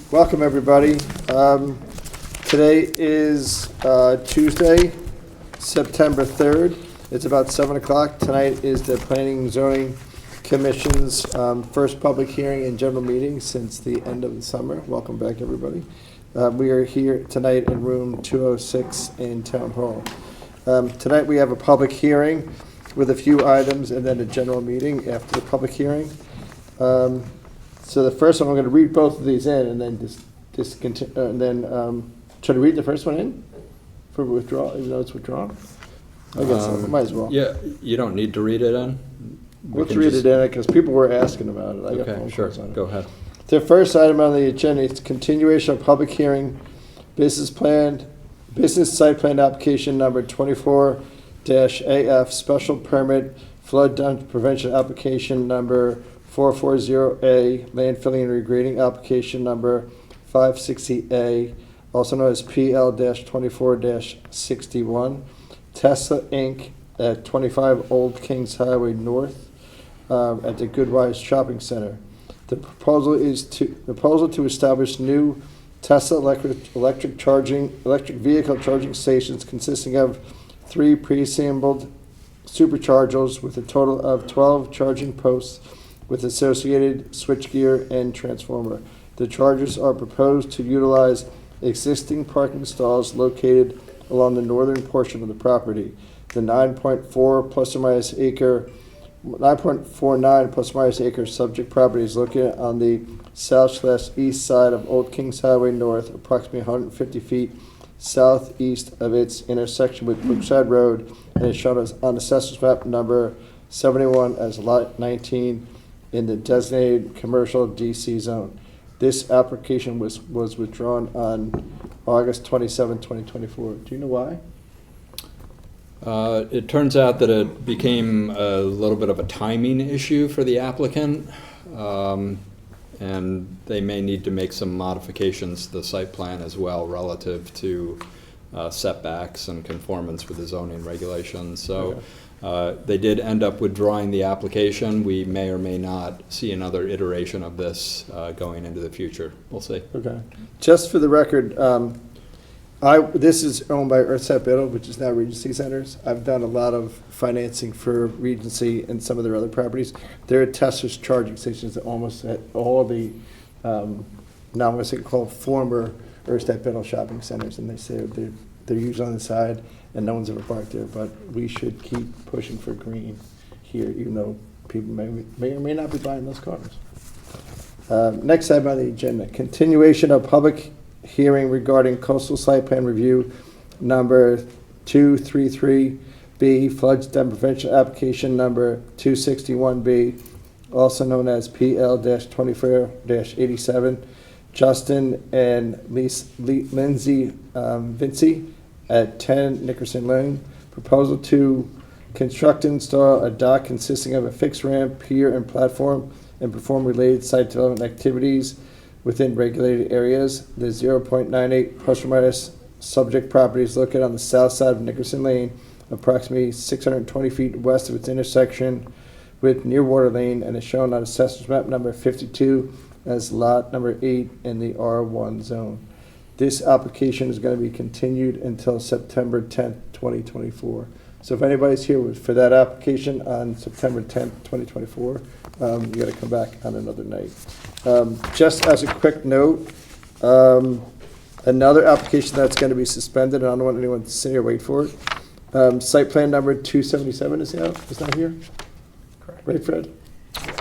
Welcome, everybody. Today is Tuesday, September 3rd. It's about 7 o'clock. Tonight is the Planning and Zoning Commission's first public hearing and general meeting since the end of the summer. Welcome back, everybody. We are here tonight in room 206 in Town Hall. Tonight we have a public hearing with a few items and then a general meeting after the public hearing. So the first one, I'm going to read both of these in and then just continue, and then try to read the first one in for withdrawal, even though it's withdrawn. I guess so. Might as well. Yeah, you don't need to read it in. Let's read it in because people were asking about it. I got Okay, phone sure. calls on it. Go ahead. The first item on the agenda is continuation of public hearing, business site plan application number 24-AF, special permit flood damage prevention application number 440A, land filling and regrading application number 560A, also known as PL-24-61, Tesla Inc. at 25 Old Kings Highway North at the Goodwise Shopping Center. The proposal to establish new Tesla electric vehicle charging stations consisting of 3 pre-assembled superchargers with a total of 12 charging posts with associated switchgear and transformer. The chargers are proposed to utilize existing parking stalls located along the northern portion of the property. The 9.49 plus or minus acre subject property is located on the south/east side of Old Kings Highway North, approximately 150 feet southeast of its intersection with Brookside Road, and is shown as on Assessor's Map number 71 as Lot 19 in the designated commercial DC zone. This application was withdrawn on August 27, 2024. Do you know why? It turns out that it became a little bit of a timing issue for the applicant, and they may need to make some modifications to the site plan as well relative to setbacks and conformance with the zoning regulations. So they did end up withdrawing the application. We may or may not see another iteration of this going into the future. We'll see. Okay. Just for the record, this is owned by Earthsat Biddle, which is now Regency Centers. I've done a lot of financing for Regency and some of their other properties. There are Tesla's charging stations at almost at all of the, now I'm going to say called former Earthsat Biddle shopping centers, and they say they're usually on the side and no one's ever parked there, but we should keep pushing for green here, even though people may or may not be buying those cars. Next item on the agenda, continuation of public hearing regarding coastal site plan review number 233B, flood dam prevention application number 261B, also known as PL-24-87, Justin and Lindsay Vinci at 10 Nickerson Lane. Proposal to construct and install a dock consisting of a fixed ramp, pier, and platform, and perform related site development activities within regulated areas. The 0.98 plus or minus subject property is located on the south side of Nickerson Lane, approximately 620 feet west of its intersection with Nearwater Lane, and is shown on Assessor's Map number 52 as lot number 8 in the R1 zone. This application is going to be continued until September 10th, 2024. So if anybody's here for that application on September 10th, 2024, you got to come back on another night. Just as a quick note, another application that's going to be suspended, and I don't want anyone to sit here wait for it. Site plan number 277 is not here? Correct. Right, Fred?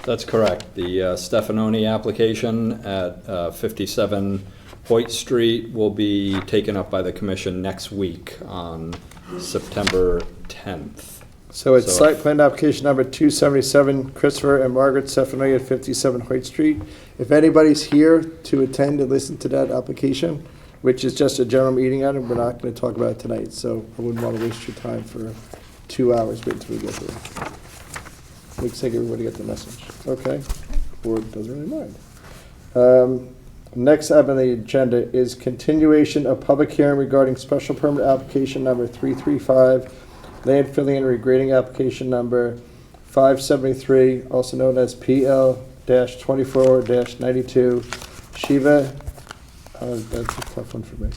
That's correct. The Stefanoni application at 57 Hoyt Street will be taken up by the commission next week on September 10th. So it's site plan application number 277, Christopher and Margaret Stefanoni at 57 Hoyt Street. If anybody's here to attend and listen to that application, which is just a general meeting item, we're not going to talk about it tonight, so I wouldn't want to waste your time for 2 hours waiting until we get there. Looks like everybody got the message. Okay. Board doesn't really mind. Next item on the agenda is continuation of public hearing regarding special permit application number 335, land filling and regrading application number 573, also known as PL-24-92, Shiva That's a tough one for me.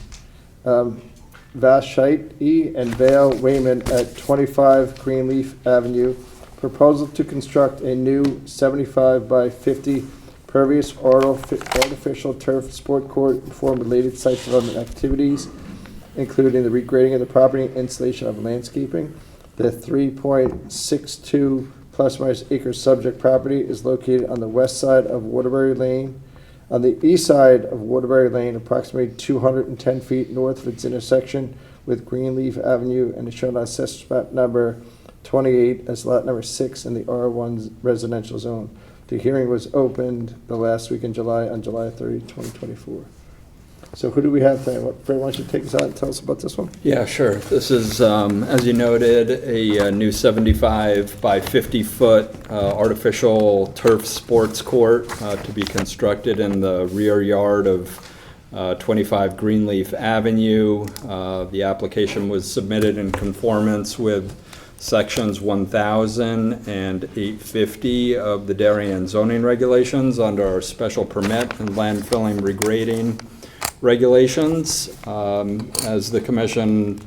Vashite and Vale Wayman at 25 Greenleaf Avenue. Proposal to construct a new 75 by 50 pervious artificial turf sport court and perform related site development activities, including the regrading of the property and installation of landscaping. The 3.62 plus minus acre subject property is located on the west side of Waterbury Lane. On the east side of Waterbury Lane, approximately 210 feet north of its intersection with Greenleaf Avenue, and is shown on assessment map number 28 as lot number 6 in the R1 residential zone. The hearing was opened the last week in July, on July 30, 2024. So who do we have today? Fred, why don't you take us out and tell us about this one? Yeah, sure. This is, as you noted, a new 75 by 50-foot artificial turf sports court to be constructed in the rear yard of 25 Greenleaf Avenue. The application was submitted in conformance with sections 1000 and 850 of the Darien zoning regulations under our special permit and landfilling regrading regulations. As the commission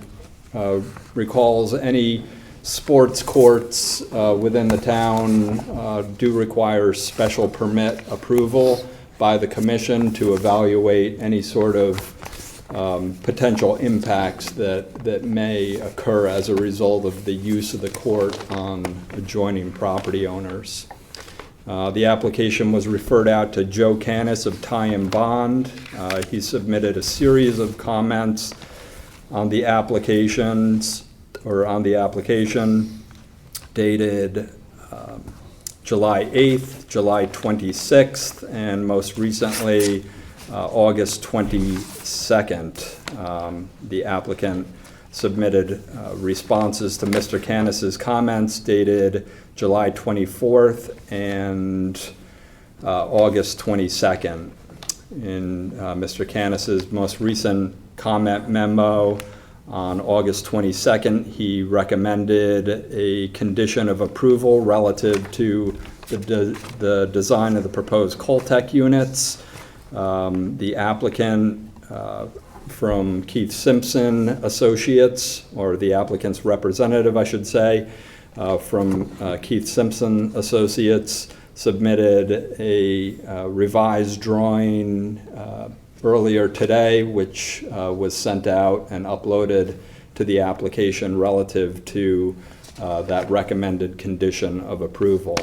recalls, any sports courts within the town do require special permit approval by the commission to evaluate any sort of potential impacts that may occur as a result of the use of the court on adjoining property owners. The application was referred out to Joe Canis of Ty and Bond. He submitted a series of comments on the applications, or on the application dated July 8th, July 26th, and most recently August 22nd. The applicant submitted responses to Mr. Canis's comments dated July 24th and August 22nd. In Mr. Canis's most recent comment memo on August 22nd, he recommended a condition of approval relative to the design of the proposed Coltech units. The applicant from Keith Simpson Associates, or the applicant's representative, I should say, from Keith Simpson Associates, submitted a revised drawing earlier today, which was sent out and uploaded to the application relative to that recommended condition of approval.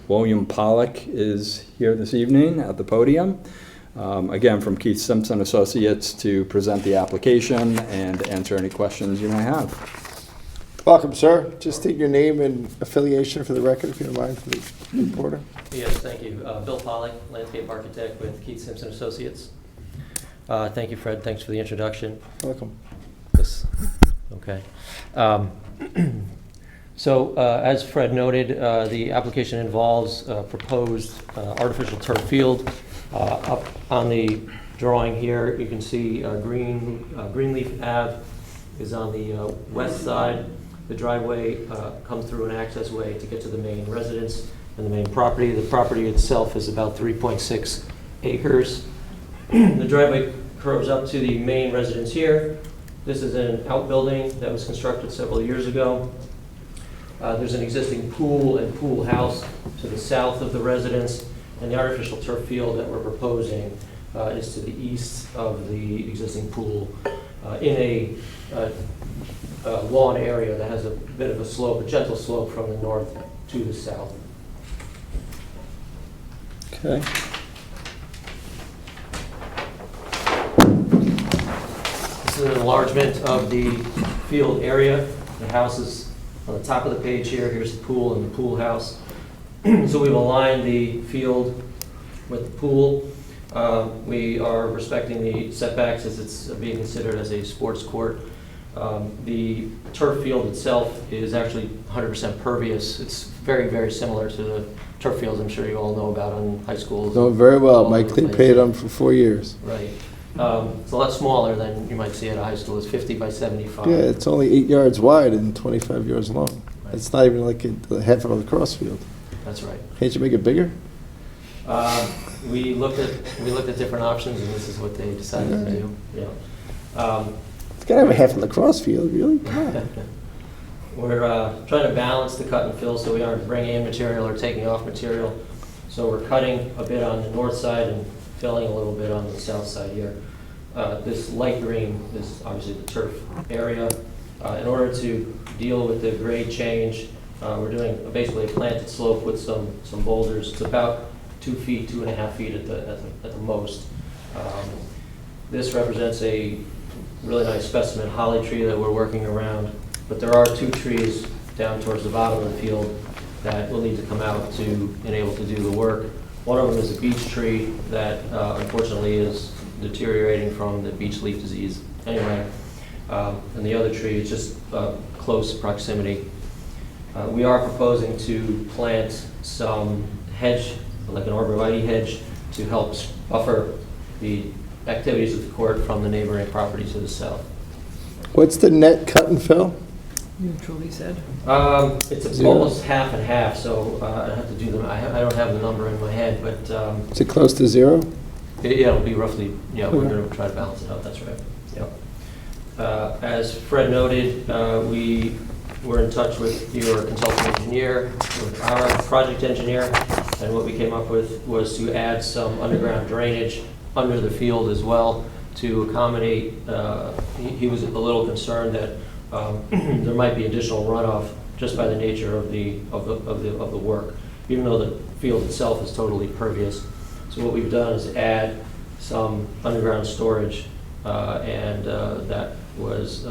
William Pollock is here this evening at the podium, again from Keith Simpson Associates, to present the application and answer any questions you may have. Welcome, sir. Just state your name and affiliation for the record, if you don't mind, for the reporter. Yes, thank you. Bill Pollock, landscape architect with Keith Simpson Associates. Thank you, Fred. Thanks for the introduction. Welcome. Yes. Okay. So, as Fred noted, the application involves a proposed artificial turf field. Up on the drawing here, you can see Greenleaf Ave is on the west side. The driveway comes through an access way to get to the main residence and the main property. The property itself is about 3.6 acres. The driveway curves up to the main residence here. This is an outbuilding that was constructed several years ago. There's an existing pool and pool house to the south of the residence, and the artificial turf field that we're proposing is to the east of the existing pool in a lawn area that has a bit of a slope, a gentle slope from the north to the south. Okay. This is an enlargement of the field area. The house is on the top of the page here. Here's the pool and the pool house. So we've aligned the field with the pool. We are respecting the setbacks as it's being considered as a sports court. The turf field itself is actually 100% pervious. It's very, very similar to the turf fields I'm sure you all know about on high schools. Know very well. all Mike over the Lee place. paid him for 4 years. Right. It's a lot smaller than you might see at a high school. It's 50 by 75. Yeah, it's only 8 yards wide and 25 yards long. Right. It's not even like a half of a lacrosse field. That's right. Can't you make it bigger? We looked at different options, and this is what they decided to do, yeah. It's gotta have a half a lacrosse field, really? Come on. We're trying to balance the cut and fill so we aren't bringing in material or taking off material. So we're cutting a bit on the north side and filling a little bit on the south side here. This light green is obviously the turf area. In order to deal with the grade change, we're doing basically a planted slope with some boulders. It's about 2 feet, 2.5 feet at the most. This represents a really nice specimen holly tree that we're working around, but there are 2 trees down towards the bottom of the field that will need to come out to enable to do the work. One of them is a beech tree that unfortunately is deteriorating from the beech leaf disease anyway, and the other tree is just close proximity. We are proposing to plant some hedge, like an arborvitae hedge, to help buffer the activities of the court from the neighboring property to the south. What's the net cut and fill? Neutral, he said. It's Zero. almost half and half, so I have to do them. I don't have the number in my head, but Is it close to 0? it'll be roughly, yeah, we're Okay. going to try to balance it out, that's right. Yep. As Fred noted, we were in touch with your consulting engineer, with our project engineer, and what we came up with was to add some underground drainage under the field as well to accommodate, he was a little concerned that there might be additional runoff just by the nature of the work, even though the field itself is totally pervious. So what we've done is add some underground storage, and that was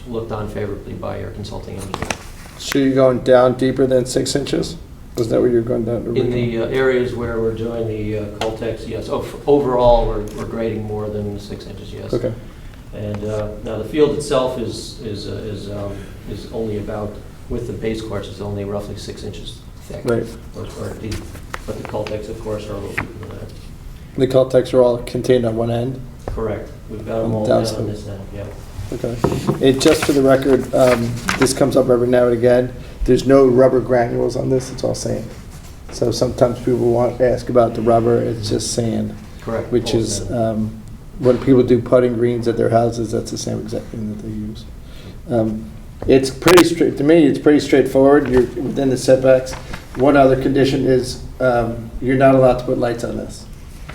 looked on favorably by your consulting engineer. So you're going down deeper than 6 inches? Was that what you're going down to? In the areas where we're doing the Coltex, yes. Overall, we're grading more than 6 inches, yes. Okay. And now the field itself is only about, with the base course, it's only roughly 6 inches thick. Right. Or deep. But the Coltex, of course, are a little deeper than that. The Caltex are all contained on one end? Correct. We've got them all down Downside. on this end, yeah. Okay. It, just for the record, this comes up every now and again. There's no rubber granules on this, it's all sand. So sometimes people ask about the rubber, it's just sand, Correct. which All is, sand. when people do putting greens at their houses, that's the same exact thing that they use. It's pretty straight, to me, it's pretty straightforward, you're within the setbacks. One other condition is, you're not allowed to put lights on this.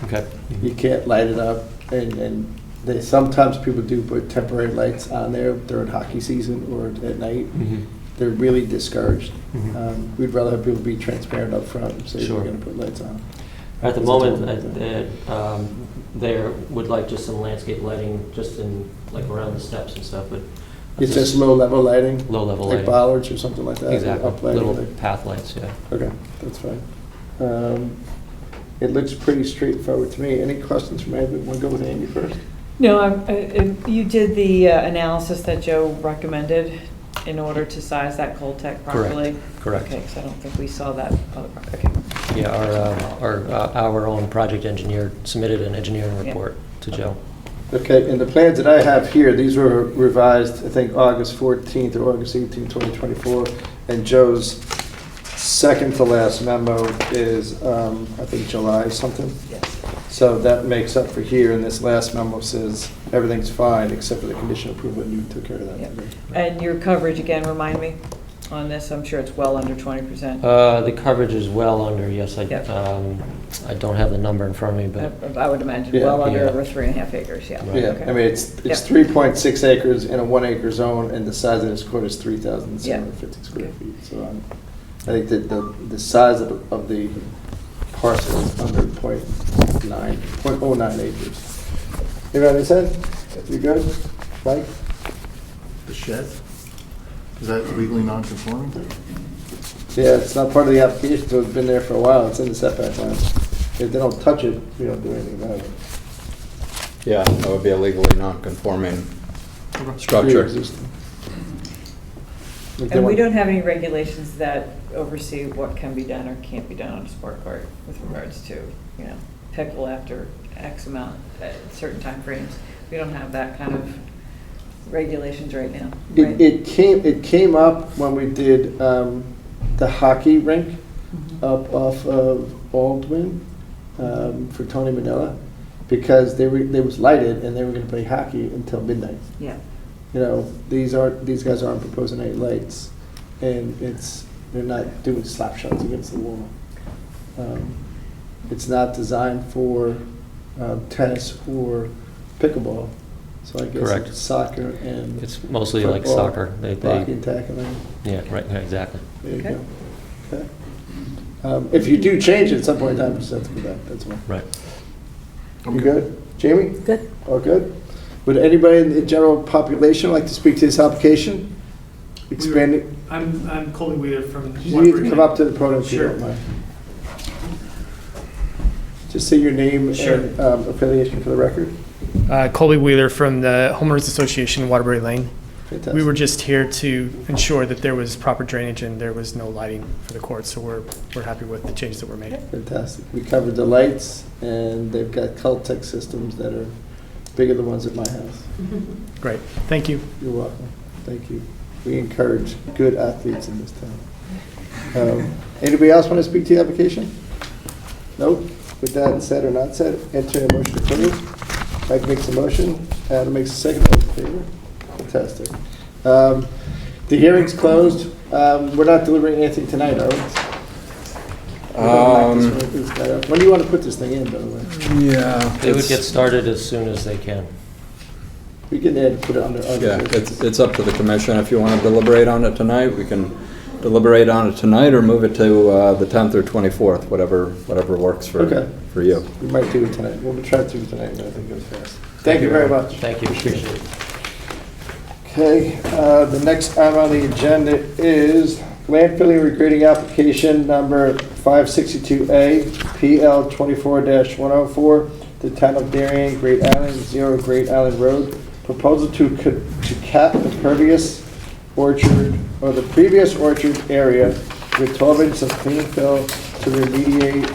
Okay. You can't light it up, and sometimes people do put temporary lights on there during hockey season or at night. Mhm. They're really discouraged. Mhm. We'd rather have people be transparent up front and say Sure. we're gonna put lights on. At the It's a moment, totally they would like just some landscape lighting, just in, like around the steps and stuff, but. It's just low-level lighting? Low-level Like lighting. bollards or something like that? Exactly, Up lighting, little like- path lights, yeah. Okay, that's fine. It looks pretty straightforward to me. Any questions from anybody? Want to go with Andy first? No, you did the analysis that Joe recommended in order to size that Coltech properly? Correct. Okay, because I don't think we saw that. Okay. Yeah, our own project engineer submitted an engineering Yeah. report to Joe. Okay, and the plans that I have here, these were revised, I think, August 14th or August 18th, 2024, and Joe's second to last memo is, I think, July something. Yes. So that makes up for here, and this last memo says everything's fine except for the condition approval, and you took care of that. Yep. And your coverage, again, remind me on this, I'm sure it's well under 20%. The coverage is well under, yes, Yep. I don't have the number in front of me, but I would imagine Yeah. well under Yeah. over 3.5 acres, yeah. Right. Yeah, Okay. I mean, it's Yep. 3.6 acres in a 1 acre zone, and the size of this court is 3,750 square feet. So I think that the size of the parcel is under 0.09 acres. You know what I said? You good, Mike? The shed? Is that legally non-conforming? Yeah, it's not part of the application, so it's been there for a while. It's in the setback line. If they don't touch it, we don't do anything about it. Yeah, that would be a legally non-conforming structure. Pre-existing. And we don't have any regulations that oversee what can be done or can't be done on a sport court with regards to, pickle after X amount at certain timeframes. We don't have that kind of regulations right now. right? It came up when we did the hockey rink Mhm. up off of Baldwin, for Tony Manila, because they was lighted and they were gonna play hockey until midnight. Yeah. You know, these guys aren't proposing any lights, and they're not doing slap shots against the wall. It's not designed for tennis or pickleball, so I guess Correct. it's soccer and It's mostly like football, soccer. blocking, tackling. Yeah, right, yeah, exactly. There you Okay. go. Okay. If you do change it at some point in time, just have to go back, that's all. Right. You good? Jamie? Good. All good? Would anybody in the general population like to speak to this application? Expanding, I'm Colby Wheeler from. you need to come up to the podium if you Sure. don't mind. Just say your name Sure. and affiliation for the record. Colby Wheeler from the Homeowners Association, Waterbury Lane. Fantastic. We were just here to ensure that there was proper drainage and there was no lighting for the court, so we're happy with the changes that were made. Fantastic. We covered the lights, and they've got Cultec systems that are bigger than the ones at my house. Great, thank you. You're welcome. Thank you. We encourage good athletes in this town. Anybody else want to speak to the application? Nope. With that said or not said, enter a motion to approve. Mike makes a motion, Adam makes a second. All in favor? Fantastic. The hearing's closed. We're not delivering anything tonight, are we? When do you want to put this thing in, by the way? Yeah. They would get started as soon as they can. We can add, put it under. Yeah, it's up to the commission. If you want to deliberate on it tonight, we can deliberate on it tonight or move it to the 10th or 24th, whatever works Okay. for you. We might do it tonight. We'll try to do it tonight, but I think it goes fast. Thank you very much. Thank you, appreciate it. Okay, the next item on the agenda is landfilling regrading application number 562A, PL 24-104, the town of Darien, Great Island, 0 Great Island Road. Proposal to cap the previous orchard, or the previous orchard area with 12 inches of clean fill to remediate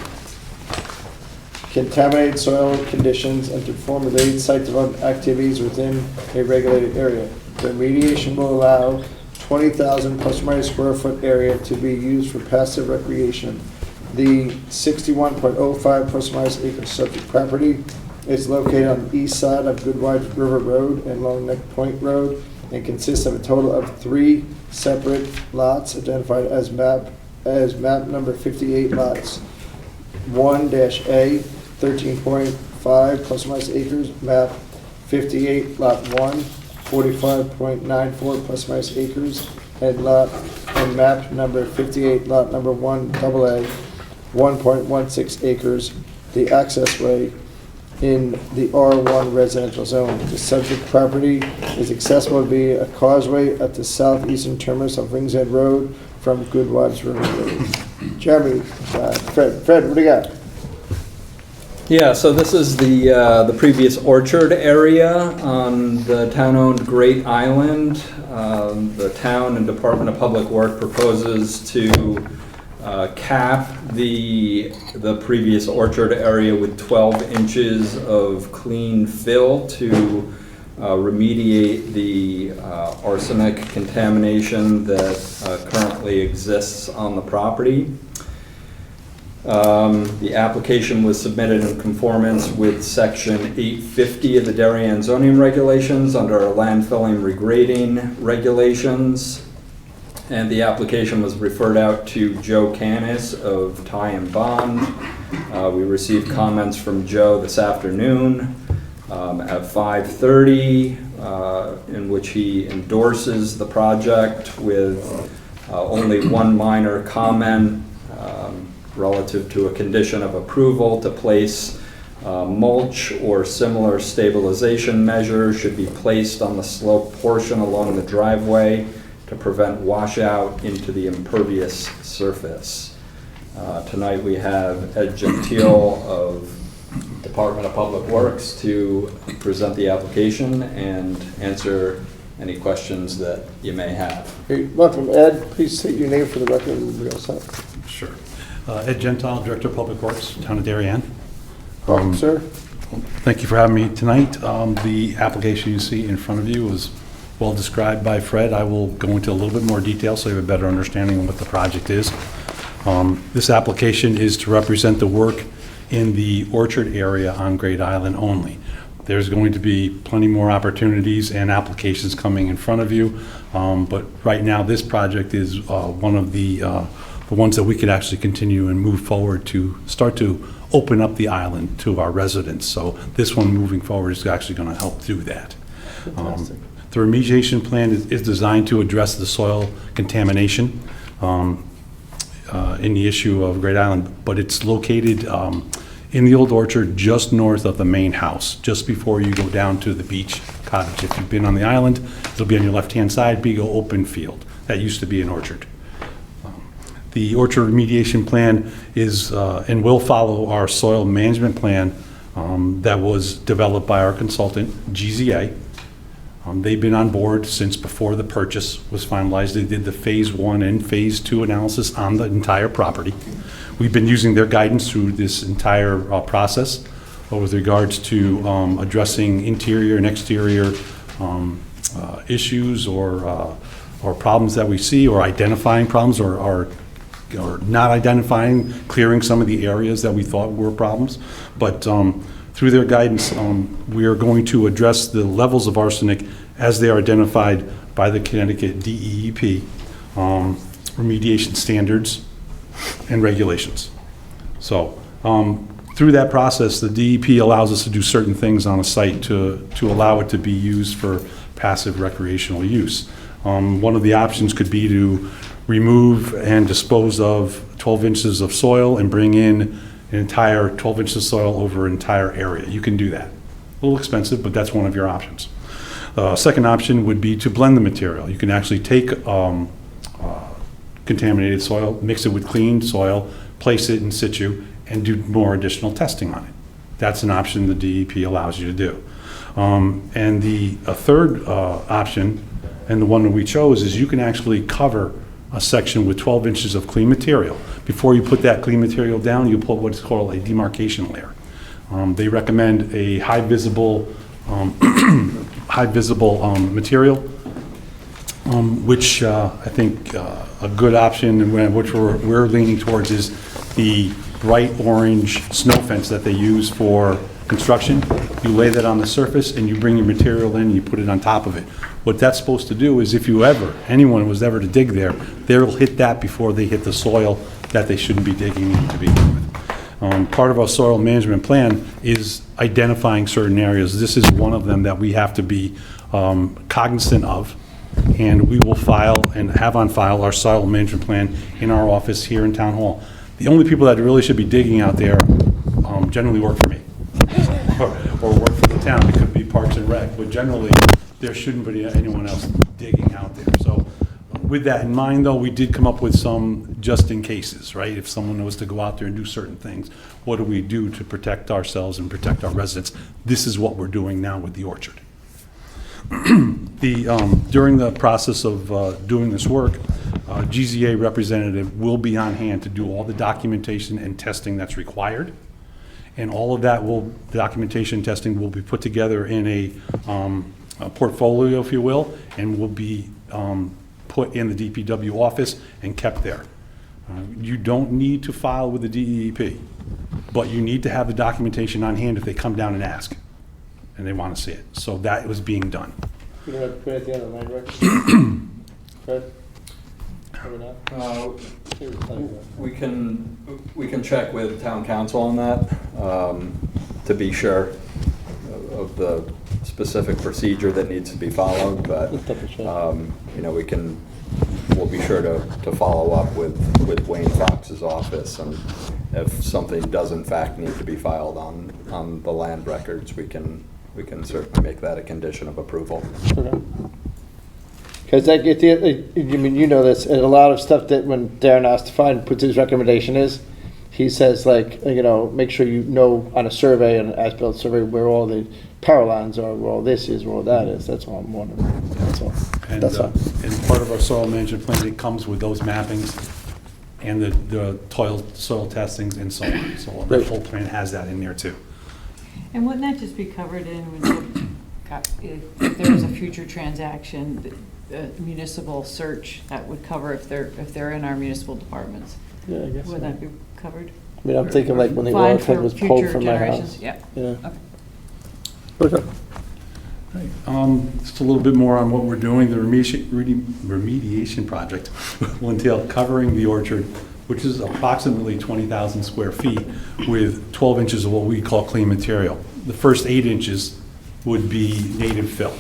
contaminated soil conditions and to perform related site development activities within a regulated area. The remediation will allow 20,000 plus or minus square foot area to be used for passive recreation. The 61.05 plus or minus acre subject property is located on the east side of Goodwide River Road and Long Neck Point Road and consists of a total of 3 separate lots identified as map number 58 lots 1-A 13.5 plus or minus acres, map 58 lot 1 45.94 plus or minus acres, and map number 58 lot number 1 AA 1.16 acres. The access way in the R1 residential zone. The subject property is accessible via a causeway at the southeastern terminus of Rings End Road from Good Wives River Road. Jeremy, Fred, what do you got? Yeah, so this is the previous orchard area on the town-owned Great Island. The town and Department of Public Work proposes to cap the previous orchard area with 12 inches of clean fill to remediate the arsenic contamination that currently exists on the property. The application was submitted in conformance with section 850 of the Darien zoning regulations under our landfilling regrading regulations. And the application was referred out to Joe Canis of Ty and Bond. We received comments from Joe this afternoon at 5:30, in which he endorses the project with only one minor comment relative to a condition of approval to place mulch or similar stabilization measure should be placed on the slope portion along the driveway to prevent washout into the impervious surface. Tonight we have Ed Gentile of Department of Public Works to present the application and answer any questions that you may have. Hey, welcome, Ed. Please state your name for the record and we'll start. Sure. Ed Gentile, Director of Public Works, Town of Darien. Welcome, sir. Thank you for having me tonight. The application you see in front of you is well described by Fred. I will go into a little bit more detail so you have a better understanding of what the project is. This application is to represent the work in the orchard area on Great Island only. There's going to be plenty more opportunities and applications coming in front of you, but right now, this project is one of the ones that we could actually continue and move forward to start to open up the island to our residents. So this one moving forward is actually going to help do that. Fantastic. The remediation plan is designed to address the soil contamination in the issue of Great Island, but it's located in the old orchard just north of the main house, just before you go down to the beach cottage. If you've been on the island, it'll be on your left-hand side, big open field. That used to be an orchard. The orchard remediation plan is and will follow our soil management plan that was developed by our consultant, GZA. They've been on board since before the purchase was finalized. They did the Phase 1 and Phase 2 analysis on the entire property. We've been using their guidance through this entire process with regards to addressing interior and exterior issues or problems that we see, or identifying problems, or not identifying, clearing some of the areas that we thought were problems. But through their guidance, we are going to address the levels of arsenic as they are identified by the Connecticut DEEP remediation standards and regulations. So through that process, the DEP allows us to do certain things on a site to allow it to be used for passive recreational use. One of the options could be to remove and dispose of 12 inches of soil and bring in an entire 12 inches of soil over an entire area. You can do that. A little expensive, but that's one of your options. Second option would be to blend the material. You can actually take contaminated soil, mix it with clean soil, place it in situ, and do more additional testing on it. That's an option the DEP allows you to do. And the third option, and the one that we chose, is you can actually cover a section with 12 inches of clean material. Before you put that clean material down, you put what's called a demarcation layer. They recommend a high visible material, which I think a good option, and which we're leaning towards, is the bright orange snow fence that they use for construction. You lay that on the surface and you bring your material in and you put it on top of it. What that's supposed to do is, if anyone was ever to dig there, they'll hit that before they hit the soil that they shouldn't be digging in to begin with. Part of our soil management plan is identifying certain areas. This is one of them that we have to be cognizant of, and we will file and have on file our soil management plan in our office here in Town Hall. The only people that really should be digging out there generally work for me or work for the town. It could be Parks and Rec, but generally there shouldn't be anyone else digging out there. So with that in mind, though, we did come up with some just in cases, right? If someone was to go out there and do certain things, what do we do to protect ourselves and protect our residents? This is what we're doing now with the orchard. During the process of doing this work, GZA representative will be on hand to do all the documentation and testing that's required. And all of that the documentation testing will be put together in a portfolio, if you will, and will be put in the DPW office and kept there. You don't need to file with the DEP, but you need to have the documentation on hand if they come down and ask, and they want to see it. So that was being done. You don't have to put it at the end of the land record? Fred? Maybe not? We can check with town council on that to be sure of the specific procedure that needs to be followed, but you know, we'll be sure to follow up with Wayne Fox's office, and if something does in fact need to be filed on the land records, we can certainly make that a condition of approval. Because I mean, you know this, and a lot of stuff that when Darren asks to find, puts his recommendation is, he says, like, you know, make sure you know on a survey, an as-built survey, where all the power lines are, where all this is, where all that is. That's all I'm wondering. That's all. And, That's all. and part of our soil management plan, it comes with those mappings and the soil testings and so on. So the Great. whole plan has that in there too. And wouldn't that just be covered in, if there was a future transaction, the municipal search, that would cover if they're in our municipal departments? Yeah, I guess Would so. that be covered? I mean, I'm thinking like when the Fine oil tank for was pulled future from my generations, house. yeah. Yeah. Okay. Okay. Just a little bit more on what we're doing. The remediation project will entail covering the orchard, which is approximately 20,000 square feet, with 12 inches of what we call clean material. The first 8 inches would be native fill.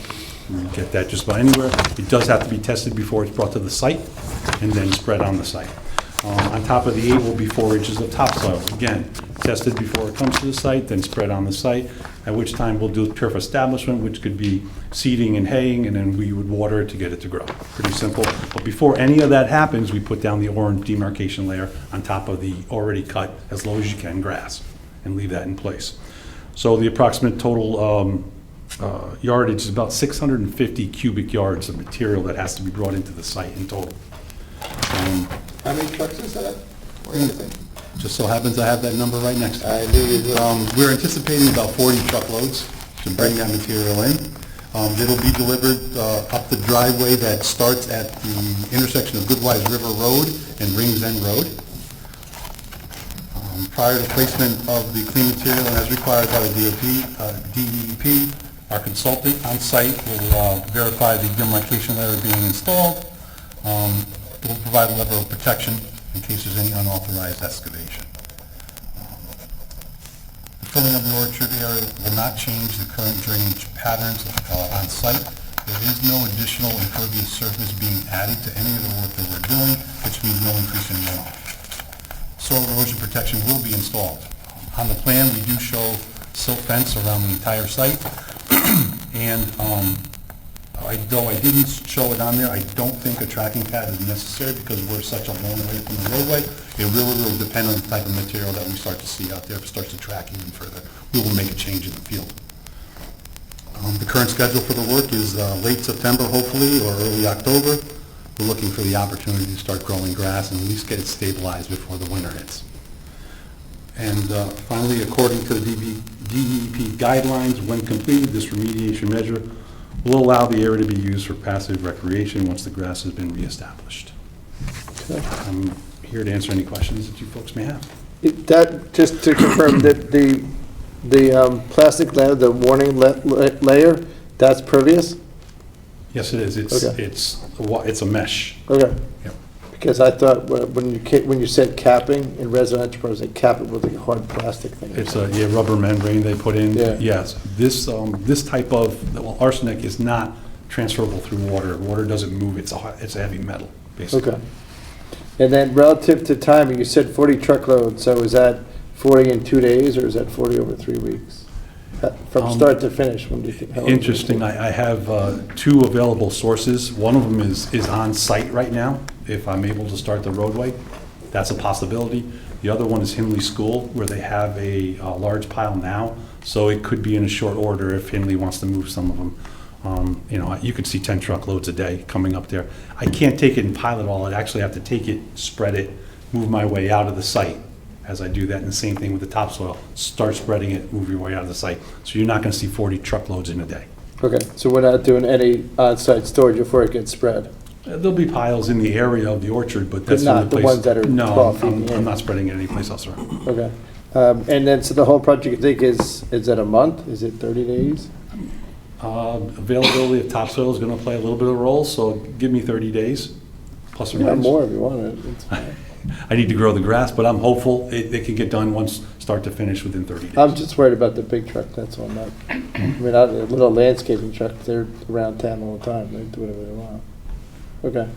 You get that just about anywhere. It does have to be tested before it's brought to the site and then spread on the site. On top of the 8 will be 4 inches of topsoil. Again, tested before it comes to the site, then spread on the site, at which time we'll do turf establishment, which could be seeding and haying, and then we would water it to get it to grow. Pretty simple. But before any of that happens, we put down the orange demarcation layer on top of the already cut, as low as you can, grass, and leave that in place. So the approximate total yardage is about 650 cubic yards of material that has to be brought into the site in total. How many trucks is that? What do you think? Just so happens I have that number right next to me. I knew you would. We're anticipating about 40 truckloads to bring that material in. It'll be delivered up the driveway that starts at the intersection of Goodwise River Road and Rings End Road. Prior to placement of the clean material and as required by the DEP, our consultant on site will verify the demarcation layer being installed. It will provide a level of protection in case there's any unauthorized excavation. The filling of the orchard area will not change the current drainage patterns on site. There is no additional impervious surface being added to any of the work that we're doing, which means no increase in runoff. Soil erosion protection will be installed. On the plan, we do show silt fence around the entire site, and though I didn't show it on there, I don't think a tracking pad is necessary because we're such a long way from the roadway. It really will depend on the type of material that we start to see out there. If it starts to track even further, we will make a change in the field. The current schedule for the work is late September, hopefully, or early October. We're looking for the opportunity to start growing grass and at least get it stabilized before the winter hits. And finally, according to the DEP guidelines, when completed, this remediation measure will allow the area to be used for passive recreation once the grass has been reestablished. I'm here to answer any questions that you folks may have. That, just to confirm, that the plastic layer, the warning layer, that's pervious? Yes, it is. Okay. It's a mesh. Okay. Yep. Because I thought when you said capping in residential, I was like, cap it with a hard plastic thing. It's a rubber membrane they put in. Yeah. Yes. This type of, well, arsenic is not transferable through water. Water doesn't move. It's a heavy metal, basically. Okay. And then relative to timing, you said 40 truckloads, so is that 40 in 2 days, or is that 40 over 3 weeks? From start to finish, when do you think? how long do you Interesting. think? I have 2 available sources. One of them is on site right now. If I'm able to start the roadway, that's a possibility. The other one is Hindley School, where they have a large pile now, so it could be in a short order if Hindley wants to move some of them. You could see 10 truckloads a day coming up there. I can't take it and pile it all. I'd actually have to take it, spread it, move my way out of the site as I do that, and the same thing with the topsoil. Start spreading it, move your way out of the site. So you're not going to see 40 truckloads in a day. Okay, so we're not doing any on-site storage before it gets spread? There'll be piles in the area of the orchard, but that's But not the the place. ones that are 12 No, feet in. I'm not spreading it anyplace else around. Okay. And then, so the whole project, you think, is it a month? Is it 30 days? Availability of topsoil is going to play a little bit of a role, so give me 30 days, plus or Yeah, minus. more if you want it. It's fine. I need to grow the grass, but I'm hopeful it can get done once, start to finish within 30 days. I'm just worried about the big truck, that's all. Not, I mean, a little landscaping truck, they're around town all the time, they do whatever they want. Okay,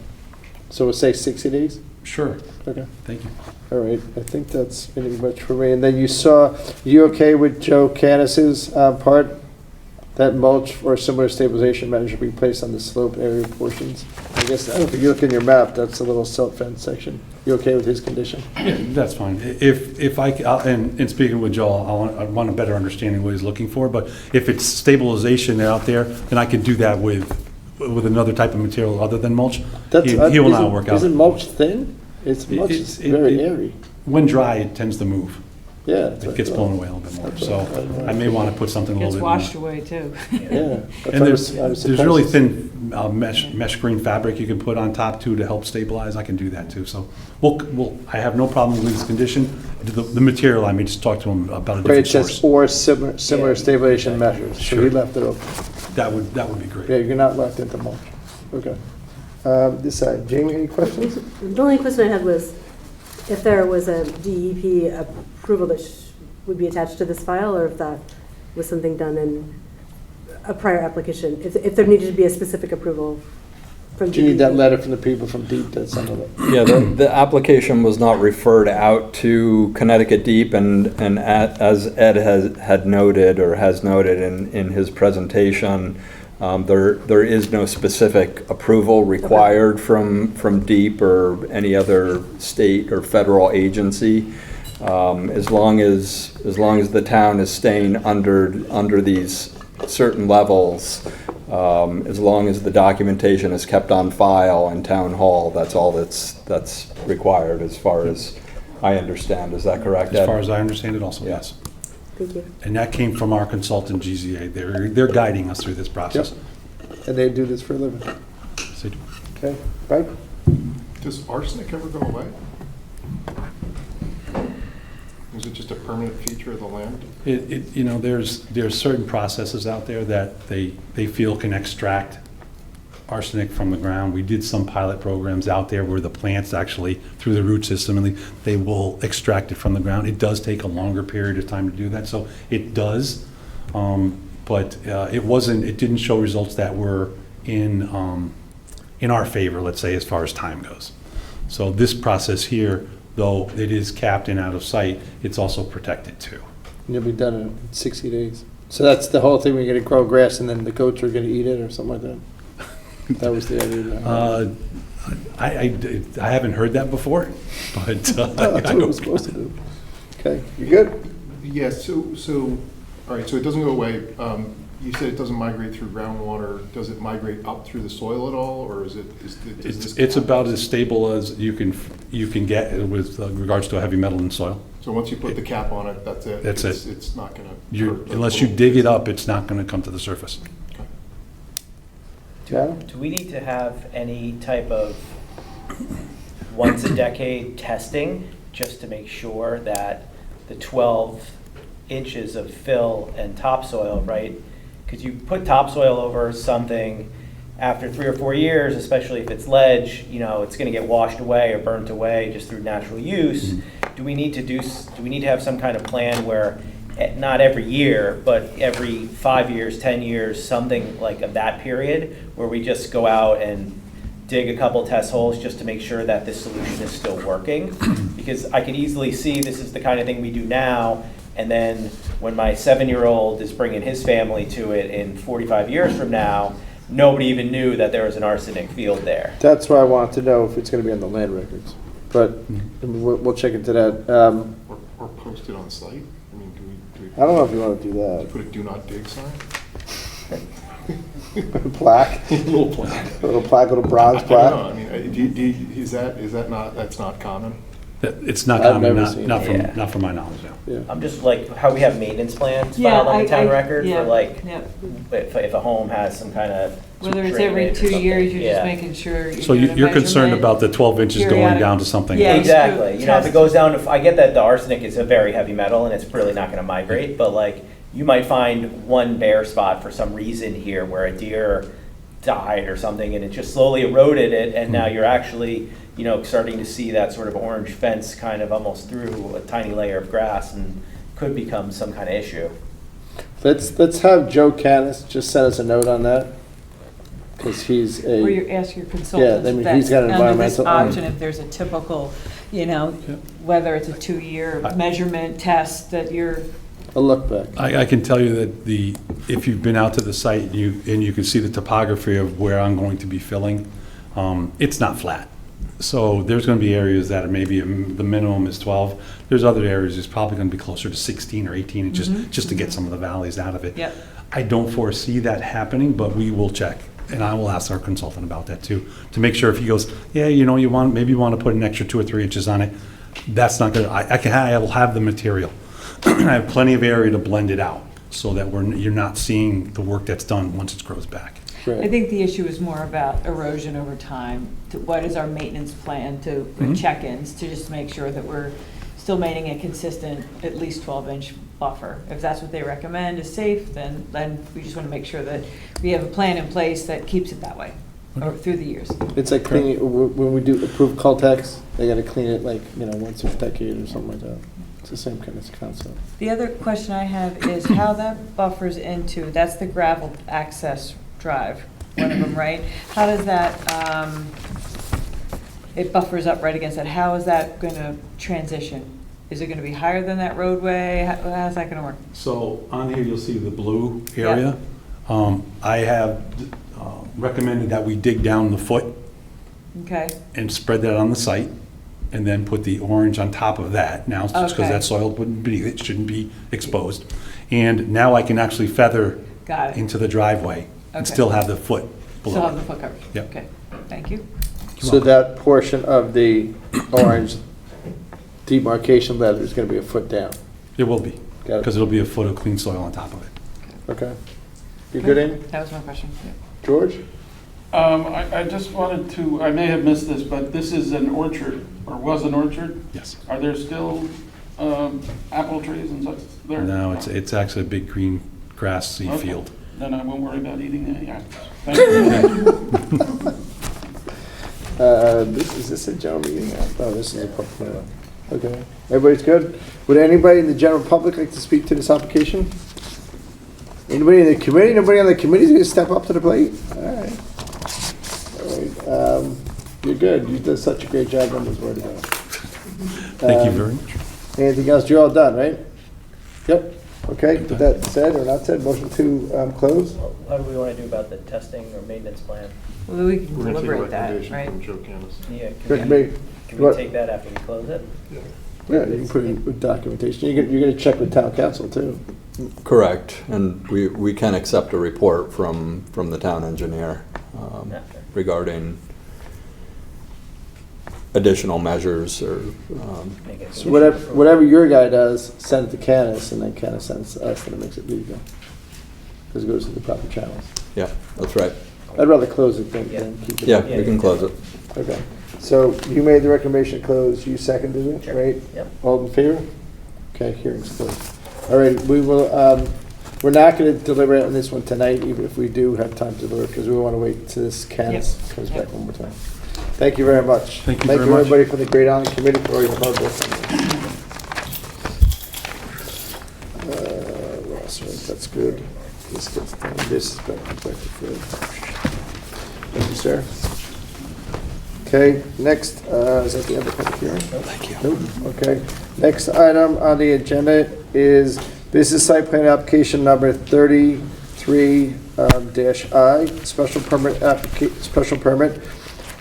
so we'll say 60 days? Sure, Okay, thank you. all right, I think that's pretty much for me. And then you okay with Joe Canis's part? That mulch or similar stabilization measure be placed on the slope area portions? I guess, I don't know if you look in your map, that's the little silt fence section. You okay with his condition? Yeah, that's fine. If and speaking with Joel, I want a better understanding of what he's looking for, but if it's stabilization out there, then I could do that with another type of material other than mulch. He will not work out. Isn't mulch thin? Mulch is very airy. When dry, it tends to move. Yeah. that's what It gets I blown thought. away a little bit more. That's So what I thought. I may want to put something a Gets little bit more. washed away too. Yeah. that's And what I there's was there's really surprised. thin mesh green fabric you can put on top too to help stabilize. I can do that too. So I have no problem with this condition. The material, I may just talk to him about a Right, it different says source. or similar stabilization measures, so he Sure. left it open. That would be Yeah, great. you're not locked into mulch. Okay. This side, Jamie, any questions? The only question I had was if there was a DEP approval that would be attached to this file, or if that was something done in a prior application, if there needed to be a specific approval from DEP. Do you need that letter from the people from Deep to send it? Yeah, the application was not referred out to Connecticut Deep, and as Ed had noted, or has noted in his presentation, there is no specific approval required from Deep or any other state or federal agency. As long as the town is staying under these certain levels, as long as the documentation is kept on file in town hall, that's all that's required, as far as I understand. Is that correct, Ed? As far as I understand it also, Yeah. yes. Thank you. And that came from our consultant, GZA. They're guiding us through this process. And they do this for a living. So Okay, right? Does arsenic ever go away? Is it just a permanent feature of the land? there's certain processes out there that they feel can extract arsenic from the ground. We did some pilot programs out there where the plants actually, through the root system, and they will extract it from the ground. It does take a longer period of time to do that, so it does. But it didn't show results that were in our favor, let's say, as far as time goes. So this process here, though it is capped and out of sight, it's also protected too. And you'll be done in 60 days. So that's the whole thing, we're gonna grow grass and then the goats are gonna eat it or something like that? That was the idea. I haven't heard that before, but That's what it was supposed to do. Okay, you good? Yes, so, all right, so it doesn't go away. You said it doesn't migrate through groundwater. Does it migrate up through the soil at all, or is this? it's about as stable as you can get with regards to a heavy metal in soil. So once you put the cap on it, that's it? That's it. It's not gonna. Unless you dig it up, it's not going to come to the surface. Yeah? Do we need to have any type of once-a-decade testing just to make sure that the 12 inches of fill and topsoil, right? Because you put topsoil over something, after 3 or 4 years, especially if it's ledge, it's going to get washed away or burnt away just through natural use. Do we need to have some kind of plan where, not every year, but every 5 years, 10 years, something like of that period, where we just go out and dig a couple test holes just to make sure that this solution is still working? Because I could easily see this is the kind of thing we do now, and then when my 7-year-old is bringing his family to it in 45 years from now, nobody even knew that there was an arsenic field there. That's why I wanted to know if it's gonna be on the land records. But we'll check into that. Or post it on site? I mean, do we I don't know if you wanna do that. put a do not dig sign? Plaque, Little plaque. little plaque, little bronze I don't plaque. know, I mean, is that not, that's not common? It's not I've common, never seen not it. not from my knowledge, no. Yeah. I'm just like, how we have maintenance plans Yeah, filed on the town record yeah, for like, yep. if a home has some kind of. Whether it's every drainage or 2 something. years, you're just Yeah. making sure. So you're concerned about the 12 inches going periodic- down to something? Yeah. Exactly, if Test. it goes down to, I get that the arsenic is a very heavy metal and it's really not gonna migrate, but like, you might find one bare spot for some reason here where a deer died or something and it just slowly eroded it, and now you're actually, starting to see that sort of orange fence kind of almost through a tiny layer of grass, and could become some kind of issue. Let's have Joe Canis just send us a note on that, because he's a. Or you ask your consultant. I mean, he's got an under this environmental- option, if there's a typical, whether it's a 2-year measurement test that you're. A look back. I can tell you that if you've been out to the site and you can see the topography of where I'm going to be filling, it's not flat. So there's going to be areas that are maybe the minimum is 12. There's other areas it's probably going to be closer to 16 or 18 inches just to get some of the valleys out of it. Yep. I don't foresee that happening, but we will check. And I will ask our consultant about that too, to make sure if he goes, yeah, you want to put an extra 2 or 3 inches on it. That's not going to, I will have the material. I have plenty of area to blend it out so that you're not seeing the work that's done once it grows back. I think the issue is more about erosion over time. What is our maintenance plan to check-ins to just make sure that we're still maintaining a consistent, at least 12-inch buffer? If that's what they recommend is safe, then we just want to make sure that we have a plan in place that keeps it that way or through the years. It's like cleaning, when we do approved Caltex, they gotta clean it like, once a decade or something like that. It's the same kind of concept. The other question I have is how that buffers into, that's the gravel access drive, one of them, right? How does that, it buffers up right against that. How is that going to transition? Is it going to be higher than that roadway? How's that going to work? So on here, you'll see the blue area. I have recommended that we dig down the foot Okay. and spread that on the site, and then put the orange on top of that. Now, just because Okay. that soil wouldn't be, it shouldn't be exposed. And now I can actually feather Got it. into the driveway and Okay. still have the foot Still below have the it. foot coverage? Yep. Okay, thank you. So that portion of the orange demarcation letter is gonna be a foot down. It will be, Got it. because it'll be a foot of clean soil on top of it. Okay. You good, Amy? That was my question. Yeah. George? I just wanted to, I may have missed this, but this is an orchard, or was an orchard? Yes. Are there still apple trees and such there? No, it's actually a big green grassy Okay. field. Then I won't worry about eating any apples. Thank you. Is this a general meeting? Oh, this is a public meeting. Okay. Everybody's good? Would anybody in the general public like to speak to this application? Anybody in the committee? Nobody on the committee is going to step up to the plate? All right. All right. You're good. You did such a great job on this word ago. Thank you very much. Anything else? You're all done, right? Yep. Okay. With that said or not said, motion to close? What do we want to do about the testing or maintenance plan? Well, we can We're going to take a deliberate that, recommendation right? from Joe Canis. Yeah, can we What? take that after we close it? Yeah, you can put it with documentation. You're going to check with town council too. Correct, and we can accept a report from the town engineer After. regarding additional measures or, Make it- So whatever your guy does, send it to Canis, and then Canis sends to us, and it makes it legal. Because it goes to the proper channels. yeah, that's right. I'd rather close it than keep it. Yeah, we can close it. Okay. So you made the recommendation to close, you seconded it, Sure. right? Yep. All in favor? Okay, hearing's closed. All right, we will, we're not going to deliberate on this one tonight, even if we do have time to deliberate, because we want to wait till this Canis Yep. comes Yep. back one more time. Thank you very much. Thank you very much. everybody from the Great Island Committee for all your hard work on this. Ross, right, that's good. This gets done. This is back to Fred. Thank you, sir. Okay, next, is that the end of the public hearing? Thank you. Nope, okay. Next item on the agenda is business site plan application number 33 I, special permit,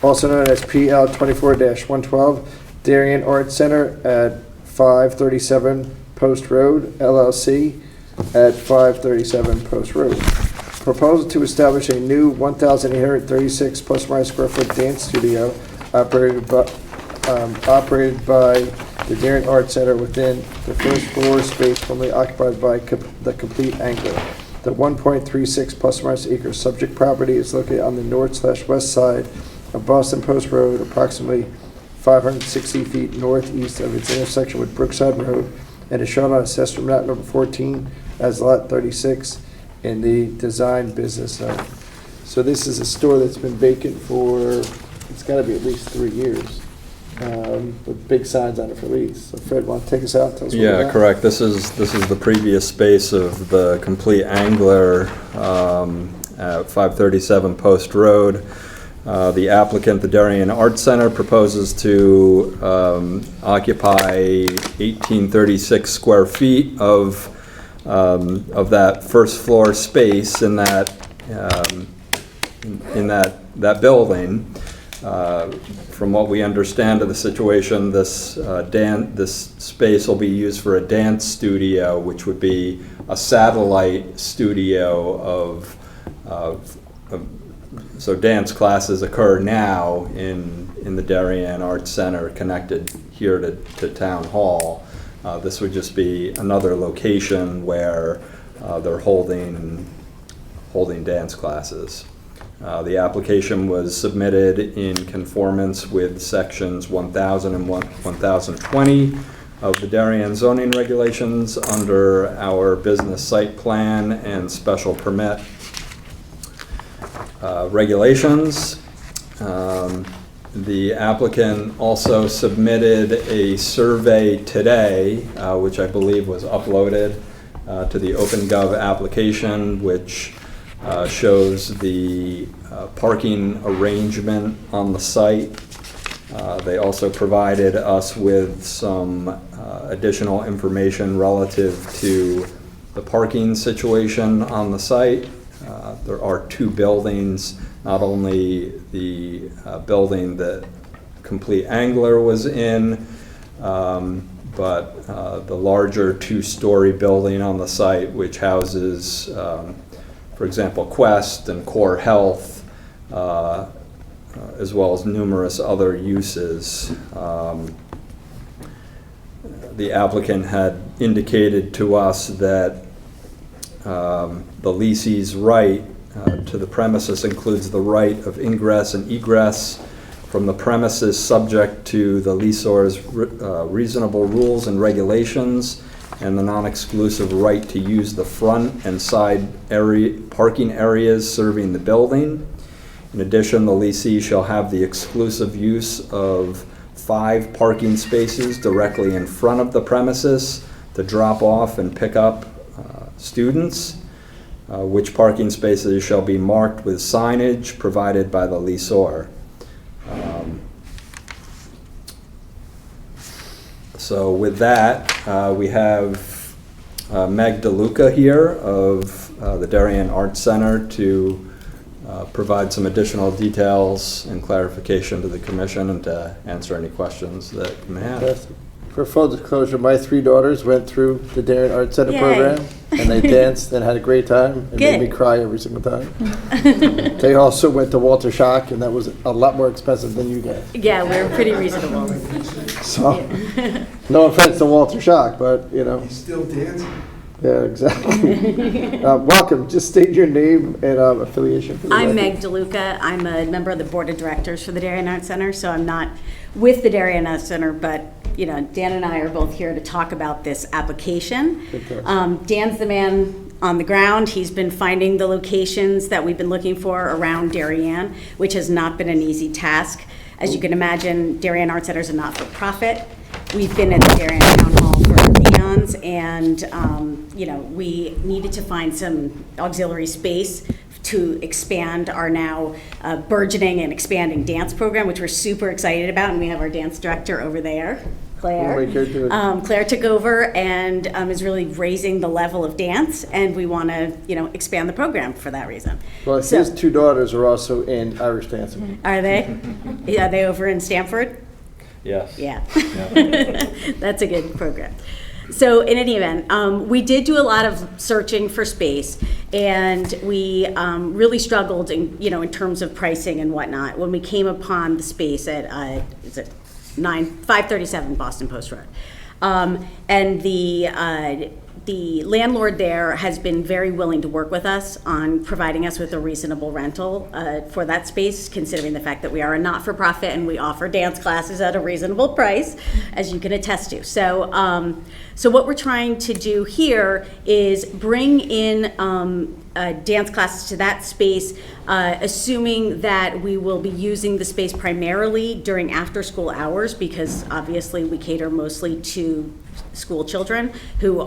also known as PL 24-112, Darien Art Center at 537 Post Road, LLC, at 537 Post Road. Proposal to establish a new 1,836 plus or minus square foot dance studio operated by the Darien Art Center within the first floor space formerly occupied by the Complete Angler. The 1.36 plus or minus acre subject property is located on the north/west side of Boston Post Road, approximately 560 feet northeast of its intersection with Brookside Road, and is shown on assessment map number 14 as lot 36 in the design business zone. So this is a store that's been vacant for, it's gotta be at least 3 years, with big signs on it for lease. So Fred, want to take us out? Tell us what we Yeah, got? correct. This is the previous space of the Complete Angler at 537 Post Road. The applicant, the Darien Art Center, proposes to occupy 1,836 square feet of that first floor space in that building. From what we understand of the situation, this space will be used for a dance studio, which would be a satellite studio so dance classes occur now in the Darien Art Center, connected here to Town Hall. This would just be another location where they're holding dance classes. The application was submitted in conformance with sections 1000 and 1020 of the Darien zoning regulations under our business site plan and special permit regulations. The applicant also submitted a survey today, which I believe was uploaded to the OpenGov application, which shows the parking arrangement on the site. They also provided us with some additional information relative to the parking situation on the site. There are two buildings, not only the building that Complete Angler was in, but the larger two-story building on the site, which houses, for example, Quest and Core Health, as well as numerous other uses. The applicant had indicated to us that the leasee's right to the premises includes the right of ingress and egress from the premises subject to the leaseor's reasonable rules and regulations, and the non-exclusive right to use the front and side parking areas serving the building. In addition, the leasee shall have the exclusive use of 5 parking spaces directly in front of the premises to drop off and pick up students, which parking spaces shall be marked with signage provided by the leaseor. So with that, we have Meg DeLuca here of the Darien Arts Center to provide some additional details and clarification to the commission and to answer any questions that you may have. For full disclosure, my 3 daughters went through the Darien Arts Center Yay. program, and they danced and had a great time. It made me Good. cry every single time. They also went to Walter Schock, and that was a lot more expensive than you guys. Yeah, we're pretty reasonable. So, no offense to Walter Schock, but, you know. He's still dancing. Yeah, exactly. Welcome. Just state your name and affiliation. For the I'm record. Meg DeLuca. I'm a member of the board of directors for the Darien Arts Center, so I'm not with the Darien Arts Center, but you know, Dan and I are both here to talk about this application. Dan's the man on the ground. He's been finding the locations that we've been looking for around Darien, which has not been an easy task. As you can imagine, Darien Arts Center is a not-for-profit. We've been at the Darien Town Hall for eons, and you know, we needed to find some auxiliary space to expand our now burgeoning and expanding dance program, which we're super excited about, and we have our dance director over there, Claire. Claire took over and is really raising the level of dance, and we want to, you know, expand the program for that reason. Well, So- his 2 daughters are also in Irish dancing. Are they? Are they over in Stamford? Yes. Yeah. That's a good program. So in any event, we did do a lot of searching for space, and we really struggled in terms of pricing and whatnot when we came upon the space at, is it 537 Boston Post Road. And the landlord there has been very willing to work with us on providing us with a reasonable rental for that space, considering the fact that we are a not-for-profit and we offer dance classes at a reasonable price, as you can attest to. So, so what we're trying to do here is bring in dance classes to that space, assuming that we will be using the space primarily during after-school hours, because obviously we cater mostly to school children who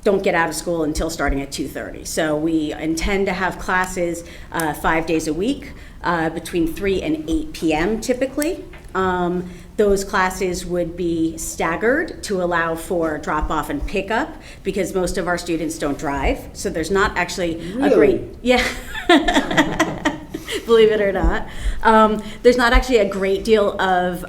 don't get out of school until starting at 2:30. So we intend to have classes 5 days a week between 3 and 8 p.m. typically. Those classes would be staggered to allow for drop-off and pickup, because most of our students don't drive. So there's not actually a great, yeah. believe it or not. There's not actually a great deal of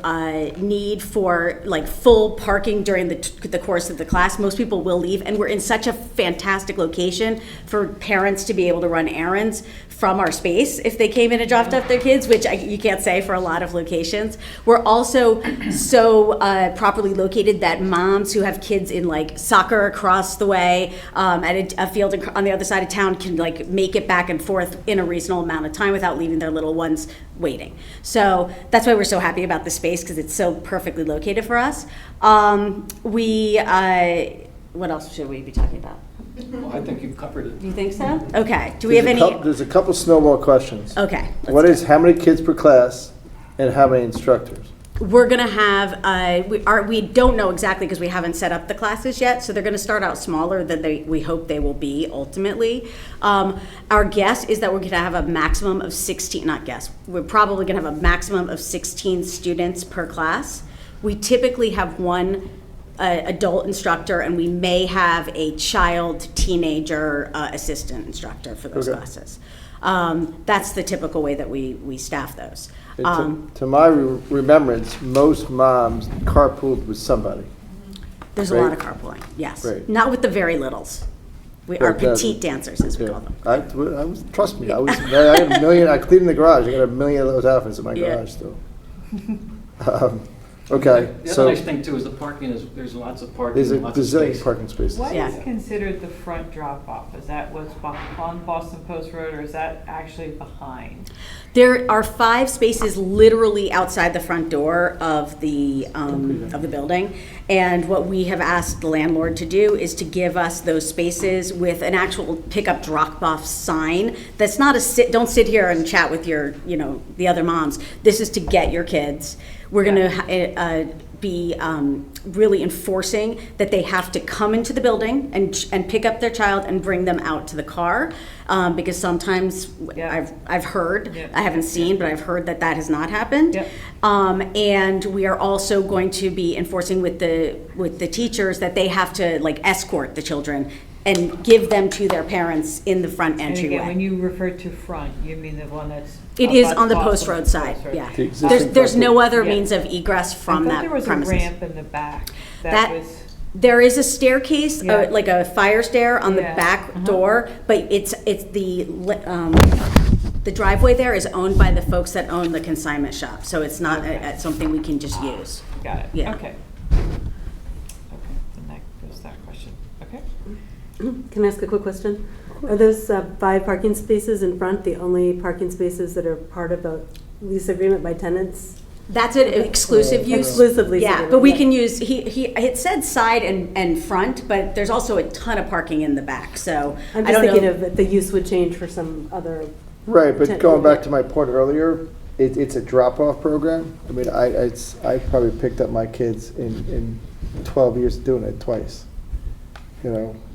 need for like full parking during the course of the class. Most people will leave, and we're in such a fantastic location for parents to be able to run errands from our space if they came in and dropped off their kids, which you can't say for a lot of locations. We're also so properly located that moms who have kids in like soccer across the way at a field on the other side of town can like make it back and forth in a reasonable amount of time without leaving their little ones waiting. So that's why we're so happy about the space, because it's so perfectly located for us. What else should we be talking about? Well, I think you've covered it. Do you think so? Okay. Do we have any? There's a couple snowball questions. Okay. How many kids per class and how many instructors? We're going to have, we don't know exactly because we haven't set up the classes yet, so they're going to start out smaller than we hope they will be ultimately. Our guess is that we're going to have a maximum of 16, not guess, we're probably going to have a maximum of 16 students per class. We typically have one adult instructor, and we may have a child teenager assistant instructor for those classes. That's the typical way that we staff those. To my remembrance, most moms carpooled with somebody. There's a lot of carpooling, yes. Right. Not with the very littles. Our petite dancers, as we call them. Trust me, I had a million. I cleaned the garage. I got a million of those outfits in my garage still. Okay, The so other nice thing too is the parking there's lots of parking. there's a and lots of gazillion space. parking spaces. What Yeah. is considered the front drop-off? Is that what's on Boston Post Road, or is that actually behind? There are 5 spaces literally outside the front door of the building. And what we have asked the landlord to do is to give us those spaces with an actual pickup drop-off sign. That's not don't sit here and chat with your, the other moms. This is to get your kids. We're going to be really enforcing that they have to come into the building and pick up their child and bring them out to the car, because sometimes I've heard, I haven't seen, but I've heard that has not happened. Yep. And we are also going to be enforcing with the teachers that they have to like escort the children and give them to their parents in the front And entryway. again, when you refer to front, you mean the one that's... It is on the Post Road side, yeah. The existing There's no other Yeah. means of egress from that there was premises. a ramp in the back. That- Was... There is a staircase, Yeah. like a fire stair on the Yeah. back door, but it's the driveway there is owned by the folks that own the consignment shop, so it's not something we can just use. Got it. Yeah. Okay. And that goes that question. Okay. Can I ask a quick question? Are those 5 parking spaces in front the only parking spaces that are part of the lease agreement by tenants? That's an exclusive use. Exclusively. Yeah, but we can use, it said side and front, but there's also a ton of parking in the back, so I'm I just don't thinking know. of that the use would change for some other. Right, but going back to my point earlier, it's a drop-off program. I mean, I probably picked up my kids in 12 years doing it twice,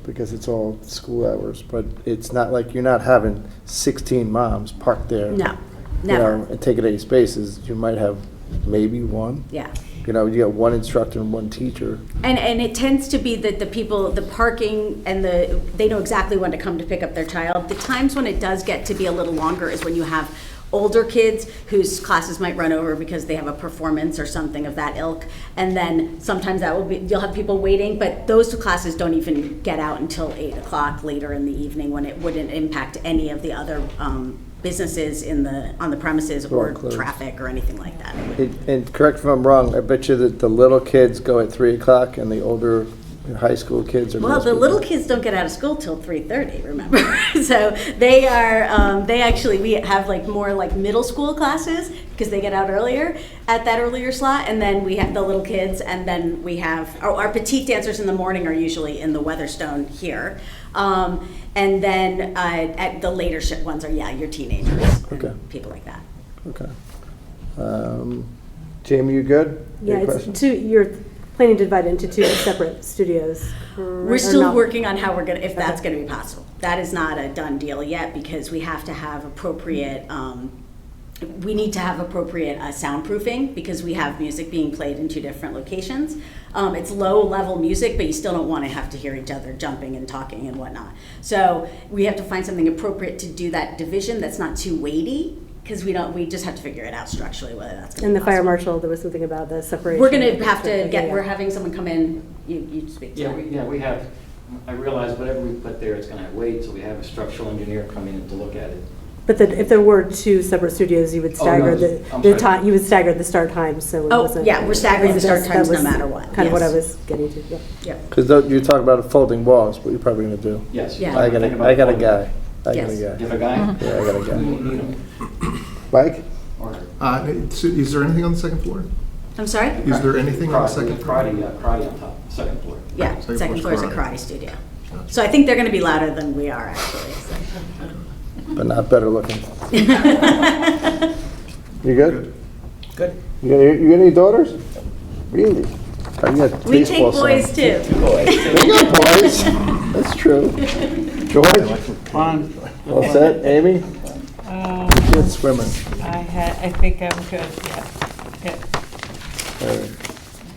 because it's all school hours. But it's not like you're not having 16 moms parked there. No, never. And taking 8 spaces. You might have maybe one. Yeah. You got one instructor and one teacher. And it tends to be that the parking and they know exactly when to come to pick up their child. The times when it does get to be a little longer is when you have older kids whose classes might run over because they have a performance or something of that ilk. And then sometimes you'll have people waiting, but those classes don't even get out until 8 o'clock later in the evening, when it wouldn't impact any of the other businesses on the premises or closed. traffic or anything like that. And correct me if I'm wrong, I bet you that the little kids go at 3 o'clock and the older high school kids are. Well, the little kids don't get out of school till 3:30, remember? So they are, we have like more like middle school classes because they get out earlier at that earlier slot. And then we have the little kids, and then we have, our petite dancers in the morning are usually in the Weatherstone here. And then at the later shift ones are, your teenagers and people like that. Okay. Jamie, you good? Yeah, Any it's questions? you're planning to divide it into 2 separate studios. We're still working on how if that's going to be possible. That is not a done deal yet, because we have to have appropriate, we need to have appropriate soundproofing, because we have music being played in 2 different locations. It's low-level music, but you still don't want to have to hear each other jumping and talking and whatnot. So we have to find something appropriate to do that division that's not too weighty, because we just have to figure it out structurally whether that's going And to the be fire possible. marshal, there was something about the separation. We're going to have to Yeah. we're having someone come in, you speak to Yeah, that. we have, I realize whatever we put there, it's gonna have weight, so we have a structural engineer coming in to look at it. But if there were two separate studios, you would Oh, no, stagger I'm the sorry. time, you would stagger the start times, so it Oh, wasn't. yeah, we're staggering the start That times no was matter what, Kind of what I yes. was getting to, yeah. Yep. Because you're talking about folding walls, what you're probably gonna do. Yes. Yeah. I got a guy. I got a Yes. guy. You have a guy? Yeah, I got a We guy. need him. Mike? Or- So is there anything on the second floor? I'm sorry? Is there anything on the second floor? Karate on top, second floor. Yeah, Second second floor floor's is a karate. karate studio. So I think they're going to be louder than we are, actually. But not better looking. You good? Good. You got any daughters? Really? Oh, you got We take baseball boys sons. too. They got boys. That's true. George? All set? Amy? Good swimmer. I think I'm good, yeah. Good. All right.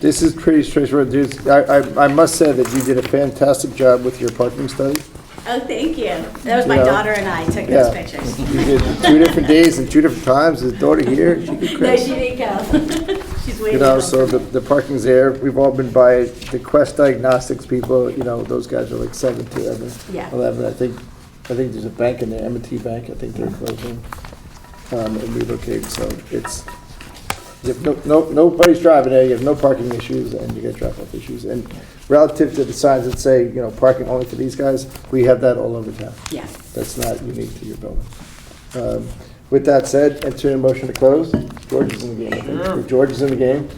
This is pretty straightforward. I must say that you did a fantastic job with your parking study. Oh, thank you. That was my You know, daughter and I took Yeah. those pictures. You did 2 different days and 2 different times. His daughter here, she could No, crash. she didn't go. She's waiting. You know, so the parking's there. We've all been by it. The Quest Diagnostics people, you know, those guys are like 7 to Yeah. 11. I think there's a bank in there, M&T Bank. I think they're closing and relocating. So it's, you have nobody's driving there. You have no parking issues and you get drop-off issues. And relative to the signs that say, you know, parking only for these guys, we have that all over town. Yeah. That's not unique to your building. With that said, enter a motion to close. George is in the game. I think. George is in the game.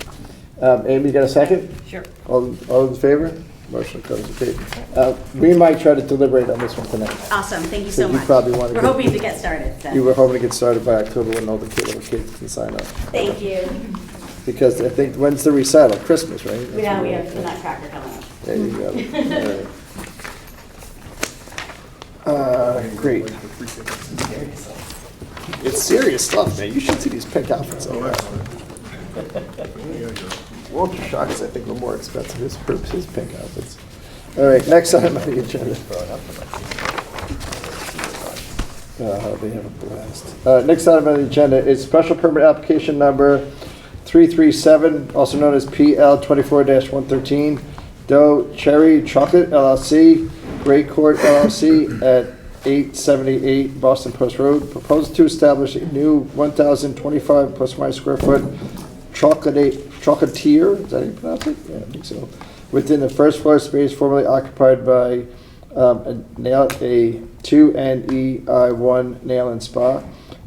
Amy, you got a second? Sure. All in favor? Motion to close. Okay. We might try to deliberate on this one tonight. Awesome. Thank you So so you much. probably wanna We're get- hoping to get started. So. You were hoping to get started by October when all the little kids can sign up. Thank you. Because I think, when's the recital? Christmas, right? We have the Nutcracker coming up. There you go. All right. Great. It's serious stuff, man. You should see these pink outfits. Walter Shocks, I think, were more expensive. His pink outfits. All right, next item on the agenda. They have a blast. Next item on the agenda is special permit application number 337, also known as PL 24-113, Doe Cherry Chocolate LLC, Great Court LLC at 878 Boston Post Road. Proposed to establish a new 1,025 plus minus square foot chocolatier, is that how you pronounce it? Yeah, I think so. Within the first floor space formerly occupied by a 2NEI1 Nail and Spa.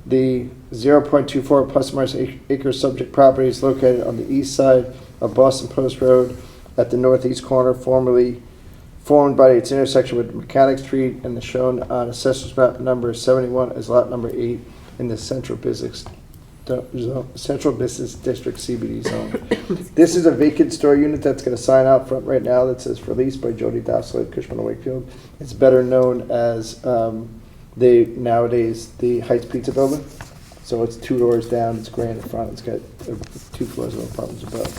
The 0.24 plus minus acre subject property is located on the east side of Boston Post Road at the northeast corner, formerly formed by its intersection with Mechanic Street and is shown on Assessor's Map number 71 as lot number 8 in the Central Business District CBD zone. This is a vacant store unit that's got a sign out front right now that says released by Jody Dowsley, Cushman & Wakefield. It's better known as nowadays the Heights Pizza Building. So it's 2 doors down, it's gray in the front, it's got 2 floors of apartments above.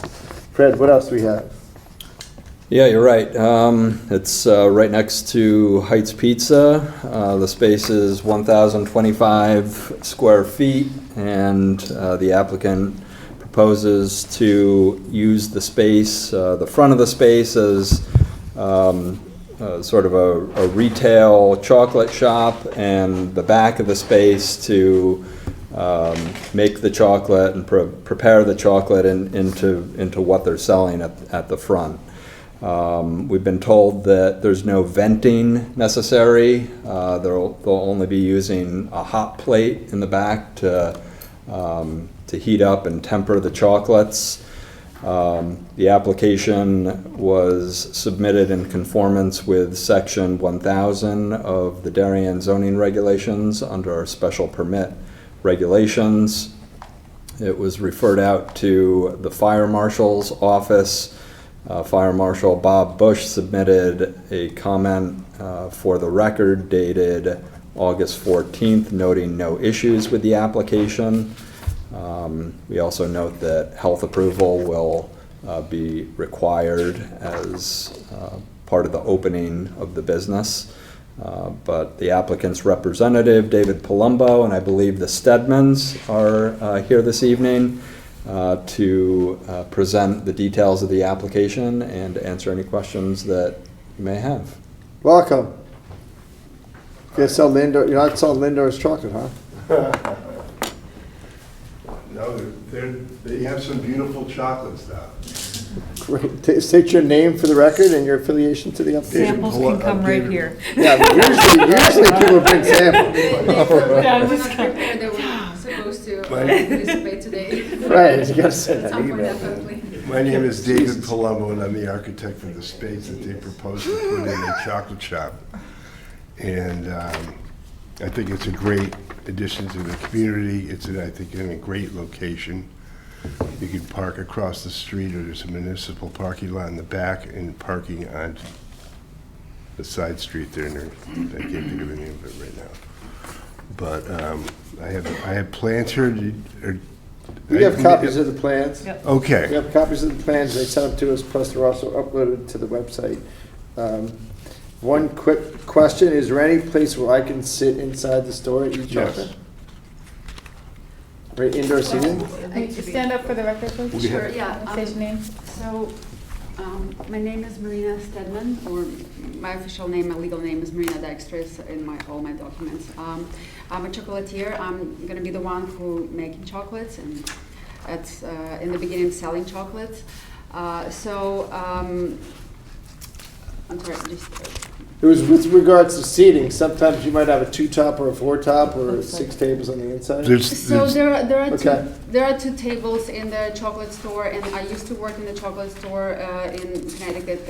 Fred, what else do we have? Yeah, you're right. It's right next to Heights Pizza. The space is 1,025 square feet, and the applicant proposes to use the space, the front of the space, as sort of a retail chocolate shop, and the back of the space to make the chocolate and prepare the chocolate into what they're selling at the front. We've been told that there's no venting necessary. They'll only be using a hot plate in the back to heat up and temper the chocolates. The application was submitted in conformance with Section 1000 of the Darien zoning regulations under our special permit regulations. It was referred out to the fire marshal's office. Fire Marshal Bob Bush submitted a comment for the record dated August 14th, noting no issues with the application. We also note that health approval will be required as part of the opening of the business. But the applicant's representative, David Palumbo, and I believe the Stedmans are here this evening to present the details of the application and answer any questions that you may have. Welcome. You're not selling Lindor's chocolate, huh? No, they have some beautiful chocolates now. Great. State your name for the record and your affiliation to the application. Samples can come right here. Yeah, but usually people bring samples. They were supposed to participate today. Right, you gotta send At that some point, email. definitely. My name is David Palumbo, and I'm the architect for the space that they propose to put in a chocolate shop. And I think it's a great addition to the community. It's, I think, in a great location. You can park across the street, or there's a municipal parking lot in the back, and parking on the side street there. And I can't think of the name of it right now. But I have plans here. We have copies of the plans. Yep. Okay. We have copies of the plans, they sent them to us, plus they're also uploaded to the website. One quick question, is there any place where I can sit inside the store and eat chocolate? Yes. Right, indoor seating? Stand up for the record, please. We Sure, have- yeah. State your name. So, my name is Marina Stedman, or my official name, my legal name is Marina Dexter, it's in all my documents. I'm a chocolatier. I'm gonna be the one who making chocolates, and it's in the beginning selling chocolates. I'm sorry, just. It was with regards to seating, sometimes you might have a 2-top or a 4-top or 6 tables on the inside. So there are Okay. there are 2 tables in the chocolate store, and I used to work in the chocolate store in Connecticut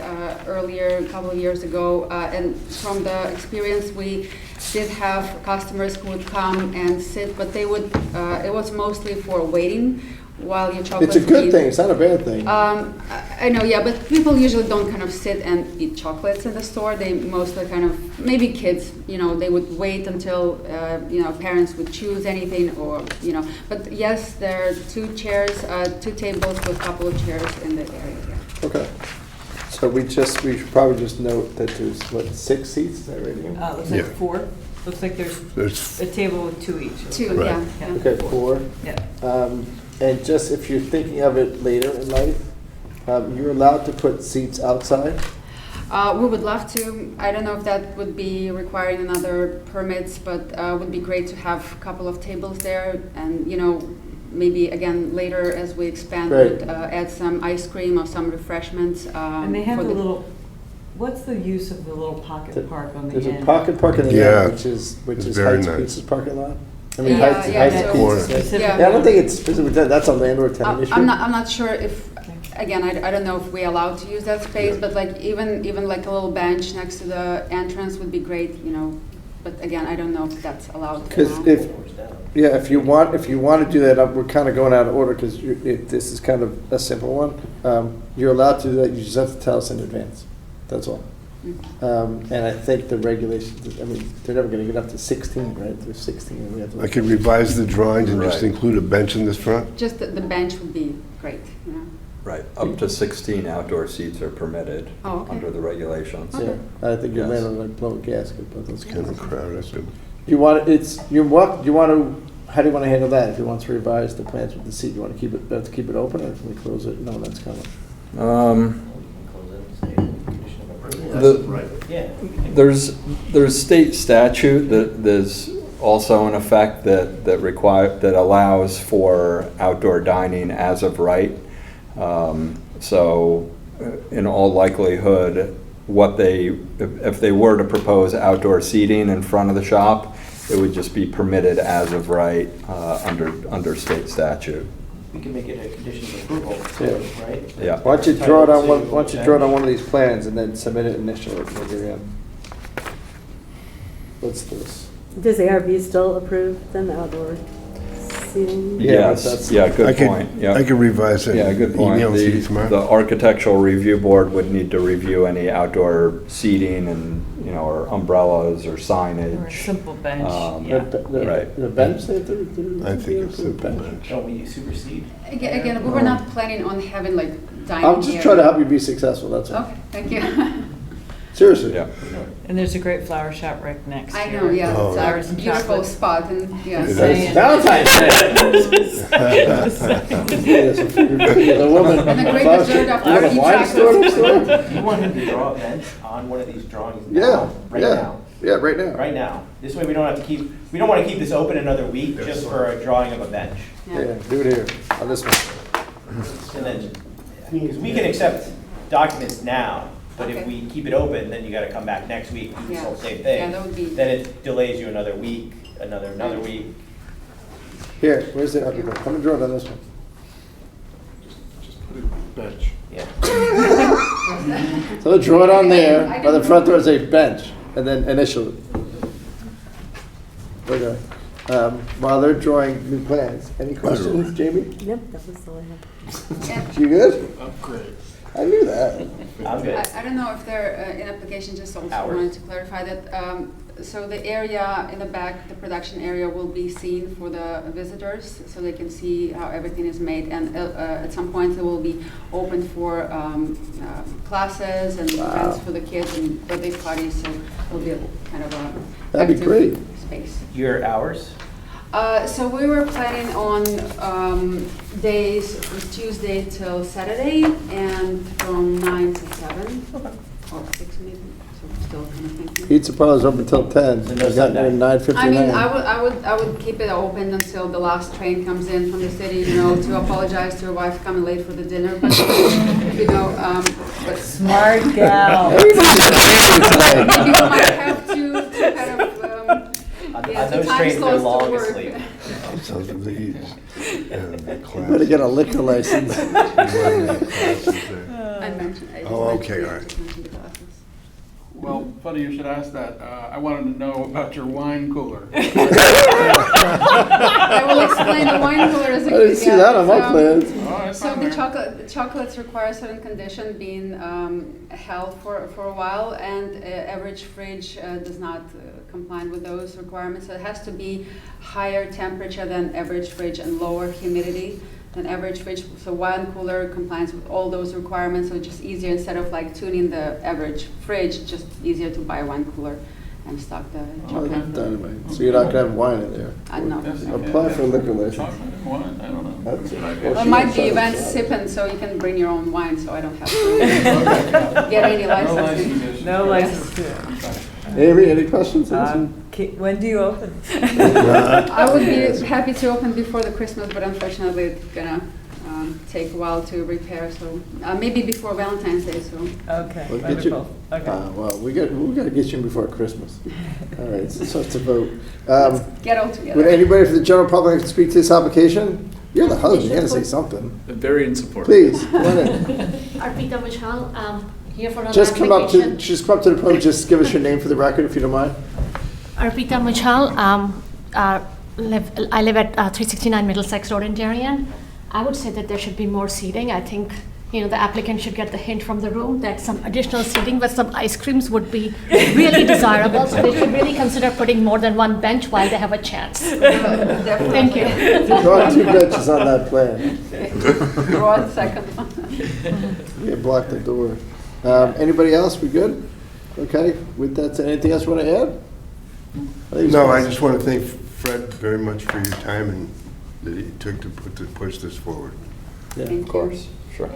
earlier, a couple of years ago. And from the experience, we did have customers who would come and sit, but they would. It was mostly for waiting while your chocolate. It's a good thing, it's not a bad thing. I know, yeah, but people usually don't kind of sit and eat chocolates in the store. They mostly kind of, maybe kids, they would wait until, parents would choose anything, or, But yes, there are 2 chairs, 2 tables with a couple of chairs in the area, yeah. Okay. So we should probably just note that there's, 6 seats, is that right? Ian? Looks like Yeah. 4. Looks like there's a table with 2 each. 2, Right. yeah. Okay, 4. Yeah. And just if you're thinking of it later in life, you're allowed to put seats outside? We would love to. I don't know if that would be requiring another permits, but would be great to have a couple of tables there, and maybe again later as we expand, Right. would add some ice cream or some refreshments. And they have for the little, what's the use of the little pocket park on the There's end? a pocket park in the Yeah, end, which is it's very Heights nice. Pizza's parking lot? I Yeah, mean, Heights yeah, Heights so- Pizza's. Yeah. Yeah, I don't think it's specific, that's a landlord tenant issue. I'm not sure if, again, I don't know if we're allowed to use that space, but like even like a little bench next to the entrance would be great, But again, I don't know if that's allowed. Because if you want to do that, we're kind of going out of order, because this is kind of a simple one. You're allowed to do that, you just have to tell us in advance, that's all. And I think the regulations, they're never going to get up to 16, right? There's 16, and we have to. I could revise the drawings and just Right. include a bench in this front? Just the bench would be great, Right, up to 16 outdoor seats are permitted Oh, okay. under the regulations. Yeah, I think your Yes. landlord might blow a gasket, but that's Kind of crowded. You want, how do you want to handle that? If you want to revise the plans with the seat, you want to keep it open, or can we close it? No, that's coming. There's state statute that there's also in effect that allows for outdoor dining as of right. So in all likelihood, if they were to propose outdoor seating in front of the shop, it would just be permitted as of right under state statute. We can make it a condition of approval, Yeah. right? Yeah. Why don't you draw it on one of these plans and then submit it initially at the end? What's this? Does ARB still approve them outdoor seating? Yeah, but Yes, yeah, good point. Yeah. I could revise it. Yeah, good point. Email it to you The tomorrow. architectural review board would need to review any outdoor seating and, or umbrellas or Or a signage. simple bench, Yeah. Right. The bench, they have to. I think it's a bench. Don't we supersede? Again, we were not planning on having like dining I'll just here. try to help you be successful, that's all. Okay, thank you. Seriously? Yeah. And there's a great flower shop right next I here. know, yeah, Oh. Flowers it's a and beautiful chocolate. spot, and, yeah. It Saying- is. Valentine's Day. The woman. And a great flower dessert shop. after You want a each wine store next door? You want him to draw events on one of these drawings Yeah, now, right yeah, now, yeah, right now. right now. This way we don't have to keep, we don't want to keep this open another week just for a drawing of a bench. Yeah, do it here, on this one. And then, because we can accept documents now, but if Okay. we keep it open, then you gotta come back next week, do this Yeah. whole same Yeah, thing. that would be. Then it delays you another week, another week. Here, where's the, okay, come and draw it on this one. Just put a bench. Yeah. So draw it on there, by the front door is a bench, and then initial it. Okay. While they're drawing new plans, any questions, Jamie? Yep, that was all I have. You good? Upgrade. I knew that. I'm good. I don't know if they're in application, just also Hours. wanted to clarify that, so the area in the back, the production area will be seen for the visitors, so they can see how everything is made, and at some point it will be open for classes and events for the kids and birthday parties, so it'll be a kind of a That'd be active great. space. Your hours? So we were planning on days from Tuesday till Saturday and from 9 to 7 or 6 maybe. So we're still kind of thinking. Pizza parlor's open till 10. So no We got there Sunday. 9:59. I mean, I would keep it open until the last train comes in from the city, you know, to apologize to your wife coming late for the dinner. But you know, but Smart gal. Everybody's got a family tonight. maybe we might have to kind of. On Yeah, on those time trains, they're slots to long work. asleep. Sounds really, Better get a liquor license. I mentioned. I just Oh, mentioned- okay, all right. just mentioned the classes. Well, funny you should ask that. I wanted to know about your wine cooler. I will explain the wine cooler as a I didn't see that on my plans. Oh, it's So on the there. chocolates require a certain condition being held for a while, and average fridge does not comply with those requirements. So it has to be higher temperature than average fridge and lower humidity than average fridge. So wine cooler complies with all those requirements. So it's just easier, instead of like tuning the average fridge, just easier to buy a wine cooler and stock the Oh, chocolate. dynamite. So you're not gonna have wine in there? No. Yes, you can. Apply for a liquor license. Chocolate and wine, I don't know. That's it. Well, it might be event sipping, so you can bring your own wine, so I don't have to get any No licensing. license issue. No license to it. Amy, any questions? When do you open? I would be happy to open before the Christmas, but unfortunately it's gonna take a while to repair, so maybe before Valentine's Day, so. Okay, We'll get you- wonderful. Okay. Well, we gotta get you in before Christmas. All right, so it's a vote. Get all Would together. anybody from the general public like to speak to this application? You're the husband, you gotta say something. Very in support. Please, come on in. Arpita Michal, here for another Just come up application. to the podium, just give us your name for the record, if you don't mind. Arpita Michal, I live at 369 Middlesex Road in Darien. I would say that there should be more seating. I think, the applicant should get the hint from the room that some additional seating with some ice creams would be really desirable. So they should really consider putting more than one bench while they have a chance. Thank you. Draw two benches on that plan. Draw a second one. Yeah, block the door. Anybody else, we good? Okay, with that, said, anything else you wanna add? No, I just want to thank Fred very much for your time and that he took to push this forward. Yeah, Thank of course, Sure.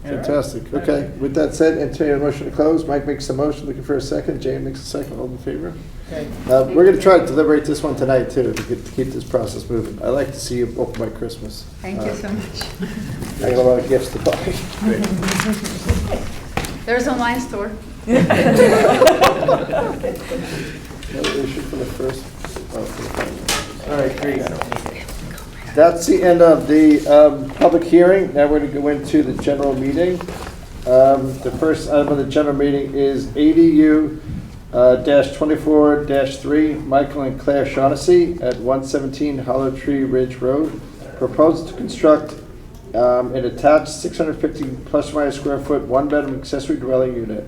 fantastic. Okay, with that said, entertain a motion to close. Mike makes a motion, looking for a second. Jay makes a second, all in favor? Okay. We're gonna try to deliberate this one tonight too, to keep this process moving. I'd like to see you open by Christmas. Thank you so much. I got a lot of gifts to buy. There's a wine store. Another issue for the first. Oh, for the final. All right, great. That's the end of the public hearing. Now we're going to go into the general meeting. The first item of the general meeting is ADU-24-3, Michael and Claire Shaughnessy at 117 Hollow Tree Ridge Road. Proposal to construct an attached 650 plus or minus square foot, one-bedroom accessory dwelling unit.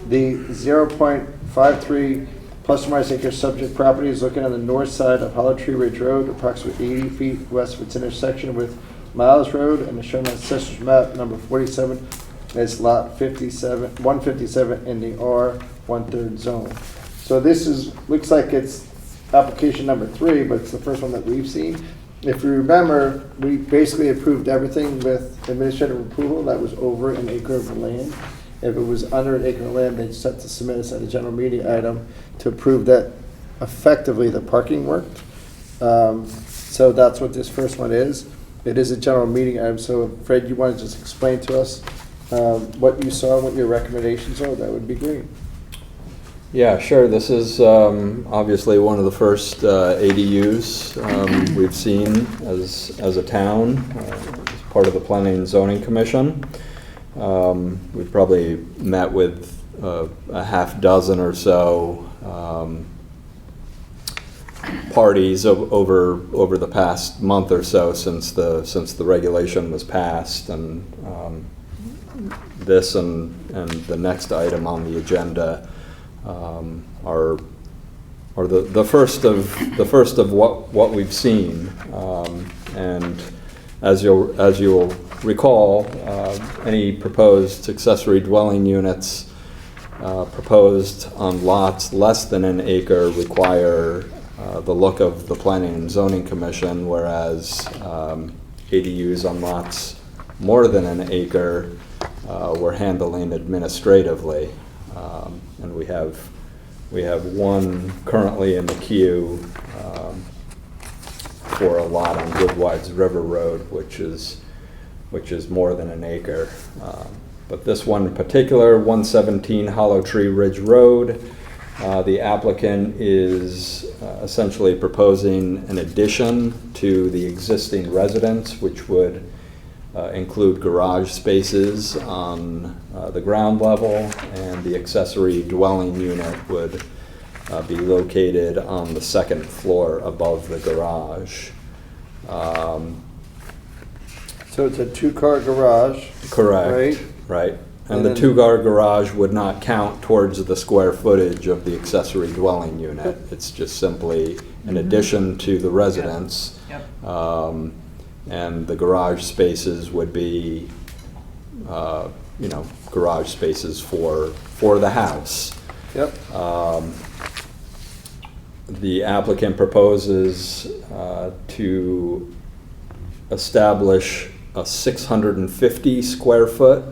The 0.53 plus or minus acre subject property is located on the north side of Hollow Tree Ridge Road, approximately 80 feet west of its intersection with Miles Road, and is shown on Assessor's Map number 47, It's lot 157 in the R 1/3 zone. So this looks like it's application number 3, but it's the first one that we've seen. If you remember, we basically approved everything with administrative approval that was over an acre of land. If it was under an acre of land, they just had to submit us at a general meeting item to prove that effectively the parking worked. So that's what this first one is. It is a general meeting item, so Fred, you want to just explain to us what you saw, what your recommendations are, that would be great. Yeah, sure. This is obviously one of the first ADUs we've seen as a town, as part of the Planning and Zoning Commission. We've probably met with a half dozen or so parties over the past month or so since the regulation was passed, and this and the next item on the agenda are the first of what we've seen, and as you'll recall, any proposed accessory dwelling units proposed on lots less than an acre require the look of the Planning and Zoning Commission, whereas ADUs on lots more than an acre we're handling administratively. And we have one currently in the queue for a lot on Goodwives River Road, which is more than an acre. But this one in particular, 117 Hollow Tree Ridge Road, the applicant is essentially proposing an addition to the existing residence, which would include garage spaces on the ground level, and the accessory dwelling unit would be located on the second floor above the garage. So it's a 2-car garage. Correct. Right. And the 2-car garage would not count towards the square footage of the accessory dwelling unit. It's just simply an addition to the residence. Yep. And the garage spaces would be, garage spaces for the house. Yep. The applicant proposes to establish a 650 square foot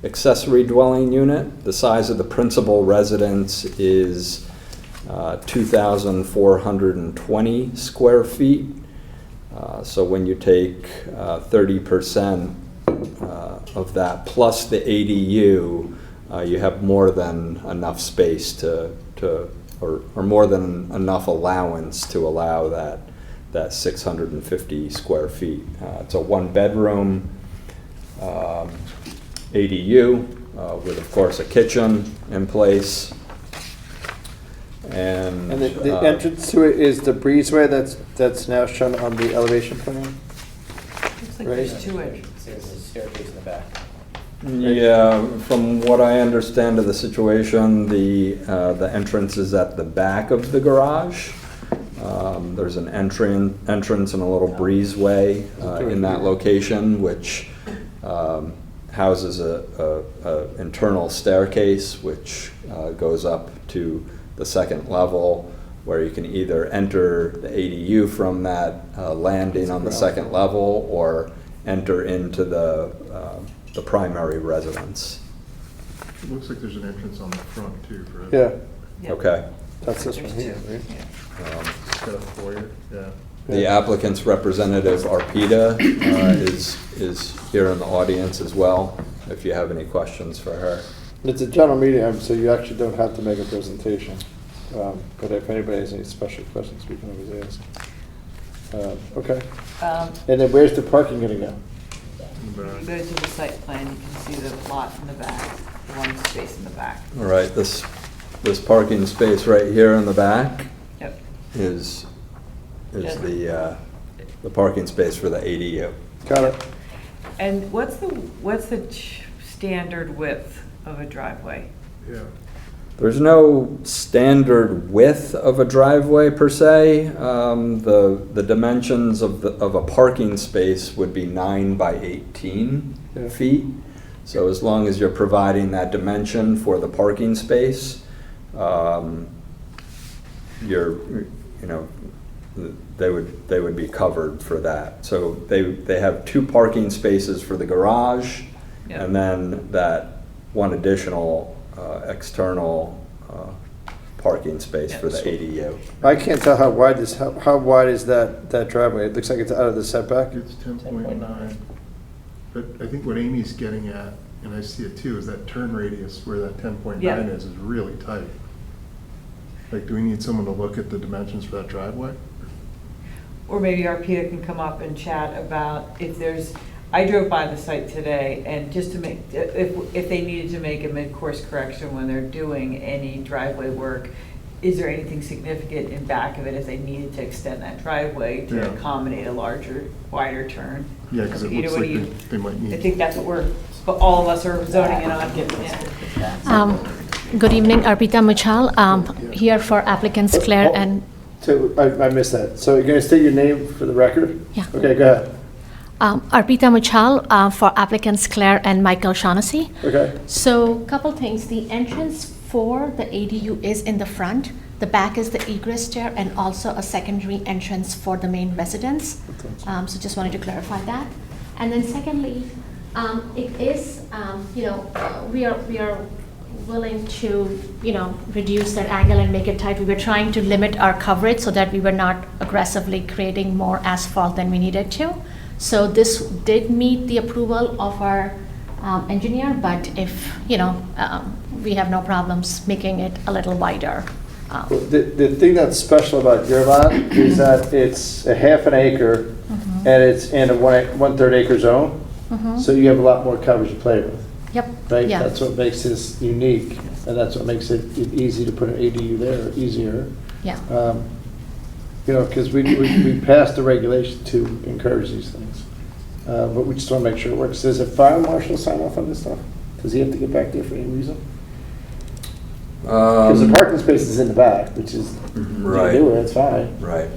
accessory dwelling unit. The size of the principal residence is 2,420 square feet. So when you take 30% of that plus the ADU, you have more than enough space or more than enough allowance to allow that 650 square feet. It's a 1-bedroom ADU with, of course, a kitchen in place. And the entrance to it is the breezeway that's now shown on the elevation plan? Looks like Right. there's 2 entrances. There's a staircase in the back. Yeah, from what I understand of the situation, the entrance is at the back of the garage. There's an entrance and a little breezeway in that location, which houses a internal staircase, which goes up to the second level, where you can either enter the ADU from that landing on the second level, or enter into the primary residence. It looks like there's an entrance on the front too, Fred. Yeah, Yep. Okay. that's this one There's here, 2. right? Yeah. It's got a foyer, yeah. The applicant's representative, Arpita, is here in the audience as well, if you have any questions for her. It's a general meeting, so you actually don't have to make a presentation. But if anybody has any special questions, we can always ask. Okay. And then where's the parking gonna go? You go to the site plan, you can see the lot in the back, the one space in the back. All right, this parking space right here in the back Yep. is Yeah. the parking space for the ADU. Got it. And what's the standard width of a driveway? Yeah. There's no standard width of a driveway per se. The dimensions of a parking space would be 9 by 18 Yeah. feet. So as long as you're providing that dimension for the parking space, they would be covered for that. So they have 2 parking spaces for the garage, Yeah. and then that one additional external parking space for the ADU. I can't tell how wide is that driveway? It looks like it's out of the setback. It's 10.9. But I think what Amy's getting at, and I see it too, is that turn radius where that 10.9 Yeah. is really tight. Like, do we need someone to look at the dimensions for that driveway? Or maybe Arpita can come up and chat about if there's, I drove by the site today, and just to make, if they needed to make a mid-course correction when they're doing any driveway work, is there anything significant in back of it if they needed to extend that driveway to Yeah. accommodate a larger, wider turn? Yeah, because it You know, looks what like do you- they might I need. think that's what but all of us are zoning in on. Yeah. Good evening, Arpita Muchal, here for applicants Claire and, So, I missed that. So you're going to state your name for the record? Yeah. Okay, go ahead. Arpita Muchal for applicants Claire and Michael Shaughnessy. Okay. So, couple things. The entrance for the ADU is in the front. The back is the egress stair and also a secondary entrance for the main residence. So just wanted to clarify that. And then secondly, it is, we are willing to, reduce that angle and make it tight. We were trying to limit our coverage so that we were not aggressively creating more asphalt than we needed to. So this did meet the approval of our engineer, but if, we have no problems making it a little wider. The thing that's special about your lot is that it's a half an acre, and it's in a 1/3 acre zone, so you have a lot more coverage to play with. Yep. Right? Yeah. That's what makes this unique, and that's what makes it easy to put an ADU there, easier. Yeah. Because we passed the regulation to encourage these things. But we just want to make sure it works. Does a fire marshal sign off on this stuff? Does he have to get back there for any reason? Because the parking space is in the back, which is, Right. it's fine. Right.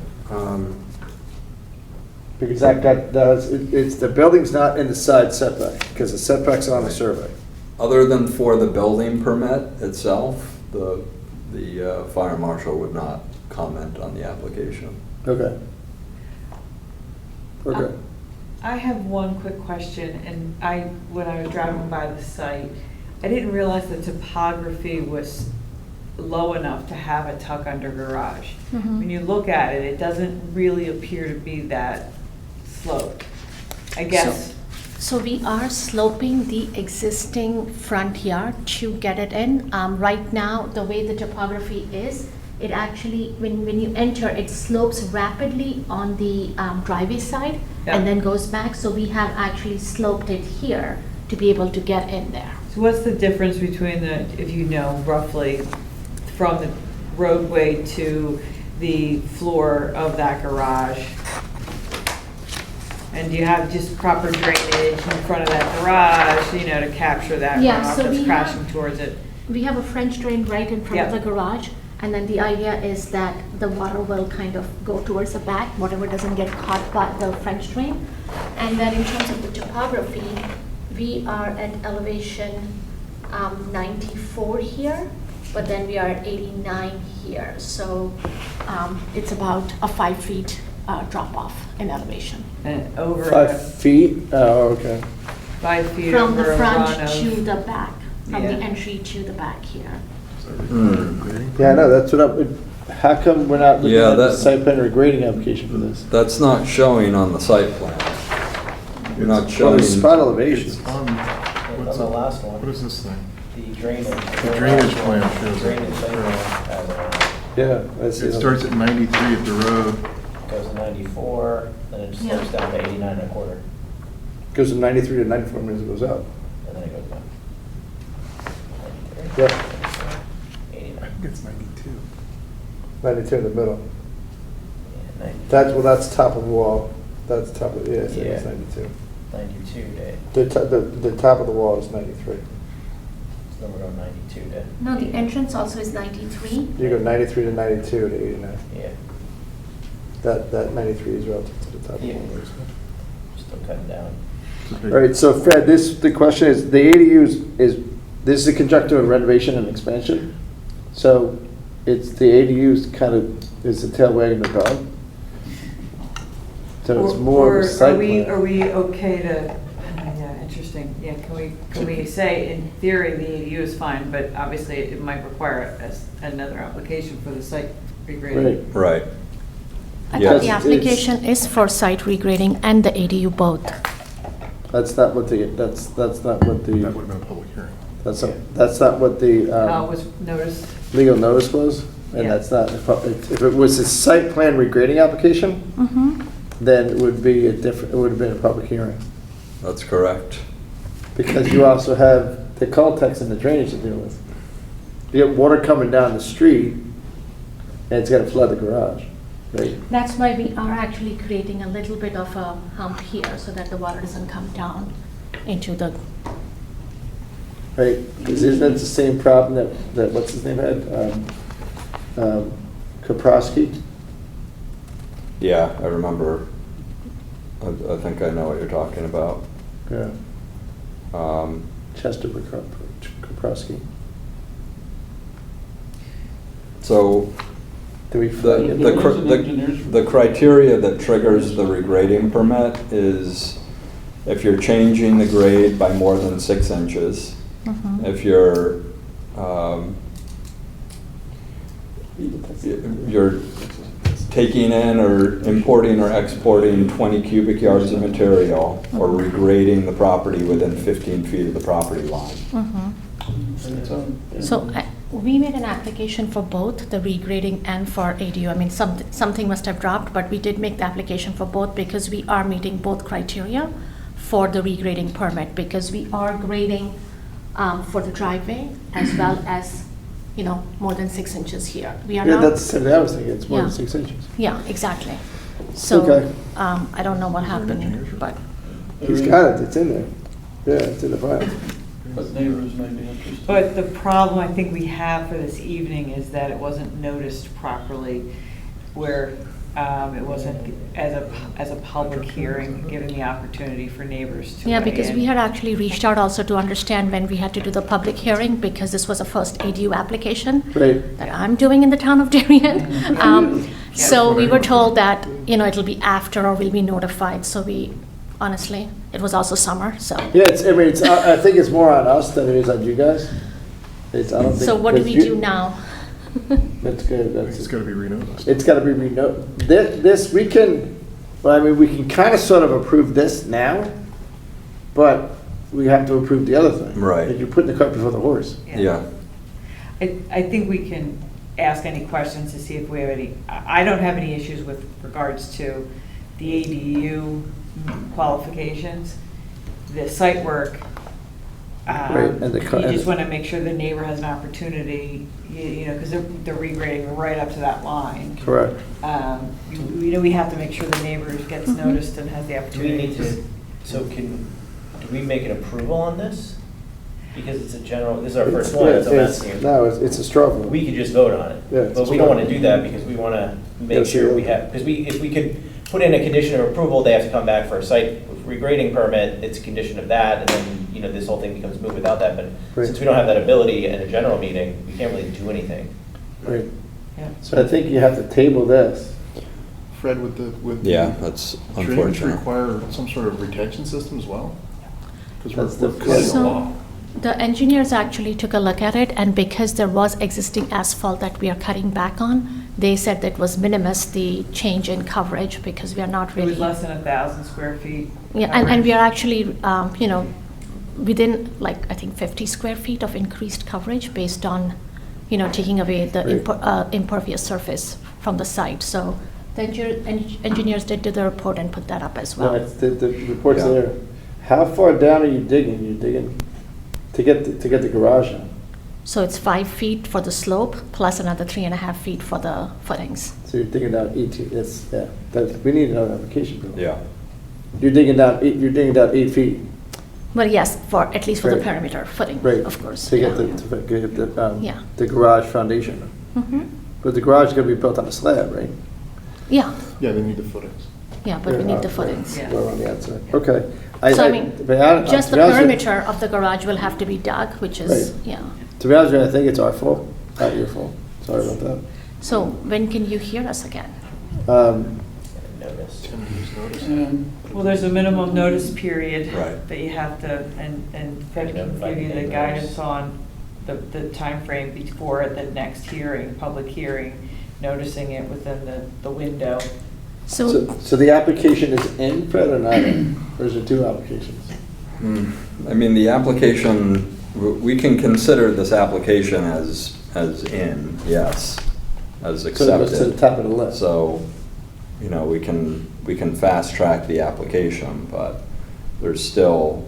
Because it's, the building's not in the side setback, because the setback's on the survey. Other than for the building permit itself, the fire marshal would not comment on the application. Okay. Okay. I have one quick question, and when I was driving by the site, I didn't realize the topography was low enough to have a tuck-under garage. When you look at it, it doesn't really appear to be that sloped. I guess. So we are sloping the existing front yard to get it in. Right now, the way the topography is, it actually, when you enter, it slopes rapidly on the driveway side Yeah. and then goes back. So we have actually sloped it here to be able to get in there. So what's the difference between if you know roughly, from the roadway to the floor of that garage? And do you have just proper drainage in front of that garage, to capture that Yeah, runoff so that's we crashing have- towards it? We have a French drain right in front of Yeah. the garage, and then the idea is that the water will kind of go towards the back, whatever doesn't get caught by the French drain. And then in terms of the topography, we are at elevation 94 here, but then we are at 89 here. So it's about a 5 feet drop off in elevation. And over 5 feet? Oh, okay. 5 feet From over the a front run to of. the back, from the Yeah. entry to the back here. Yeah, I know, that's what how come we're not looking Yeah, at the that- site plan or grading application for this? That's not showing on the site plan. You're not Well, showing. there's spot elevations. It's on, On the last one, what is this thing? the drainage. The drainage plan shows it. Drainage plan has it. Yeah, I see. It starts at 93 at the road. Goes to 94, then it Yeah. slopes down to 89.25, Goes from 93 to 94 minutes, it goes up. and then it goes down. Yep, 89. I think it's 92. 92 in the middle. Yeah, 90 That's top of the wall. That's top of, yeah, it's Yeah. 92. 92 to, The top of the wall is 93. then we're going 92 to, No, the entrance also is 93. You go 93 to 92 to 89. yeah, That 93 is relative to the top of the Yeah. wall. still cutting down. All right, so Fred, the question is, the ADUs this is a conjunctive of renovation and expansion. So it's, the ADUs kind of is the tail wagging the dog. So it's more of a site plan. Are we okay to, yeah, interesting, yeah, can we say, in theory, the ADU is fine, but obviously it might require another application for the site regrading? Right. Right. I Yes. thought the It's- application is for site regrading and the ADU both. That's not what that's not what That the, would have been a public hearing. that's not what the How it was noticed? legal notice was. And Yeah. that's not, if it was a site plan regrading application, Mm-hmm. then it would be it would have been a public hearing. That's correct. Because you also have the cul-de-sacs and the drainage to deal with. You get water coming down the street, and it's gonna flood the garage, right? That's why we are actually creating a little bit of a hump here so that the water doesn't come down into the, Right, because isn't that the same problem that what's his name had? Kaprowski? Yeah, I remember. I think I know what you're talking about. Yeah, Um, Chester Kaprowski. So Do we the, flag it? the, cr- the criteria that triggers the regrading permit is if you're changing the grade by more than 6 inches, if you're you're taking in or importing or exporting 20 cubic yards of material, or regrading the property within 15 feet of the property line. so we made an application for both the regrading and for ADU. I mean, something must have dropped, but we did make the application for both because we are meeting both criteria for the regrading permit, because we are grading for the driveway as well as, you know, more than 6 inches here. We are Yeah, not. that's something I was thinking, it's more than Yeah. 6 inches. Yeah, exactly. So, Okay. I don't know what happened, but. He's got it, it's in there. Yeah, it's in the file. But neighbors may be interested. But the problem I think we have for this evening is that it wasn't noticed properly, where it wasn't as a public hearing, given the opportunity for neighbors to Yeah, weigh because in. we had actually reached out also to understand when we had to do the public hearing, because this was the first ADU application Right. that I'm doing in the town of Darien. So we were told that, you know, it'll be after or we'll be notified. So we, honestly, it was also summer, so. Yeah, I think it's more on us than it is on you guys. I don't think. So what do we because do now? That's good, It's got to be renoticed. It's gotta be this, we can, well, I mean, we can kind of sort of approve this now, but we have to approve the other thing. Right. And you're putting the cart before the horse. Yeah. I think we can ask any questions to see if we have any, I don't have any issues with regards to the ADU qualifications, the site work. Right, and the You just want to make sure the neighbor has an opportunity, you know, because they're regrading right up to that line. Correct. You know, we have to make sure the neighbor gets noticed and has the Do we opportunity need to, do we make an approval on this? Because it's a general, this is our first one, so I'm asking you. No, it's a straw vote. We could just vote on it. Yeah, it's But a we don't straw want to do that because we want to Yeah, make sure so- we have, because if we could put in a condition of approval, they have to come back for a site regrading permit, it's a condition of that, and then, you know, this whole thing becomes moot without that. But Right. since we don't have that ability in a general meeting, we can't really do anything. Right. Yeah. So I think you have to table this. Fred, with Yeah, that's drainage unfortunate. require some sort of retention system as well? That's Because the- we're cutting a So- law. The engineers actually took a look at it, and because there was existing asphalt that we are cutting back on, they said that was minimus, the change in coverage, because we are not It really. was less than 1,000 square feet. Yeah, and we are actually, you know, within, like, I think 50 square feet of increased coverage based on, you know, taking away the impervious surface from the site. So the engineers did do the report and put that up as No, well. it's the report's Yeah. there. How far down are you digging? You're digging to get the garage in. So it's 5 feet for the slope, plus another 3.5 feet for the footings. So you're digging down 18, we need another application. Bill. Yeah. You're digging down 8 feet. Well, yes, for, at least for the Right. perimeter footing, Right. of course. To get yeah. Yeah. the garage foundation. Mhm. But the garage is gonna be built on a slab, right? Yeah, Yeah, they need the footings. Yeah, but we need the footings. Yeah. We're on the outside, okay. So I mean, just the to be honest with- perimeter of the garage will have to be dug, which is, Right. yeah. To be honest with you, I think it's our fault, not your fault. Sorry about that. So when can you hear us again? Notice. 10 days notice. And Well, there's a minimum notice period Right. that you have to, and Fred can give you the guidance on the timeframe before the next hearing, public hearing, noticing it within the window. So, So the application is in, Fred, or not in? Or is there two applications? I mean, the application, we can consider this application as in, yes, as So it goes to the accepted. top of the list. So, you know, we can fast track the application, but there's still,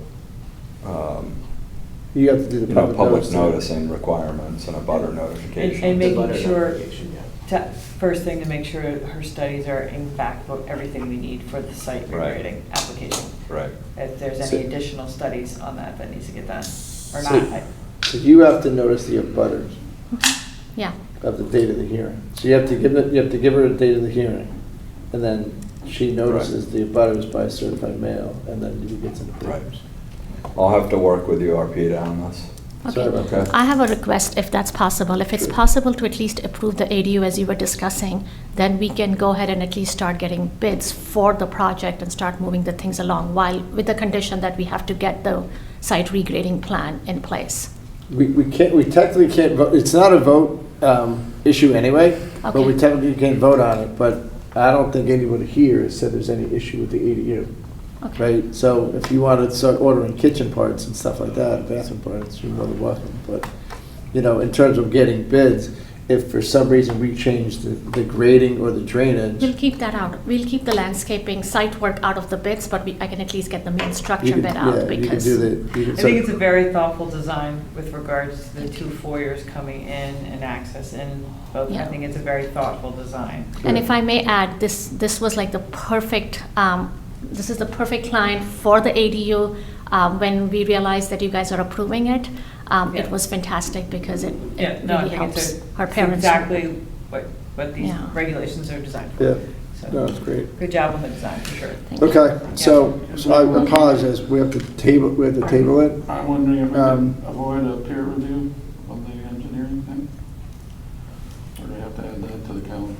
You have to do the you know, public notice. noticing requirements and a butter notification. And making butter sure, notification, yeah. first thing, to make sure her studies are in fact everything we need for the site Right. regrading application. Right. If there's So- any additional studies on that needs to get done, or So- not. So you have to notice the abutters yeah, of the date of the hearing. So you have to give her a date of the hearing, and then she notices the abutters by certified mail, and then you get some Right. papers. I'll have to work with you, Arpita, on this. Sorry okay. about that. I have a request, if that's possible. If it's possible to at least approve the ADU as you were discussing, then we can go ahead and at least start getting bids for the project and start moving the things along, while with the condition that we have to get the site regrading plan in place. We technically can't vote, it's not a vote issue anyway, but we Okay. technically can't vote on it, but I don't think anybody here has said there's any issue with the ADU, Okay. right? So if you want to start ordering kitchen parts and stuff like that, bathroom parts, you're more than welcome, but, you know, in terms of getting bids, if for some reason we change the grading or the drainage, We'll keep that out. We'll keep the landscaping site work out of the bids, but I can at least get the main you structure can, bid yeah, out you can because. do the, you can. I think it's a very thoughtful design with regards to the two foyers coming in and access in both. I Yeah. think it's a very thoughtful design. And if I may add, this was like the perfect, this is the perfect client for the ADU. When we realized that you guys are approving it, Yeah. it was fantastic because it Yeah, no, I really think helps it's our it's parents. exactly what these Yeah. regulations are designed for. Yeah, So, no, it's great. good job on the design, for sure. Thank you. Okay, so I apologize, we have to table it. I'm wondering if we Um, can avoid a peer review of the engineering thing? Or do we have to add that to the calendar?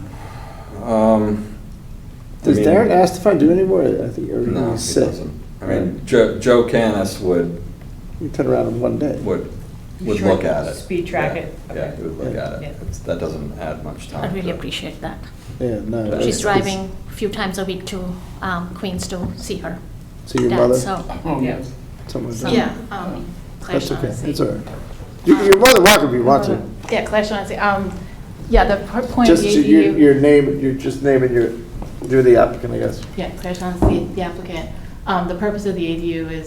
Does I mean- Darren ask if I do any more? I think No, everything's he set. doesn't. I mean, Joe Canis would You turn around in one day. would look at it. Speed track Yeah, it. Yeah, Okay. he would look at it. Yeah. That doesn't add much time. I really to it. appreciate that. Yeah, no. She's She's it's- driving a few times a week to Queens to see her See your dad, mother? so. Oh, Yeah. yes. Someone's So- Yeah, That's okay, it's all right. You're more than welcome if you want to. Yeah, Claire Shaughnessy. Yeah, the point of Just the so your ADU. name, you're just naming you're the applicant, I guess. Yeah, Claire Shaughnessy, the applicant. The purpose of the ADU is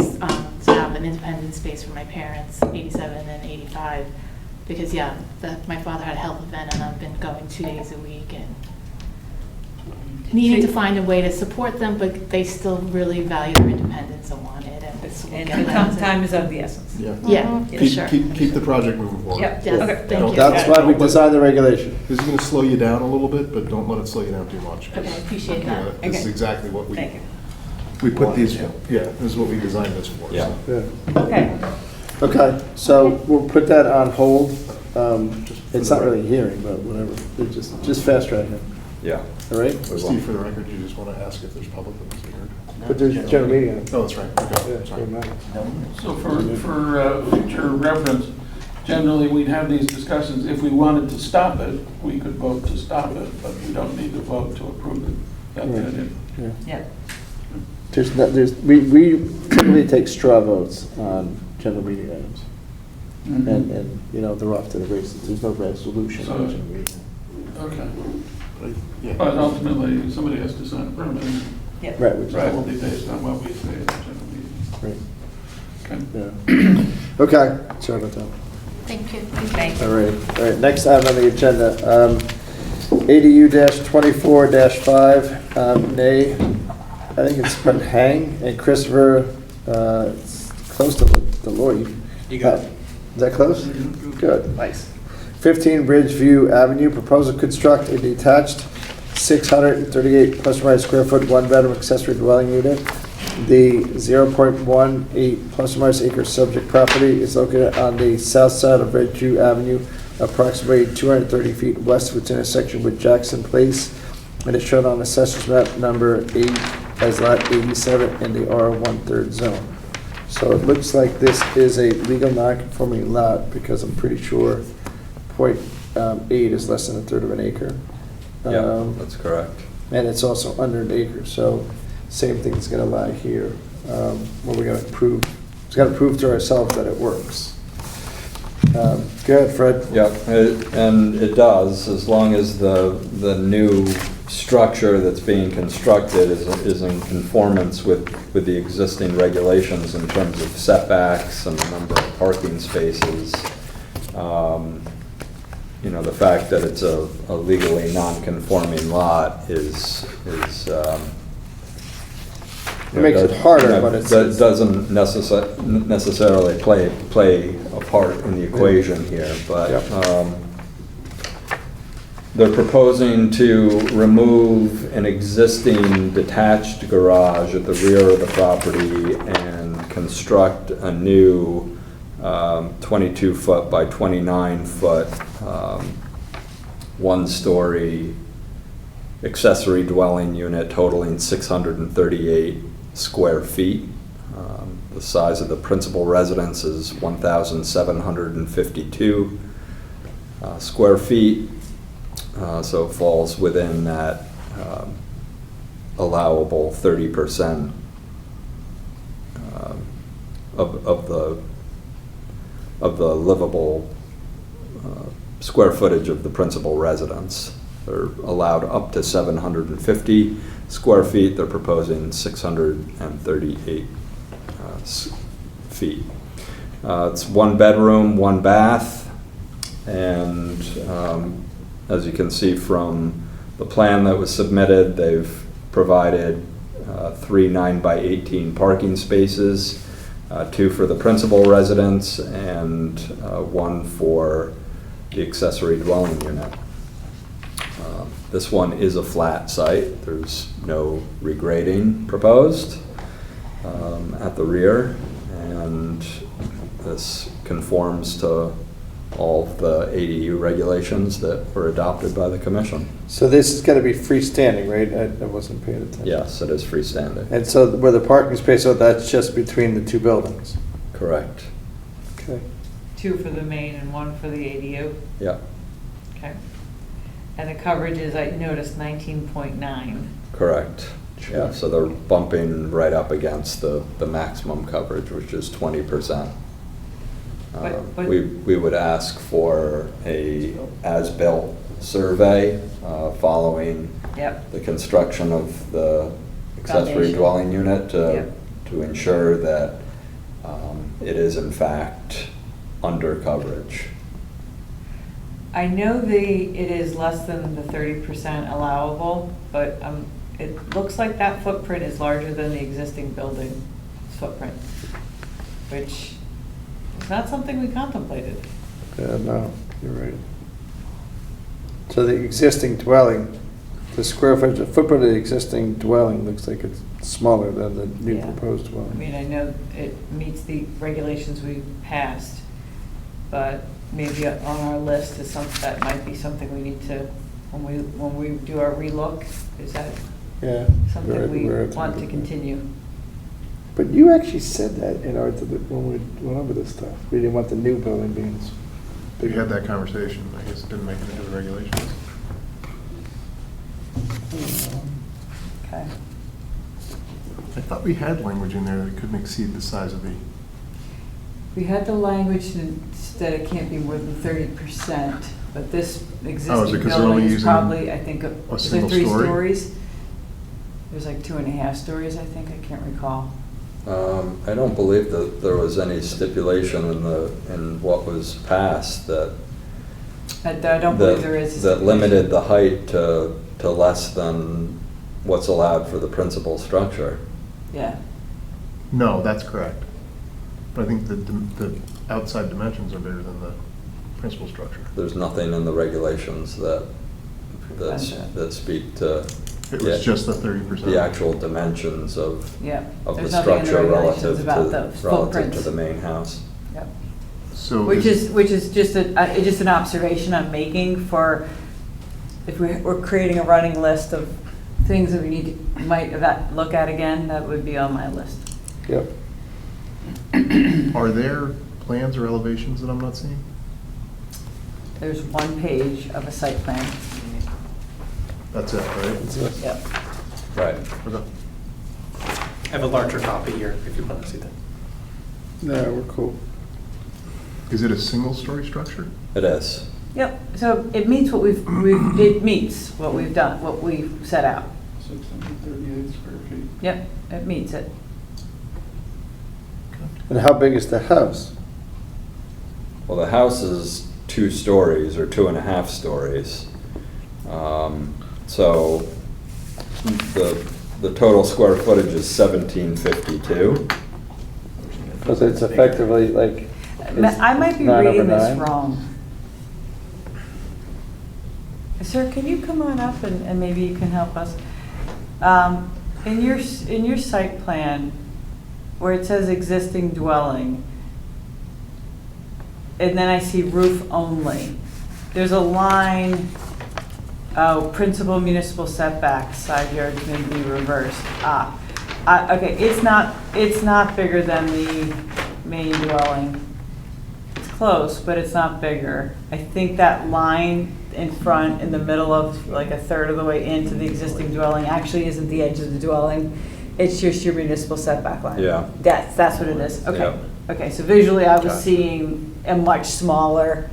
to have an independent space for my parents, 87 and 85. Because, yeah, my father had a health event and I've been going 2 days a week and needing to find a way to support them, but they still really value their independence and want it. And this will And get the them to- time is of the essence. Yeah. Yeah, for sure. Keep the project moving forward. Yep. Yes, Okay. thank you. That's why we designed the regulation. This is going to slow you down a little bit, but don't let it slow you down too much. Okay, I appreciate Yeah, that. This is Okay. exactly what we, Thank you. we put these, yeah, this is what we designed this for. Yeah. so. Yeah. Okay. Okay, so we'll put that on hold. It's not really a hearing, but whatever. It's just fast tracking, Yeah. all right? we will. Steve, for the record, you just want to ask if there's public that was here? But there's a general meeting on it. Oh, that's right, Yeah, okay, sorry. doesn't matter. So for future reference, generally, we'd have these discussions. If we wanted to stop it, we could vote to stop it, but we don't need to vote to approve it. That's Right. it. Yeah. We typically take straw votes on general meeting items. Mhm. And, you know, they're off to the races. There's no resolution. So- on general meeting. Okay. Yeah. But ultimately, somebody has to sign a permit. and Yep. Right, which is, That will be based on what we say at the general meeting. right, Okay. yeah. Okay, sorry about that. Thank you. Thank you. All right, next item on the agenda, ADU-24-5, Nay, I think it's from Hang, and Christopher, it's close to Deloitte. You got it. Is that close? Good. Nice. 15 Bridgeview Avenue, proposal to construct a detached 638 plus or minus square foot, one-bedroom accessory dwelling unit. The 0.18 plus or minus acre subject property is located on the south side of Red Jew Avenue, approximately 230 feet west of its intersection with Jackson Place, and is shown on Assessor's Map number 8 as lot 87 in the R1/3 zone. So it looks like this is a legal non-conforming lot, because I'm pretty sure .8 is less than a third of an acre. Yeah, that's correct. And it's also under an acre, so same thing's gonna lie here. What we're gonna prove, it's gotta prove to ourselves that it works. Go ahead, Fred. Yeah, and it does, as long as the new structure that's being constructed is in conformance with the existing regulations in terms of setbacks and the number of parking spaces. You know, the fact that it's a legally non-conforming lot is It makes it harder, but it's... That doesn't necessarily play a part in the equation here, but they're proposing to remove an existing detached garage at the rear of the property and construct a new 22-foot by 29-foot one-story accessory dwelling unit totaling 638 square feet. The size of the principal residence is 1,752 square feet, so it falls within that allowable 30% of the livable square footage of the principal residence. They're allowed up to 750 square feet. They're proposing 638 feet. It's one bedroom, one bath, and as you can see from the plan that was submitted, they've provided 3 9x18 parking spaces, 2 for the principal residence and 1 for the accessory dwelling unit. This one is a flat site. There's no regrading proposed at the rear, and this conforms to all of the ADU regulations that were adopted by the commission. So this is gonna be freestanding, right? I wasn't paying attention. Yes, it is freestanding. And so where the parking space, so that's just between the two buildings? Correct. Okay. 2 for the main and 1 for the ADU? Yeah. Okay. And the coverage is, I noticed, 19.9. Correct. Yeah, so they're bumping right up against the maximum coverage, which is 20%. But- We would ask for a as-built survey following Yep. the construction of the accessory Foundation. dwelling unit Yep. to ensure that it is in fact under coverage. I know it is less than the 30% allowable, but it looks like that footprint is larger than the existing building footprint, which is not something we contemplated. Yeah, no, you're right. So the existing dwelling, the square footage, the footprint of the existing dwelling looks like it's smaller than the new Yeah. proposed I dwelling. mean, I know it meets the regulations we've passed, but maybe on our list is something, that might be something we need to, when we do our relook, is that Yeah. something we we're- want to continue? But you actually said that in our, when we went over this stuff. We didn't want the new building being We bigger. had that conversation, I guess it didn't make it into the regulations. Okay. I thought we had language in there that it couldn't exceed the size of the, We had the language that it can't be more than 30%, but this existing because they're only building is using probably, I think, a is there single 3 story? stories? There's like 2.5 stories, I think, I can't recall. I don't believe that there was any stipulation in what was passed that I don't believe there is. a that limited the height to less than what's allowed for the principal structure. Yeah, no, that's correct. But I think the outside dimensions are bigger than the principal structure. There's nothing in the regulations that that speak to. It was just the 30%. The actual dimensions of Yeah. the There's nothing in the structure regulations relative about to, those relative to footprints. the main house. Yep. So Which is just just an observation I'm making for, if we're creating a running list of things that we might look at again, that would be on my list. Yep. Are there plans or elevations that I'm not seeing? There's one page of a site plan. That's it, right? Yep. Right. Okay. I have a larger copy here if you want to see that. No, we're cool. Is it a single-story structure? It is. Yep, so it meets what it meets what we've done, what we've set out. 638 square feet. Yep, it meets it. And how big is the house? Well, the house is 2 stories or 2.5 stories. So the total square footage is 1752. Because it's effectively like. I might be 9 reading over this 9? wrong. Sir, can you come on up and maybe you can help us? In your site plan, where it says existing dwelling, and then I see roof only, there's a line, principal municipal setbacks, side yards may be reversed. Okay, it's not bigger than the main dwelling. It's close, but it's not bigger. I think that line in front, in the middle of, like a third of the way into the existing dwelling, actually isn't the edge of the dwelling. It's just your municipal setback line. Yeah. That's what it is. Okay. Yep. Okay, so visually I was Gotcha. seeing a much smaller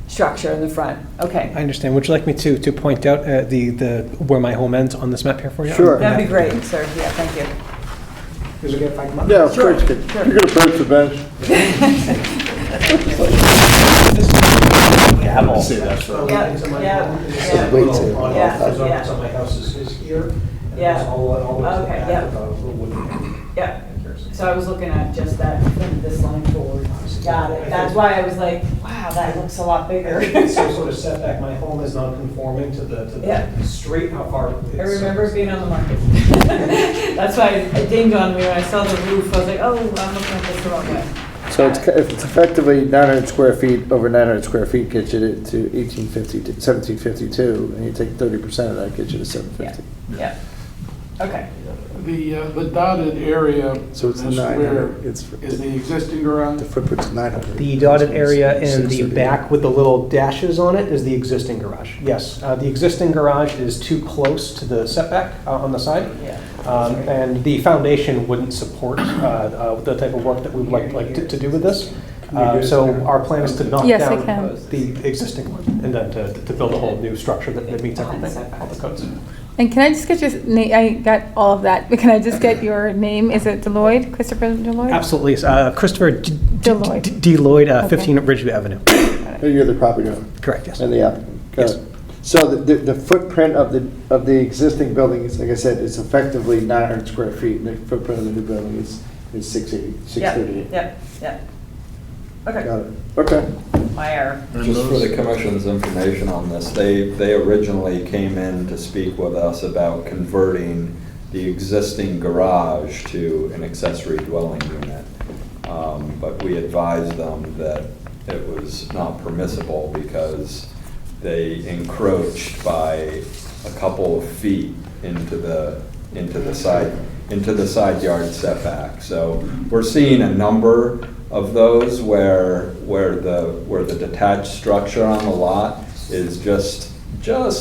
structure in the front. Okay. I understand. Would you like me to point out the where my home ends on this map here for you? Sure. That'd be great, sir. Yeah, thank you. Is it okay if I come up? Yeah, of Sure, course, good. sure. You can approach the bench. Gavel. Say that for. Yeah, yeah, Wait till- yeah. So my house is here. Yeah. Okay, yeah. So I was looking at just that, from this line forward. Got it. That's why I was like, wow, that looks a lot bigger. Some sort of setback. My home is non-conforming to Yeah. the street. How far? I remember it being on the market. That's why it dinged on me when I saw the roof. I was like, oh, I'm looking at this the wrong way. So it's effectively 900 square feet over 900 square feet gets you to 1752, and you take 30% of that, gets you to 750. Yeah. Okay. The dotted area, So it's this 900, square, it's, is the existing garage? the footprint's 900. The dotted area in the 638. back with the little dashes on it is the existing garage. Yes, the existing garage is too close to the setback on the side. Yeah. And the foundation wouldn't support the type of work that we would like to do with this. So our plan is to knock Yes, I down can. the existing one and then to build a whole new structure that meets everything, all the codes. And can I just get your name? I got all of that, but can I just get your name? Is it Deloitte, Christopher Deloitte? Absolutely. Christopher Deloitte. Deloitte, Okay. 15 Ridgeview Avenue. You're the property owner Correct, yes. and the applicant. Got Yes. it. So the footprint of the existing building is, like I said, is effectively 900 square feet, and the footprint of the new building is 680, 638. Yeah. Okay. Got it. Okay. My error. Just for the commission's information on this, they originally came in to speak with us about converting the existing garage to an accessory dwelling unit. But we advised them that it was not permissible because they encroached by a couple of feet into the side yard setback. So we're seeing a number of those where the detached structure on the lot is just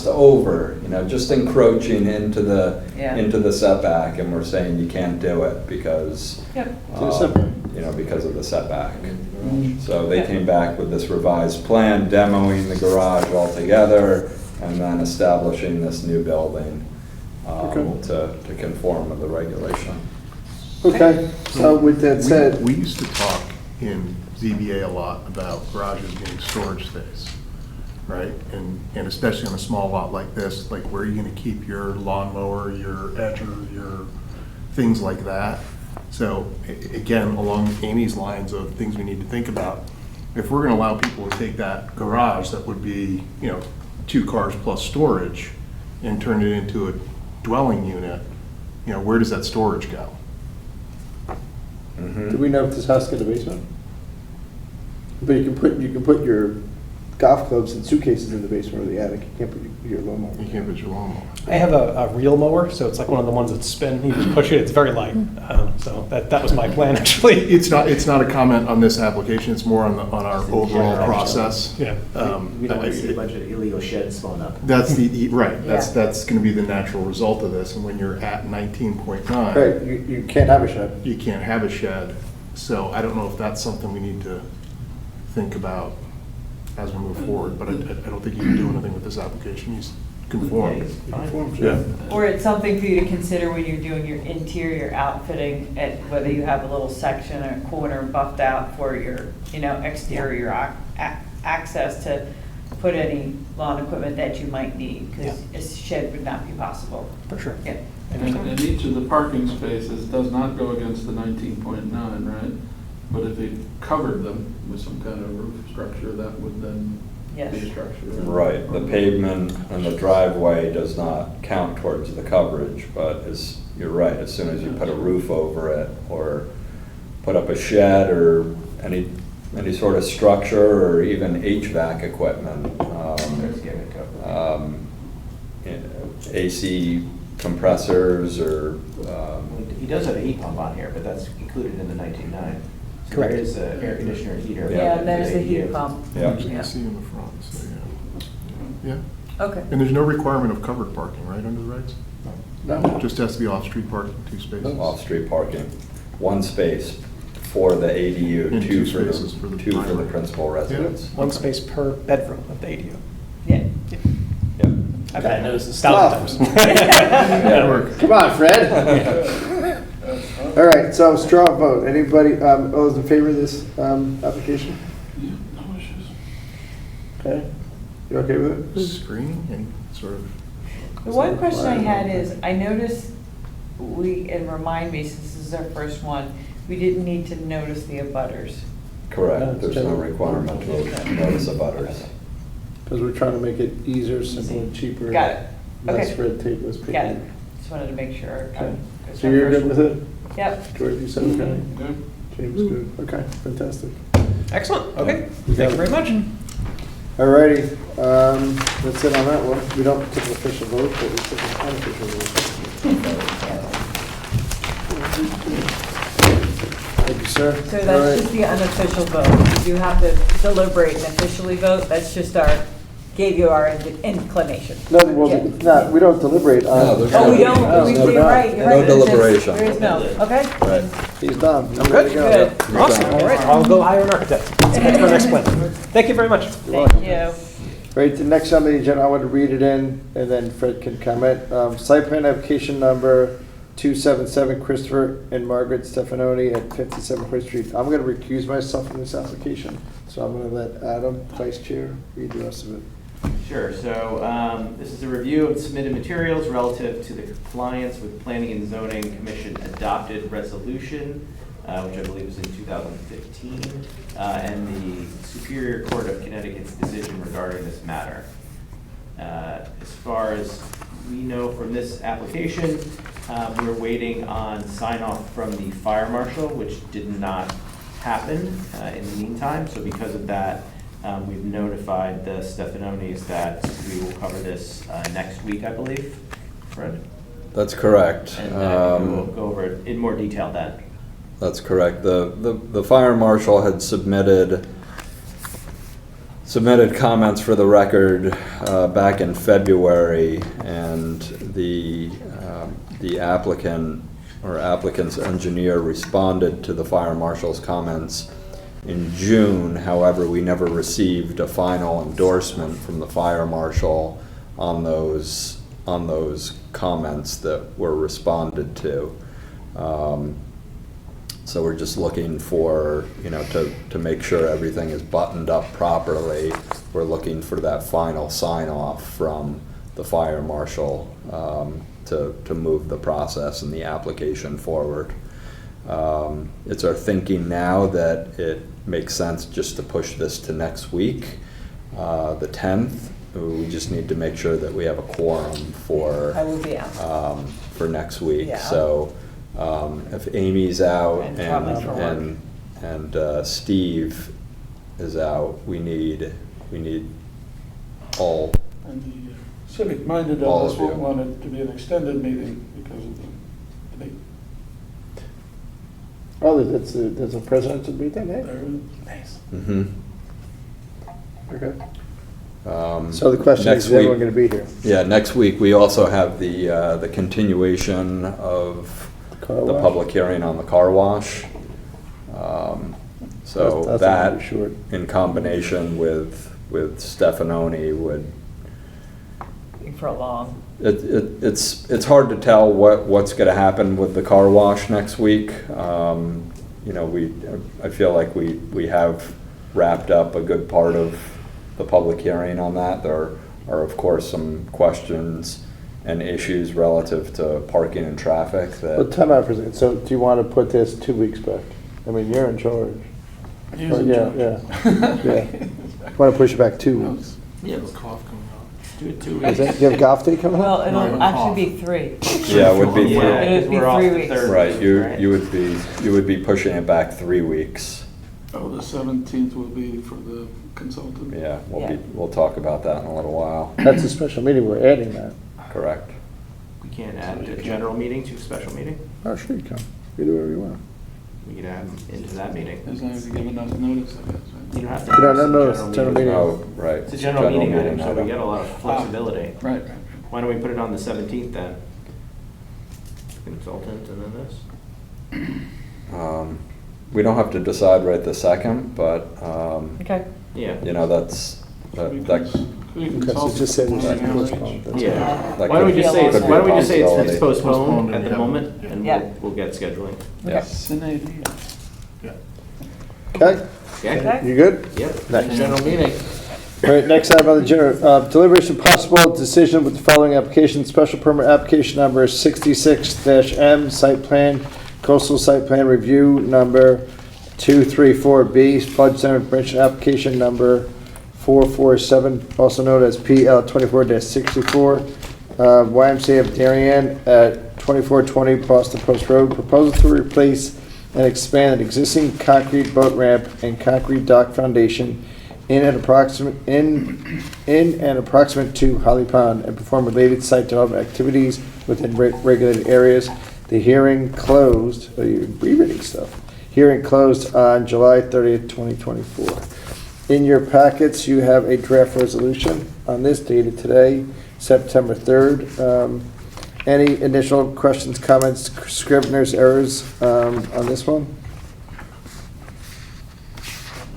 over, just encroaching into the setback, and we're saying you can't do it because because of the setback. So they came back with this revised plan, demoing the garage altogether, and then establishing this new building to conform with the regulation. Okay, so with that said. We used to talk in ZBA a lot about garages being storage space, right? And especially on a small lot like this, like where are you gonna keep your lawnmower, your edger, your things like that? So again, along Amy's lines of things we need to think about, if we're gonna allow people to take that garage, that would be, 2 cars plus storage and turn it into a dwelling unit, you know, where does that storage go? Do we know if this house got a basement? But you can put your golf clubs and suitcases in the basement or the attic. You can't put your lawnmower. You can't put your lawnmower. I have a reel mower, so it's like one of the ones that spin. You just push it, it's very light. So that was my plan, actually. It's not a comment on this application, it's more on our overall process. Yeah. We don't want to see a bunch of illegal sheds spawn up. That's right, Yeah. that's gonna be the natural result of this, and when you're at 19.9. Right, you can't have a shed. You can't have a shed, so I don't know if that's something we need to think about as we move forward, but I don't think you can do anything with this application, he's conformed. Yeah. Or it's something for you to consider when you're doing your interior outfitting, at whether you have a little section or corner buffed out for your, exterior access to put any lawn equipment that you might need, because a shed would not be possible. For sure. Yeah. And each of the parking spaces does not go against the 19.9, right? But if they covered them with some kind of roof structure, that would then be a structure. Right, the pavement and the driveway does not count towards the coverage, but you're right, as soon as you put a roof over it, or put up a shed, or any sort of structure, or even HVAC equipment, AC compressors, or. He does have a heat pump on here, but that's included in the 19.9. So Correct. there is an air conditioner and heater. Yeah, there's a heat pump. Yeah. You can see in the front, so yeah. Okay. And there's no requirement of covered parking, right, under the regs? No. Just has to be off-street parking, 2 spaces. Off-street parking, 1 space for the ADU, And 2 2 for spaces for the the primary. principal residence. 1 space per bedroom of the ADU. Yeah. Yep. I've had noticed this Stop. 1,000 times. Yeah. Come on, Fred. All right, so straw vote. Anybody, all those in favor of this application? Yeah, no issues. Okay. You okay with it? Screening and sort of. The one question I had is, I noticed and remind me, since this is our first one, we didn't need to notice the abutters. Correct, there's no requirement to notice abutters. Because we're trying to make it easier, simpler, and cheaper. Got it. Less Okay. red tape, less paper. Got it. Just wanted to make sure. Okay. It's So our you're first good with one. it? Yep. George, you said okay? Good. James, good. Okay, fantastic. Excellent, okay. You Thank you got very it. much. All righty, that's it on that one. We don't take an official vote, but we take an unofficial vote. Thank you, sir. So All that's right. just the unofficial vote. You do have to deliberate and officially vote. That's just gave you our inclination. No, well, Yeah. it's not, we don't deliberate on. No, there's Oh, we no- don't, there's no- you're right, you're right. No deliberation. There is no, okay? Right. He's done. I'm good. Good. Awesome, all right. I'll go hire an architect. Let's get to our next plan. Thank you very much. Thank you. Right, the next on the agenda, I want to read it in, and then Fred can comment. Site plan application number 277, Christopher and Margaret Stefanoni at 57 First Street. I'm going to recuse myself from this application, so I'm going to let Adam, Vice Chair, read the rest of it. Sure, so this is a review of submitted materials relative to the compliance with Planning and Zoning Commission adopted resolution, which I believe was in 2015, and the Superior Court of Connecticut's decision regarding this matter. As far as we know from this application, we're waiting on sign-off from the fire marshal, which did not happen in the meantime, so because of that, we've notified the Stefanonis that we will cover this next week, I believe. Fred? That's correct. And we'll go over it in more detail then. That's correct. The fire marshal had submitted comments for the record back in February, and the applicant or applicant's engineer responded to the fire marshal's comments in June. However, we never received a final endorsement from the fire marshal on those comments that were responded to. So we're just looking for, to make sure everything is buttoned up properly. We're looking for that final sign off from the fire marshal to move the process and the application forward. It's our thinking now that it makes sense just to push this to next week, the 10th, we just need to make sure that we have a quorum for, I will be out. for next week. Yeah. So if Amy's out And probably for work. and Steve is out, we need all. And the civic-minded All of us of you. won't want it to be an extended meeting because of the date. Oh, there's a presidential meet that night? Nice. Mm-hmm. Okay. So the question next is, is everyone week- going to be here? Yeah, next week, we also have the continuation of Car the wash? public hearing on the car wash. So That's that, gonna be short. in combination with Stefanoni, would, For a long. it's hard to tell what's gonna happen with the car wash next week. You know, I feel like we have wrapped up a good part of the public hearing on that. There are, of course, some questions and issues relative to parking and traffic Well, that, time out for a second. So do you want to put this 2 weeks back? I mean, you're in charge. He's Or- in yeah, charge. yeah. Want to push it back 2 weeks? Yeah, Cough coming on. do it 2 Is weeks. that, you have golf day coming Well, up? it'll actually be 3. yeah, it would be, Yeah, It would 'cause be we're off 3 the weeks. third right, week, you would be pushing it back 3 weeks. Oh, the 17th will be for the consultant. Yeah, Yeah. we'll talk about that in a little while. That's a special meeting. We're adding that. Correct. We can't add a general meeting to a special meeting. Oh, sure you can. You do whatever you want. We could add into that meeting. As long as you give enough notice, I guess, right? You don't have to. You don't have know, a it's general meeting. Oh, right. It's a general meeting item, so we item. get a lot of flexibility. Right. Why don't we put it on the 17th then? Consultant and then this? We don't have to decide right this second, but, Okay. Yeah. you know, that, Okay, so just say this is postponed. That's Yeah. That Why don't we could- just say, could be why a don't we just say it's possibility. postponed Postponed, at the yeah. moment and Yeah. we'll get scheduling. Yeah. It's an idea. Okay? Okay? You good? Yep. Next. General meeting. All right, next item on the agenda, deliberation of possible decision with the following application, special permit application number 66-M, site plan, coastal site plan review number 234B, flood zone prevention application number 447, also known as PL 24-64, YMCA of Darien at 2420 Boston Post Road, proposal to replace and expand an existing concrete boat ramp and concrete dock foundation in an approximate to Holly Pond and perform related site development activities within regulated areas. The hearing closed, oh, you're rereading stuff. Hearing closed on July 30th, 2024. In your packets, you have a draft resolution on this dated today, September 3rd. Any initial questions, comments, scrivener's errors on this one?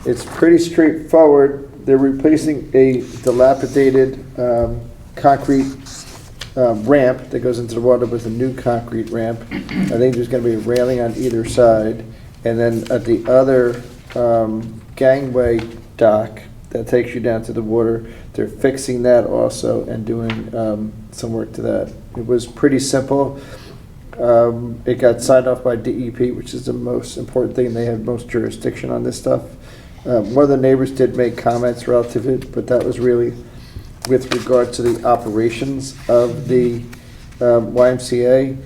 It's pretty straightforward. They're replacing a dilapidated concrete ramp that goes into the water with a new concrete ramp. I think there's going to be a railing on either side. And then at the other gangway dock that takes you down to the water, they're fixing that also and doing some work to that. It was pretty simple. It got signed off by DEP, which is the most important thing. They have most jurisdiction on this stuff. One of the neighbors did make comments relative to it, but that was really with regard to the operations of the YMCA.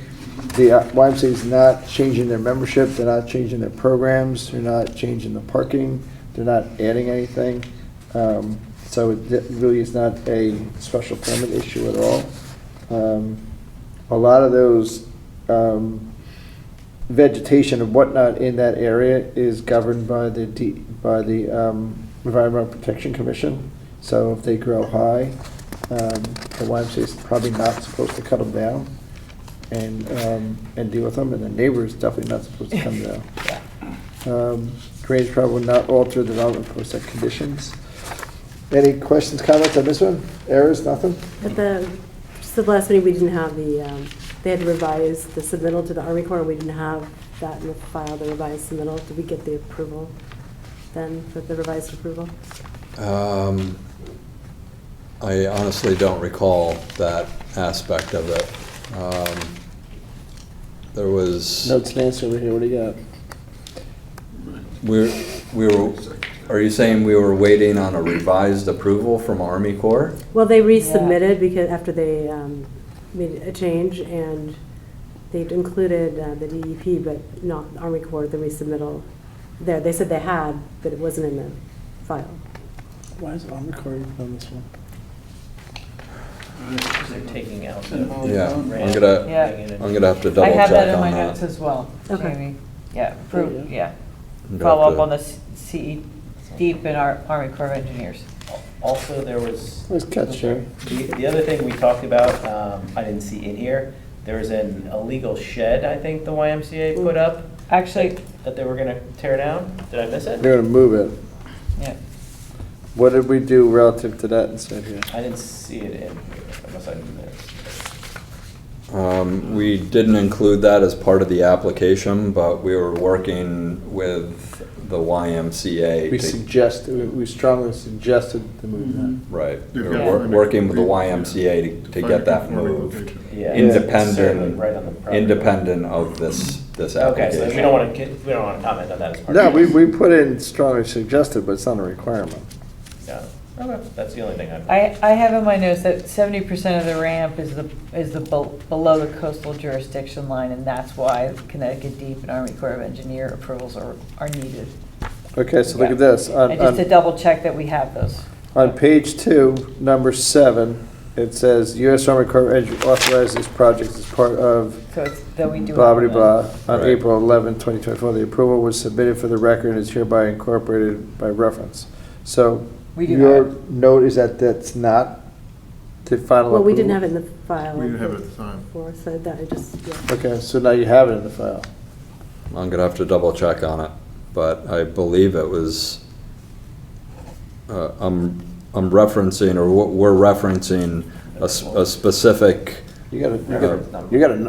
The YMCA is not changing their membership, they're not changing their programs, they're not changing the parking, they're not adding anything. So it really is not a special permit issue at all. A lot of those vegetation and whatnot in that area is governed by the Environmental Protection Commission. So if they grow high, the YMCA is probably not supposed to cut them down and deal with them, and the neighbor is definitely not supposed to come down. Drainage problem will not alter the development process conditions. Any questions, comments on this one? Errors, nothing? At just the last meeting, we didn't have they had to revise the submittal to the Army Corps. We didn't have that in the file, the revised submittal. Did we get the approval then for the revised approval? I honestly don't recall that aspect of it. There was. Notes and answer over here, what do you got? We were Are you saying we were waiting on a revised approval from Army Corps? Well, they resubmitted because after they made a change, and they'd included the DEP, but not Army Corps, the resubmittal there. They said they had, but it wasn't in the file. Why is Army Corps on this one? Because they're taking out the. Yeah, I'm Yeah. gonna have to double I have check that in on my that. notes as well, Okay. Jamie. Yeah, approve, yeah. I'm gonna Follow have up to- on the CE Deep and our Army Corps of Engineers. Also, there was. Nice catch, Jerry. The other thing we talked about, I didn't see in here, there was an illegal shed, I think the YMCA put up. Actually, That they were gonna tear down. Did I miss it? They're gonna move it. yeah. What did we do relative to that instead here? I didn't see it in here, unless I missed. We didn't include that as part of the application, but we were working with the YMCA. We strongly suggested to move that. Right, we They've were got- working with the Yeah. YMCA to Find get a that conforming moved. location. Yeah, it's Independent, certainly right on the property. independent of this Okay, application. so we don't wanna comment on that as part No, of we put in strongly suggested, but it's not a requirement. Yeah, okay, that's the only thing I. I have in my notes that 70% of the ramp is below the coastal jurisdiction line, and that's why Connecticut Deep and Army Corps of Engineer approvals are needed. Okay, so look at this. And just to double check that we have those. On page 2, number 7, it says, U.S. Army Corps of Engineers authorized these projects as part of So it's, that we do. blah, blah, have blah. them. On Right. April 11, 2024, the approval was submitted for the record and is hereby incorporated by reference. So We do your have note is that that's not the final approval? Well, we didn't have it in the file. We didn't have it at the time. Before, so that I just, yeah. Okay, so now you have it in the file. I'm gonna have to double check on it, but I believe it was, I'm referencing, or we're referencing a specific, You got a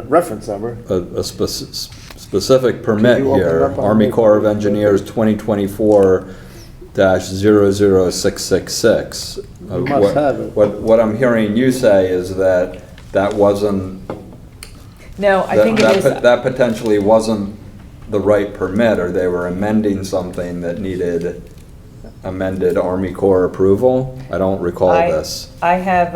reference number. a specific permit Can you open it here, up on Army the- Corps of Engineers 2024-00666. You must have it. What I'm hearing you say is that that wasn't, No, I think it is. that potentially wasn't the right permit, or they were amending something that needed amended Army Corps approval? I don't recall this. I have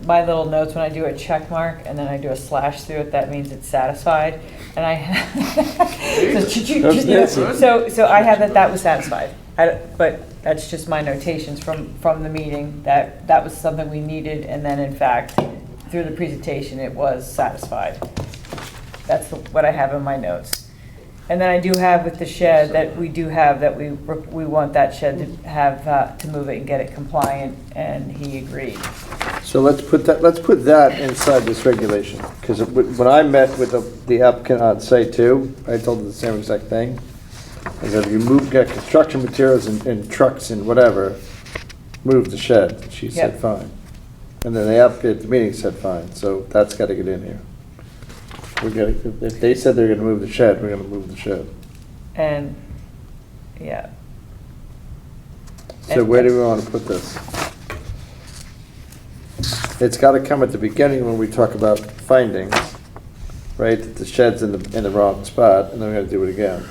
my little notes when I do a check mark and then I do a slash through it, that means it's satisfied. And I have, so I have that was satisfied. But that's just my notations from the meeting, that was something we needed, and then in fact, through the presentation, it was satisfied. That's what I have in my notes. And then I do have with the shed, that we do have, that we want that shed to have, to move it and get it compliant, and he agreed. So let's put that inside this regulation, because when I met with the applicant on site too, I told her the same exact thing. I said, if you get construction materials and trucks and whatever, move the shed. She said, Yep. fine. And then the applicant at the meeting said, fine, so that's gotta get in here. If they said they're gonna move the shed, we're gonna move the shed. And, yeah. So where do we wanna put this? It's gotta come at the beginning when we talk about findings, right? That the shed's in the wrong spot, and then we're gonna do it again.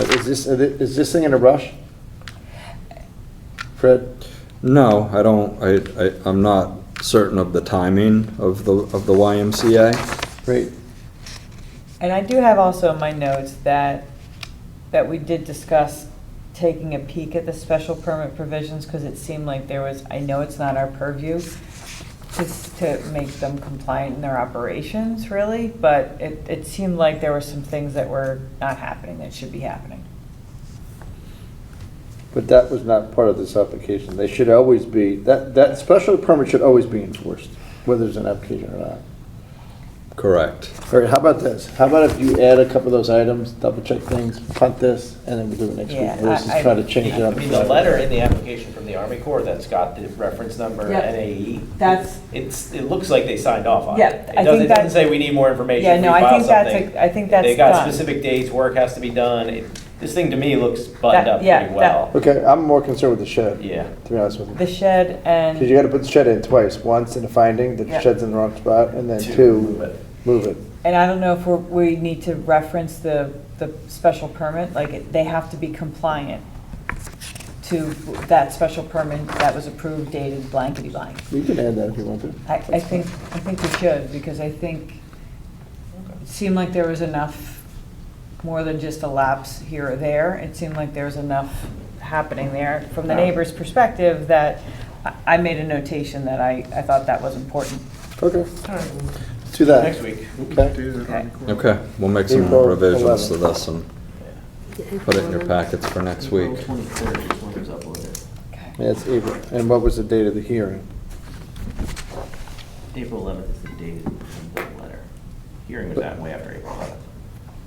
Is this thing in a rush? Fred? No, I don't, I'm not certain of the timing of the YMCA. Great. And I do have also in my notes that we did discuss taking a peek at the special permit provisions, because it seemed like there was, I know it's not our purview to make them compliant in their operations, really, but it seemed like there were some things that were not happening that should be happening. But that was not part of this application. They should always be, that special permit should always be enforced, whether there's an application or not. Correct. All right, how about this? How about if you add a couple of those items, double check things, punt this, and then we do it next week? Yeah, Versus try to change it I on the mean, the fly. letter in the application from the Army Corps that's got the reference number, Yep. NAE. That's- It looks like they signed off on it. Yeah, It I doesn't, think it doesn't that- say we need more information, Yeah, no, I refile think that's something. I think that's They got done. specific dates, work has to be done. This thing to me looks buttoned up yeah, pretty well. Okay, I'm more concerned with the shed. Yeah. To be honest with you. The shed Because you and, gotta put the shed in twice. Once in a finding that the Yeah. shed's in the wrong spot, and then To two, move it. move it. And I don't know if we need to reference the special permit, like, they have to be compliant to that special permit that was approved, dated blankety blank. You can add that if you want to. I think we should, because I think it seemed like there was enough, more than just a lapse here or there. It seemed like there was enough happening there from the neighbor's perspective that I made a notation that I thought that was important. Okay. To that. Next week. Okay. Okay, we'll make some April revisions to 11th. this and put it in your packets for next week. April 23rd is when it was uploaded. Yeah, it's April. And what was the date of the hearing? April 11th is the date of the letter. Hearing was that way after April 11th.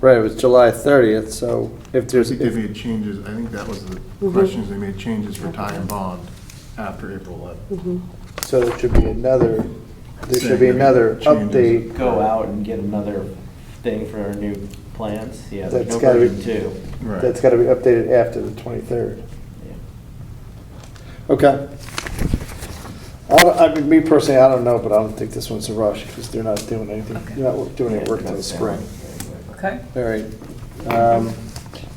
Right, it was July 30th, so if I there's, think they made changes, I think that was the questions, they made changes for tie and bond after April 11th. so there should be another, Changes. update. Go out and get another thing for our new plans. Yeah, there's That's no gotta be- version 2. Right. That's gotta be updated after the 23rd. Yeah. Okay. I mean, me personally, I don't know, but I don't think this one's a rush, because they're not doing anything, they're not doing any work until the spring. Okay. All right.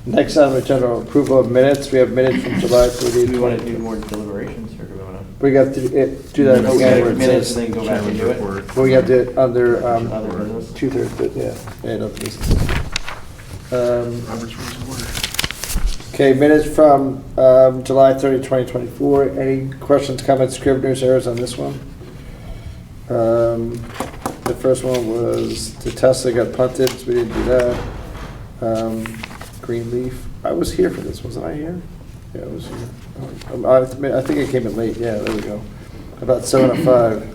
Next item, general approval of minutes. We have minutes from July 30th. Do we want to do more deliberations, or do we want to? We got to do that Okay, again where it minutes says, and then go back and do it? well, we got to, under Other business? 2/3, but yeah, no business. Robert's Rules of Order. Okay, minutes from July 30, 2024. Any questions, comments, scrivener's errors on this one? The first one was the Tesla got punted, so we didn't do that. Greenleaf, I was here for this, wasn't I here? Yeah, I was here. I think I came in late, yeah, there we go. About 7:05,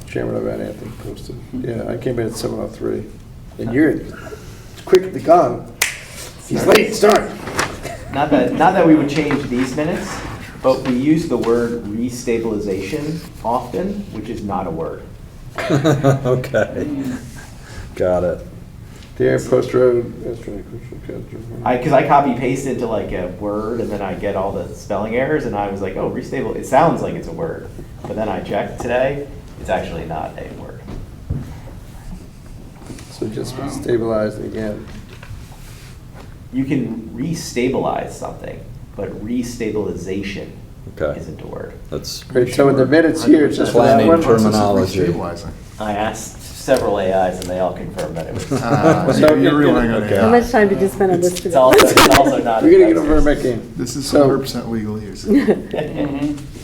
Chairman Van Anthony posted. Yeah, I came in at 7:03. And you're quick at the gun. He's late starting. Not that we would change these minutes, but we use the word restabilization often, which is not a word. Okay, got it. Deer Post Road. Because I copy paste into like a word and then I get all the spelling errors and I was like, oh, restable, it sounds like it's a word. But then I checked today, it's actually not a word. So just stabilized again. You can restabilize something, but restabilization Okay. isn't a word. That's Right, so in the minutes here, it's just for that planning one. terminology. Restabilizing. I asked several AIs and they all confirmed that it was. You're relying on Okay. How AI. much time did you spend on this today? It's also not. We're gonna get over Mickey. This is So- 100% legal use.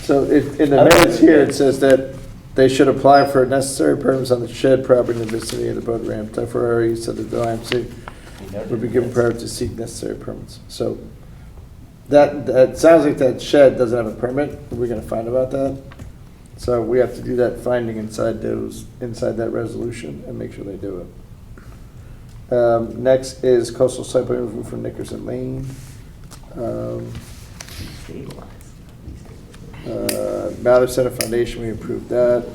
So in the minutes here, it says that they should apply for necessary permits on the shed property in the vicinity of the boat ramp. Temporary, so that the IMC would be given prior to seek necessary permits. So that sounds like that shed doesn't have a permit. We're gonna find about that. So we have to do that finding inside that resolution and make sure they do it. Next is coastal site plan review for Nickerson Lane. Mather Center Foundation, we approved that.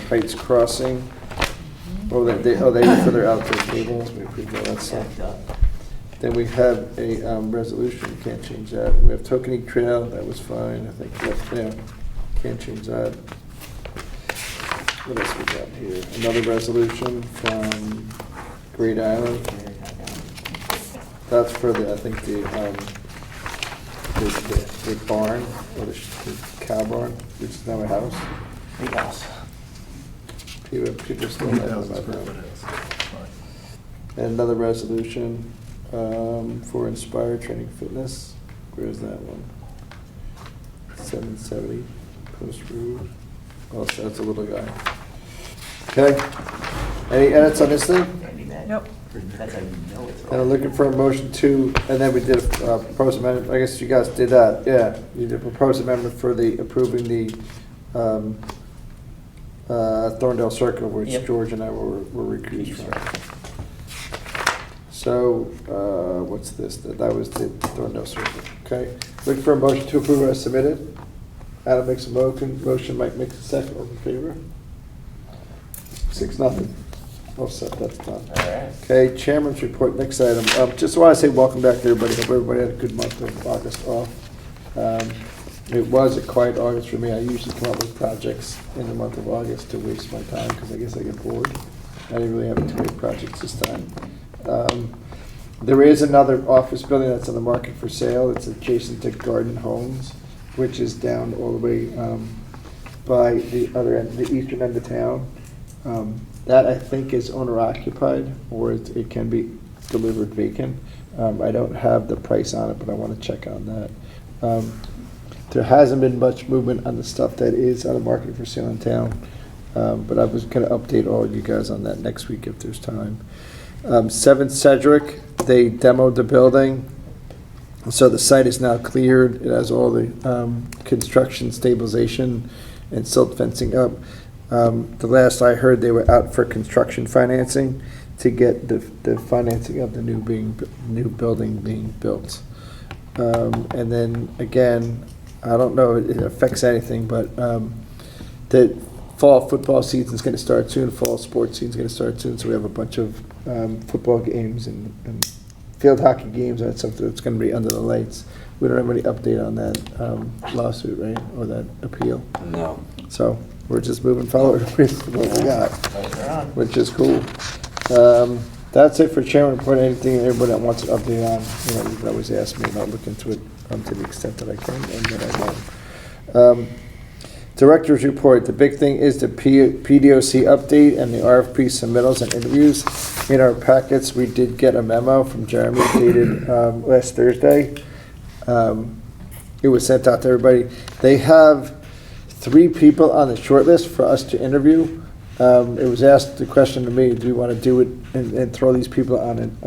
Heights Crossing. Oh, they for their outdoor tables, we approved all that stuff. Then we have a resolution, can't change that. We have Tokenie Trail, that was fine, I think, yeah, can't change that. What else we got here? Another resolution from Great Island. That's for the, I think, the barn, or the cow barn, which is now a house. Big house. People still have about that. And another resolution for Inspire Training Fitness. Where's that one? 770 Post Road. Oh, so that's a little guy. Okay. Any edits on this thing? Nope. That's how you know it's And wrong. I'm looking for a motion to, and then we did a proposed amendment, I guess you guys did that, yeah. You did a proposed amendment for the approving the Thorndale Circle, which Yep. George and I were recused from. So, what's this? That was the Thorndale Circle, okay? Looking for a motion to approve as submitted. Adam makes a motion, Mike makes a second, all in favor? 6-0. All set, that's done. All right. Okay, Chairman's report, next item. Just want to say welcome back to everybody. Hope everybody had a good month of August off. It was a quiet August for me. I usually come up with projects in the month of August to waste my time, because I guess I get bored. I didn't really have too many projects this time. There is another office building that's on the market for sale. It's adjacent to Garden Homes, which is down all the way by the other end, the eastern end of town. That I think is owner occupied, or it can be delivered vacant. I don't have the price on it, but I want to check on that. There hasn't been much movement on the stuff that is on the market for sale in town, but I was going to update all of you guys on that next week if there's time. 7 Cedric, they demoed the building, so the site is now cleared. It has all the construction, stabilization, and silt fencing up. The last I heard, they were out for construction financing to get the financing of the new building being built. And then again, I don't know if it affects anything, but the fall football season is going to start soon. Fall sports season is going to start soon. So we have a bunch of football games and field hockey games and stuff that's going to be under the lights. We don't have any update on that lawsuit, right, or that appeal. No. So we're just moving forward with what we got, which is cool. That's it for chairman report. Anything everybody that wants an update on, you can always ask me, and I'll look into it to the extent that I can, and then I will. Director's report. The big thing is the PDOC update and the RFP submittals and interviews. In our packets, we did get a memo from Jeremy dated last Thursday. It was sent out to everybody. They have 3 people on the short list for us to interview. It was asked the question to me, do we want to do it and throw these people on an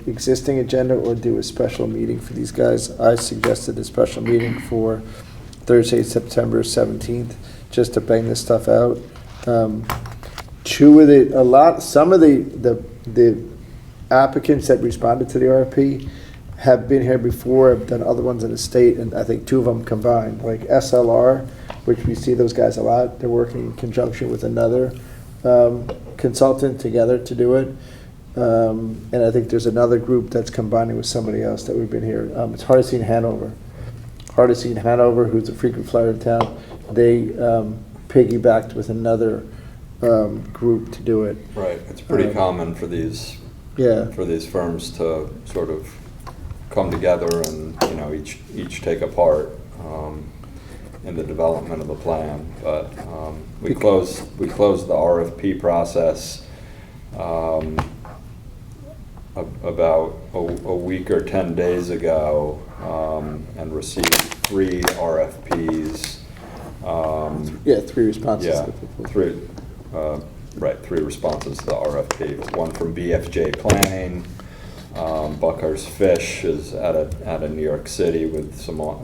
existing agenda or do a special meeting for these guys? I suggested a special meeting for Thursday, September 17th, just to bang this stuff out. Some of the applicants that responded to the RFP have been here before, have done other ones in the state, and I think 2 of them combined, like SLR, which we see those guys a lot. They're working in conjunction with another consultant together to do it. And I think there's another group that's combining with somebody else that we've been here. It's Hardesty in Hanover. Hardesty in Hanover, who's a frequent flyer in town, they piggybacked with another group to do it. Right. It's pretty common for these firms to sort of come together and each take a part in the development of the plan. But we closed the RFP process about a week or 10 days ago, and received 3 RFPs. 3 responses. Yeah, 3 responses to the RFP. One from BFJ Planning. Buckhurst Fish is out of New York City with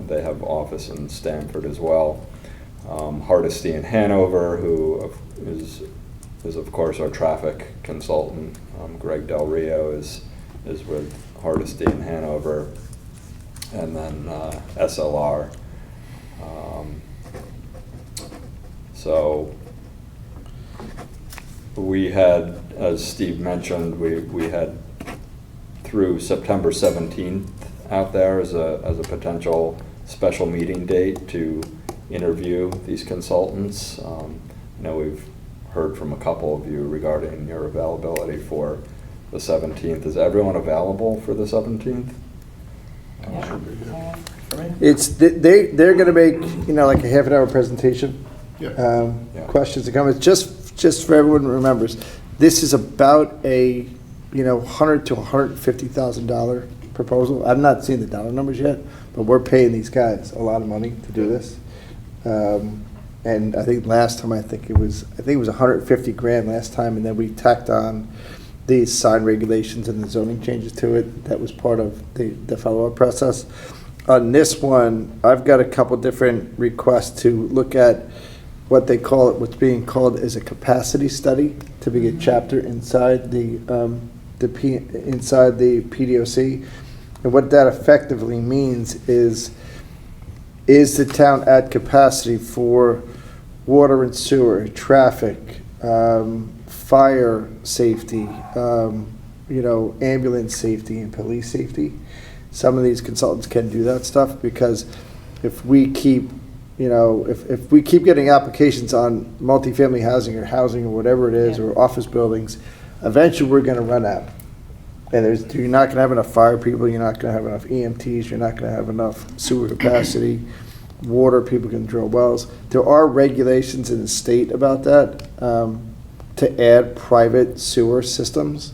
they have office in Stamford as well. Hardesty in Hanover, who is of course our traffic consultant. Greg Del Rio is with Hardesty in Hanover, and then SLR. So we had, as Steve mentioned, we had through September 17th out there as a potential special meeting date to interview these consultants. I know we've heard from a couple of you regarding your availability for the 17th. Is everyone available for the 17th? They're going to make like a half an hour presentation. Questions and comments. Just for everyone who remembers, this is about a $100,000 to $150,000 proposal. I've not seen the dollar numbers yet, but we're paying these guys a lot of money to do this. And I think last time, I think it was $150,000 last time, and then we tacked on these sign regulations and the zoning changes to it. That was part of the follow-up process. On this one, I've got a couple different requests to look at what's being called as a capacity study to be a chapter inside the PDOC. And what that effectively means is the town at capacity for water and sewer, traffic, fire safety, ambulance safety and police safety? Some of these consultants can do that stuff, because if we keep you know, if we keep getting applications on multifamily housing or whatever it is, Yeah. or office buildings, eventually we're gonna run out. And you're not gonna have enough fire people, you're not gonna have enough EMTs, you're not gonna have enough sewer capacity, water, people can drill wells. There are regulations in the state about that, to add private sewer systems.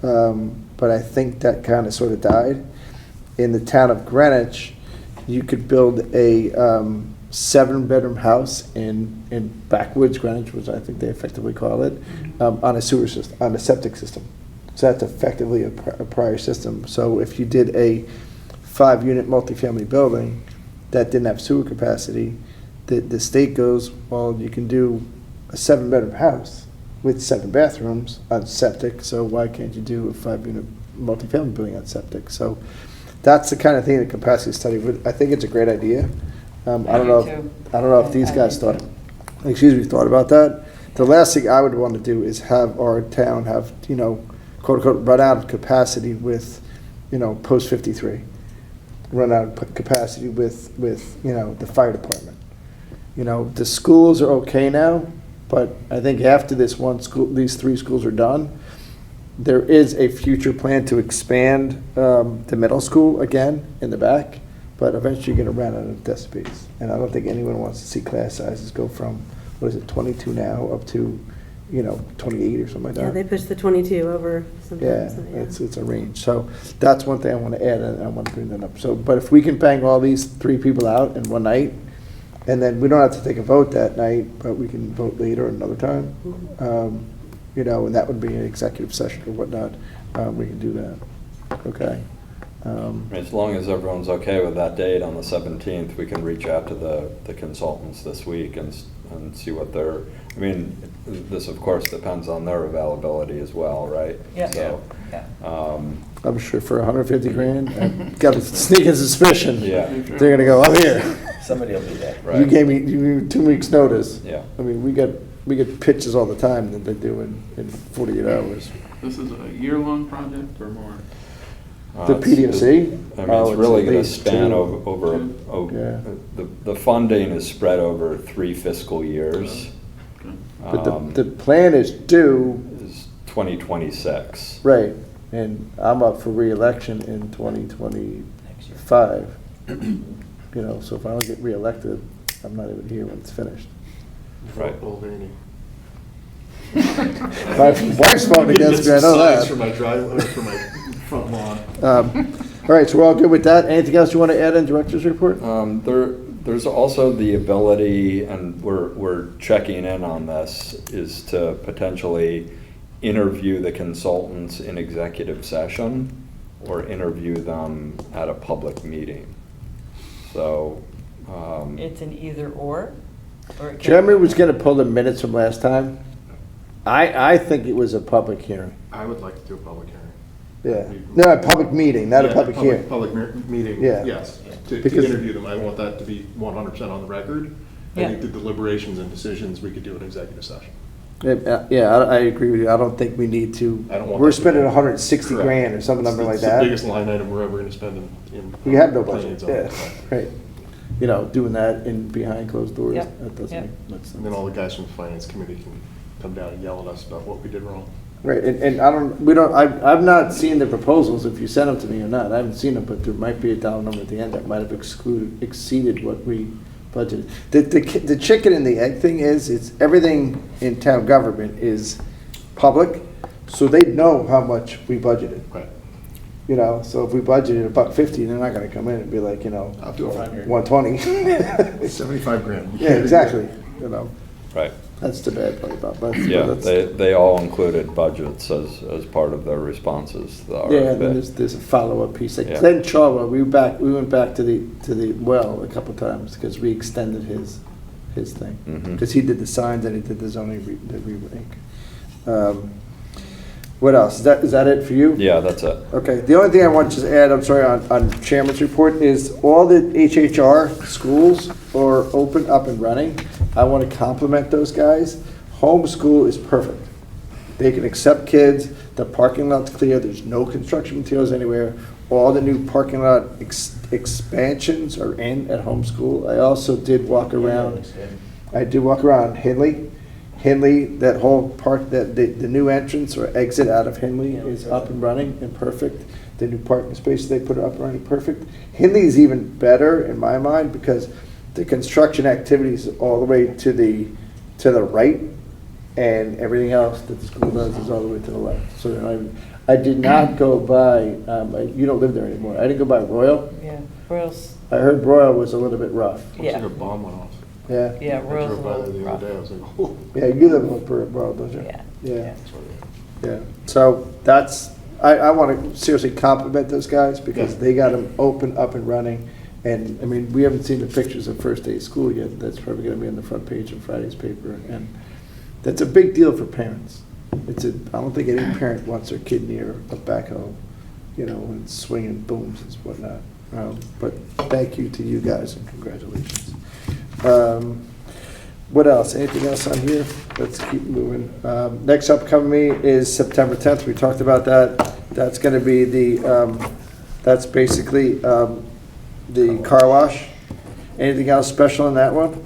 But I think that kind of sort of died. In the town of Greenwich, you could build a 7-bedroom house in backwoods Greenwich, which I think they effectively call it, on a sewer system, on a septic system. So that's effectively a prior system. So if you did a 5-unit multifamily building that didn't have sewer capacity, the state goes, well, you can do a 7-bedroom house with 7 bathrooms on septic, so why can't you do a 5-unit multifamily building on septic? So that's the kind of thing the capacity study would, I think it's a great idea. I don't know if these guys thought about that. The last thing I would want to do is have our town have, you know, quote unquote, run out of capacity with, you know, post 53. Run out of capacity with, you know, the fire department. You know, the schools are okay now, but I think after this one school, these 3 schools are done, there is a future plan to expand the middle school again in the back, but eventually you're going to run out of desk space. And I don't think anyone wants to see class sizes go from, what is it, 22 now up to, you know, 28 or something like that. Yeah, they pushed the 22 over sometimes. Yeah, it's a range. So that's one thing I want to add, and I want to bring that up. So, but if we can bang all these 3 people out in one night, and then we don't have to take a vote that night, but we can vote later another time, you know, and that would be an executive session or whatnot, we can do that. Okay. As long as everyone's okay with that date on the 17th, we can reach out to the consultants this week and see what their, I mean, this of course depends on their availability as well, right? Yeah. So, I'm sure for 150 grand, I've got a sneaking suspicion. Yeah. They're gonna go, I'm here. Somebody will be there. You gave me 2 weeks' notice. Yeah. I mean, we get pitches all the time that they do in 48 hours. This is a year-long project or more? The PDOC? I mean, it's really at going to least span 2. over, the funding is spread over 3 fiscal years. But the plan is due. Is 2026. Right, and I'm up for reelection in 2025. You know, so if I don't get reelected, I'm not even here when it's finished. Right. My wife's voting against me, I know that. For my driveway, for my front lawn. All right, so we're all good with that. Anything else you want to add in director's report? There's also the ability, and we're checking in on this, is to potentially interview the consultants in executive session or interview them at a public meeting. So. It's an either or it can- Jeremy was going to pull the minutes from last time. I think it was a public hearing. I would like to do a public hearing. Yeah. No, a public meeting, not a Yeah, public hearing. Public meeting, Yeah. yes. To Because- interview them, I want that to be 100% on the record. I Yeah. think the deliberations and decisions, we could do an executive session. Yeah, I agree with you. I don't think we need to. I don't want We're that to spending be- 160 Correct. grand or something number like It's that. the biggest line item we're ever going to spend in. We have no planning budget, and yeah, zoning. right. You know, doing that in behind closed doors, Yep, that doesn't yep. make much sense. And then all the guys from the finance committee can come down and yell at us about what we did wrong. Right, and I've not seen the proposals, if you sent them to me or not, I haven't seen them, but there might be a dollar number at the end that might have exceeded what we budgeted. The chicken and the egg thing is, it's everything in town government is public, so they know how much we budgeted. Right. You know, so if we budgeted $150, they're not gonna come in and be like, you know, I'll do it. 120. 75 grand. Yeah, exactly, you know, Right. that's the bad part about, but. Yeah, that's- they all included budgets as part of their responses to the RFP. Yeah, and then there's a follow-up piece. Like Yeah. Glenn Charwa, we went back to the well a couple times because we extended his thing. Mhm. Because he did the signs and he did the zoning the re-rank. What else? Is that it for you? Yeah, that's it. Okay, the only thing I want to just add, I'm sorry, on Chairman's report is all the HHR schools are open, up and running. I want to compliment those guys. Homeschool is perfect. They can accept kids, the parking lot's clear, there's no construction materials anywhere. All the new parking lot expansions are in at homeschool. I also did walk around, Henley. Henley, that whole park, that the new entrance or exit out of Henley is up and running and perfect. The new parking space they put up and running perfect. Henley is even better in my mind because the construction activities all the way to the right, and everything else that the school does is all the way to the left. So I did not go by, you don't live there anymore. I didn't go by Royal. Yeah, Royals, I heard Royal was a little bit rough. yeah. a bomb went off. Yeah. Yeah, Royals I drove by a there little the rough. other day, I was like, oh. Yeah, you live in Royal, don't you? Yeah. Yeah. Yeah. So that's, I want to seriously compliment those guys because they got them open, up and running. And, I mean, we haven't seen the pictures of first day of school yet. That's probably going to be on the front page of Friday's paper. And that's a big deal for parents. I don't think any parent wants their kid near a backhoe, and swinging booms and whatnot. But thank you to you guys and congratulations. What else? Anything else on here? Let's keep moving. Next upcoming meeting is September 10th. We talked about that. That's going to be that's basically the car wash. Anything else special in that one?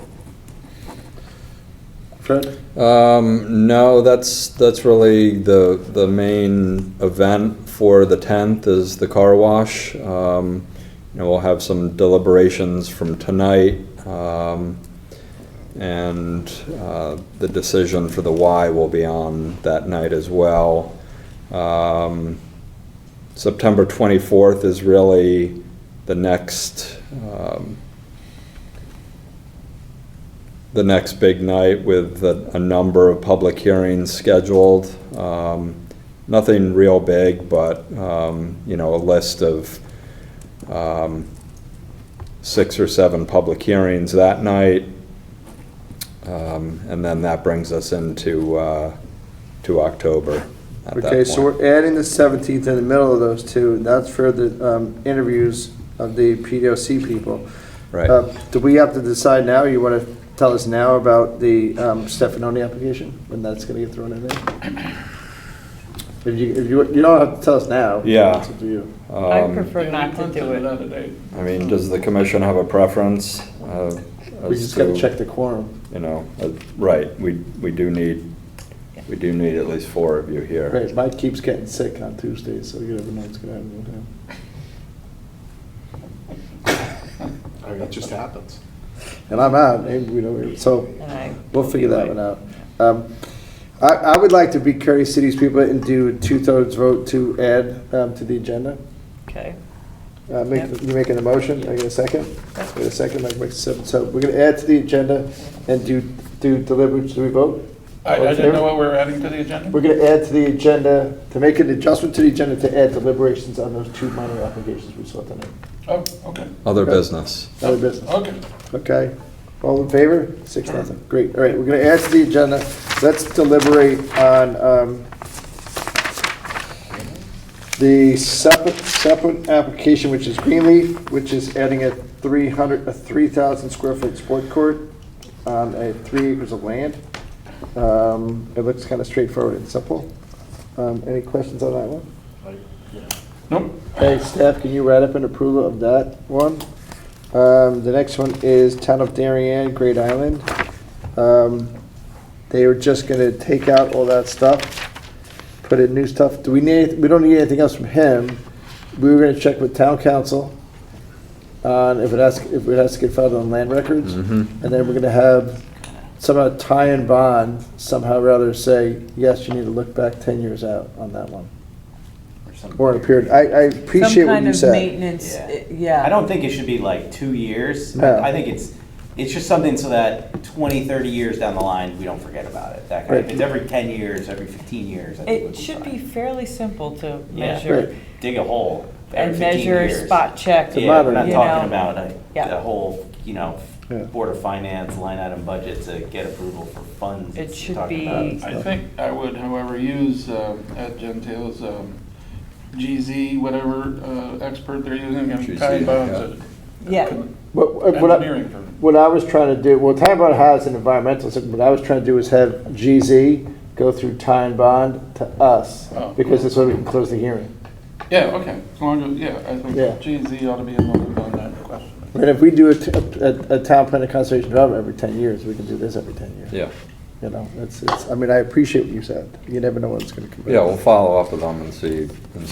Fred? No, that's really the main event for the 10th is the car wash. We'll have some deliberations from tonight, and the decision for the why will be on that night as well. September 24th is really the next big night with a number of public hearings scheduled. Nothing real big, but a list of 6 or 7 public hearings that night, and then that brings us into to October. At that Okay, so point. we're adding the 17th in the middle of those two, and that's for the interviews of the PDOC people. Right. Do we have to decide now, or you want to tell us now about the Stefanoni application, when that's going to get thrown in there? If you don't have to tell us now. Yeah. It's up to you. I prefer not to do it. I mean, does the commission have a preference? We just got to check the quorum. Right, we do need at least 4 of you here. Right, Mike keeps getting sick on Tuesdays, so you never know what's going to happen with him. I mean, it just happens. And I'm out, and we don't, so And we'll figure that one out. I would like to be Curry City's people and do a 2/3 vote to add to the agenda. Okay. You making the motion? I get a second? Get a second, Mike makes a second. So we're going to add to the agenda and do deliberations. Do we vote? I didn't know what we were adding to the agenda. We're going to add to the agenda, to make an adjustment to the agenda to add deliberations on those 2 minor applications we saw tonight. Oh, okay. Other Okay. business. Other business. Okay. Okay. All in favor? 6-0. Great. All right, we're going to add to the agenda. Let's deliberate on the separate application, which is Greenleaf, which is adding a 3,000 square foot sport court on 3 acres of land. It looks kind of straightforward and simple. Any questions on that one? Nope. Hey, staff, can you write up an approval of that one? The next one is Town of Darien, Great Island. They were just gonna take out all that stuff, put in new stuff. We don't need anything else from him. We were gonna check with town council on if it has to get filed on land records. Mhm. And then we're gonna have somehow tie and bond, somehow or other say, yes, you need to look back 10 years out on that one. Or a period. I appreciate what you said. Some kind of maintenance, yeah. I don't think it should be like 2 years. No. I think it's just something so that 20, 30 years down the line, we don't forget about it. That kind of, Right. it's every 10 years, every 15 years. I think would It be should fine. be fairly simple to Yeah. measure. Right. Dig a hole every And 15 measure, years. spot check. It's a Yeah, modern- we're not you talking know. about Yeah. the whole, Yeah. Board of Finance line item budget to get approval for funds. It It's should talking be- about I think I would, however, use Ed Gentile's GZ, whatever expert they're using, and GZ, Ty Bond's Yeah. engineering firm. What I was trying to do, well, Time Bond has an environmental, what I was trying to do is have GZ go through Time Bond to us, Oh. because it's so we can close the hearing. Yeah, okay, as long as, yeah, I Yeah. think G and Z ought to be in the loop on that question. And if we do a town plan of conservation development every 10 years, we can do this every 10 years. Yeah. You know, it's, I mean, I appreciate what you said. You never know when it's gonna come. Yeah, we'll follow up with them and see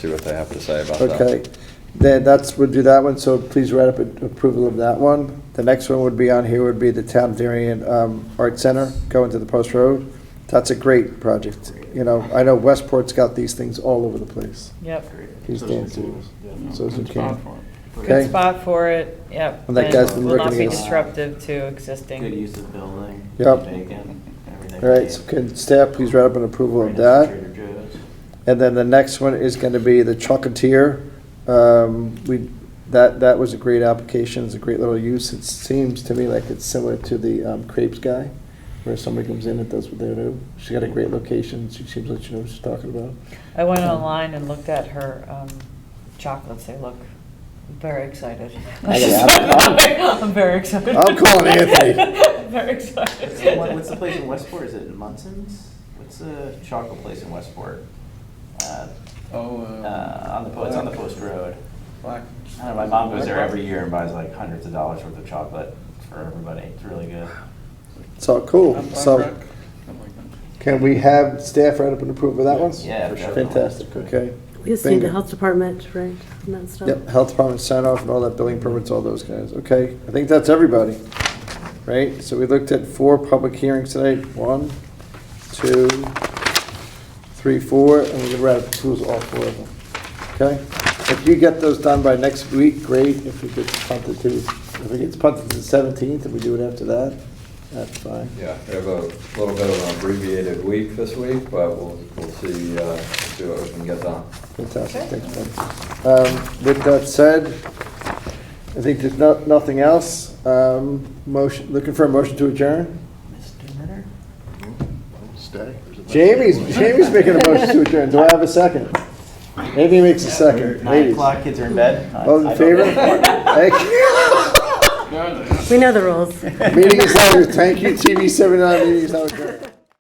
what they have to say about that. Okay, then we'll do that one, so please write up approval of that one. The next one would be on here, would be the Town of Darien Art Center, going to the Post Road. That's a great project. You know, I know Westport's got these things all over the place. Yep. These dances. So is Good it spot can. for it. Good Okay. spot for it, yep. And that guy's been will not working be against- disruptive to existing. Good use of building. Yep. Bacon, everything. All right, so can staff please write up an approval of that? Trader Joe's. And then the next one is gonna be the Chocolatier. That was a great application, it's a great little use. It seems to me like it's similar to the crepes guy, where somebody comes in and does what they do. She's got a great location, she seems like she knows what she's talking about. I went online and looked at her chocolates, they look very excited. I'm very excited. I'm calling Anthony. I'm very excited. What's the place in Westport? Is it Munson's? What's the chocolate place in Westport? It's on the Post Road. Black. I don't know, my mom goes there every year and buys like hundreds of dollars worth of chocolate for everybody. It's really good. So, cool. Black So, Rock, something like that. can we have staff write up and approve of that one? Yeah, for sure. Fantastic, okay. We just need the Bingo. health department, right, and that stuff. Yep, health department sign off and all that, building permits, all those guys. Okay, I think that's everybody, right? So we looked at 4 public hearings tonight. 1, 2, 3, 4, and we're gonna write up approvals all 4 of them. Okay? If you get those done by next week, great. If it gets punted to, if it gets punted to the 17th and we do it after that, that's fine. Yeah, we have a little bit of an abbreviated week this week, but we'll see what we can get done. Fantastic, thanks, Ben. With that said, I think there's nothing else. Looking for a motion to adjourn? Mr. Ritter? Stay. Jamie's making a motion to adjourn. Do I have a second? Maybe makes a second. 9 Ladies. o'clock, kids are in bed. All in favor? Thank you. We know the rules. Meeting is over. Thank you, TV 79. Meeting is now adjourned.